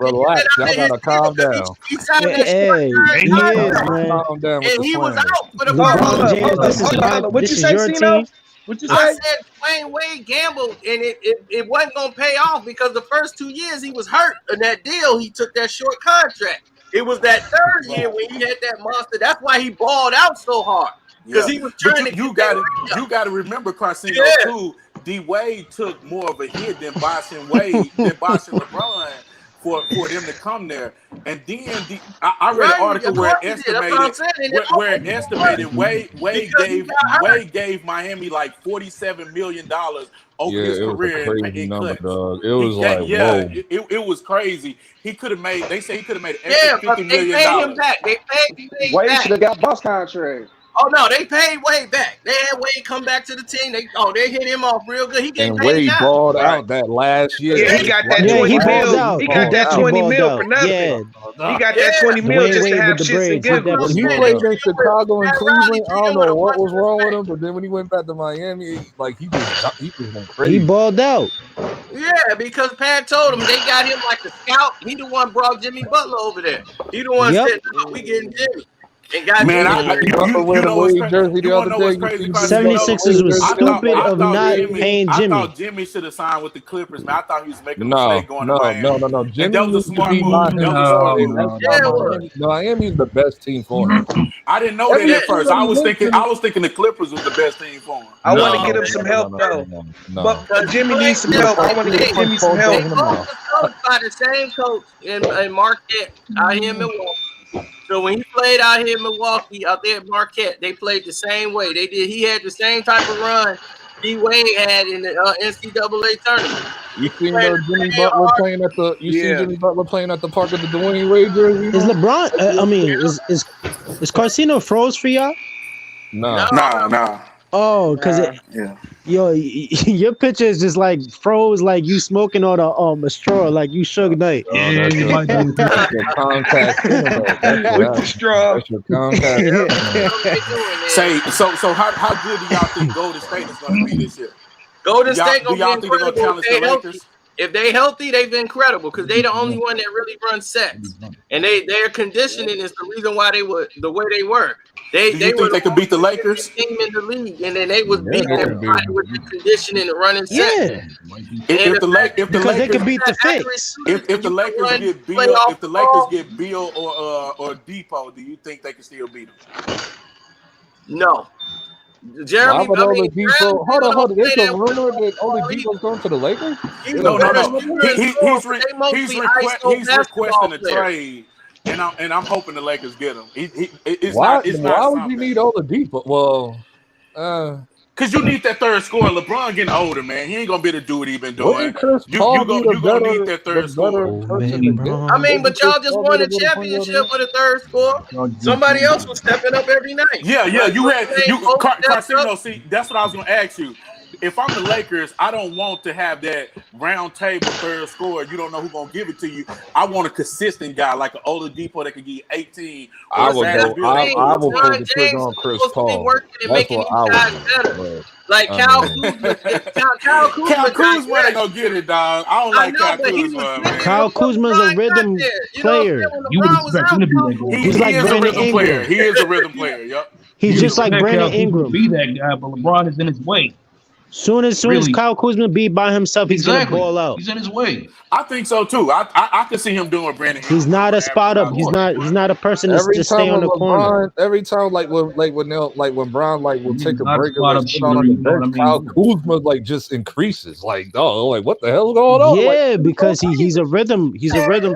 Relax. Y'all gotta calm down. He signed that Hey, he is, man. Calm down with and the he was slander. out for the LeBron James, this is What this you is say, your Cino? team. What you I say? said Dwayne Wade gambled, and it wasn't gonna pay off because the first 2 years he was hurt in that deal. He took that short contract. It was that third year when he had that monster. That's why he balled out so hard because he was trying to. You got to remember, Carcino too. D Wade took more of a hit than boxing LeBron for them to come there. And then I read an article where it estimated Wade gave Miami like $47 million over his career in cuts. Dog. It was whoa. It was crazy. He could have made. They say he could have made an extra $50 million. They paid him back. They paid Wade back. should have got boss contract. Oh no, they paid Wade back. They had Wade come back to the team. They hit him off real good. He and Wade balled out that last year. Yeah, he got that 20 mil. He got that 20 mil for nothing. Yeah. He got that 20 mil just to have shits and giggles. When he played in Chicago and Cleveland, I don't know what was wrong with him, but then when he went back to Miami, like he just went crazy. He balled out. Yeah, because Pat told him they got him like a scout. He the one brought Jimmy Butler over there. He the one said, "No, we getting Jimmy." And got man, you know what's jersey the other day. 76ers was stupid of not paying Jimmy. I thought Jimmy should have signed with the Clippers, man. I thought he was making a mistake going to Miami. No. Jimmy that was a smart move. Miami's the best team for him. I didn't know that at first. I was thinking the Clippers was the best team for him. I want to get him some help though. But Jimmy needs some help. I want to get Jimmy some help. By the same coach in Marquette out here in Milwaukee. So when he played out here in Milwaukee, out there at Marquette, they played the same way. They did. He had the same type of run D Wade had in the NCAA tournament. You seen Jimmy Butler playing at the? Jimmy Butler playing at the park with the Dwayne Wade jersey? Is LeBron? Is Carcino froze for y'all? Nah. Oh, because yo, your picture is just like froze, like you smoking on a straw, like you Suge Knight. That's your contact with the straw. That's your contact. Say so how good do y'all think Golden State is going to be this year? Golden State do y'all think they're going to challenge the Lakers? If they healthy, they've been incredible because they the only one that really runs sets, and their conditioning is the reason why they were the way they were. Do you think they could beat the Lakers? Team in the league, and then they was beating everybody with the conditioning and running sets. Yeah. If the Lakers they could beat the fix. If the Lakers get Beal or Depot, do you think they can still beat them? No. Jeremy, hold on. There's a rumor that Oladipo's going to the Lakers. No. He's requesting a trade, and I'm hoping the Lakers get him. Why would you need Oladipo? Well, because you need that third scorer. LeBron getting older, man. He ain't gonna be able to do what he been doing. You gonna need that third scorer. I mean, but y'all just won a championship with a third scorer. Somebody else was stepping up every night. Yeah. You had Carcino. See, that's what I was gonna ask you. If I'm the Lakers, I don't want to have that round table third scorer. You don't know who's gonna give it to you. I want a consistent guy like an Oladipo that can get 18. I will pull the trigger on Chris Paul. That's what I would. Like Kyle Kuzma. Kyle Kuzma ain't gonna get it, dog. I don't like Kyle Kuzma. Kyle Kuzma's a rhythm player. He's like Brandon Ingram. He is a rhythm player. Yep. He's just like Brandon Ingram. Be that guy, but LeBron is in his way. Soon as Kyle Kuzma be by himself, he's gonna ball out. He's in his way. I think so too. I can see him doing Brandon. He's not a spot up. He's not a person to just stay on the corner. Every time, when Brown will take a break and sit on the bench, Kyle Kuzma just increases. What the hell's going on? Yeah, because he's a rhythm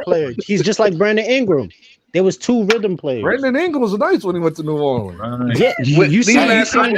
player. He's just like Brandon Ingram. There was two rhythm players. Brandon Ingram was nice when he went to New Orleans. Yeah, you see when Brandon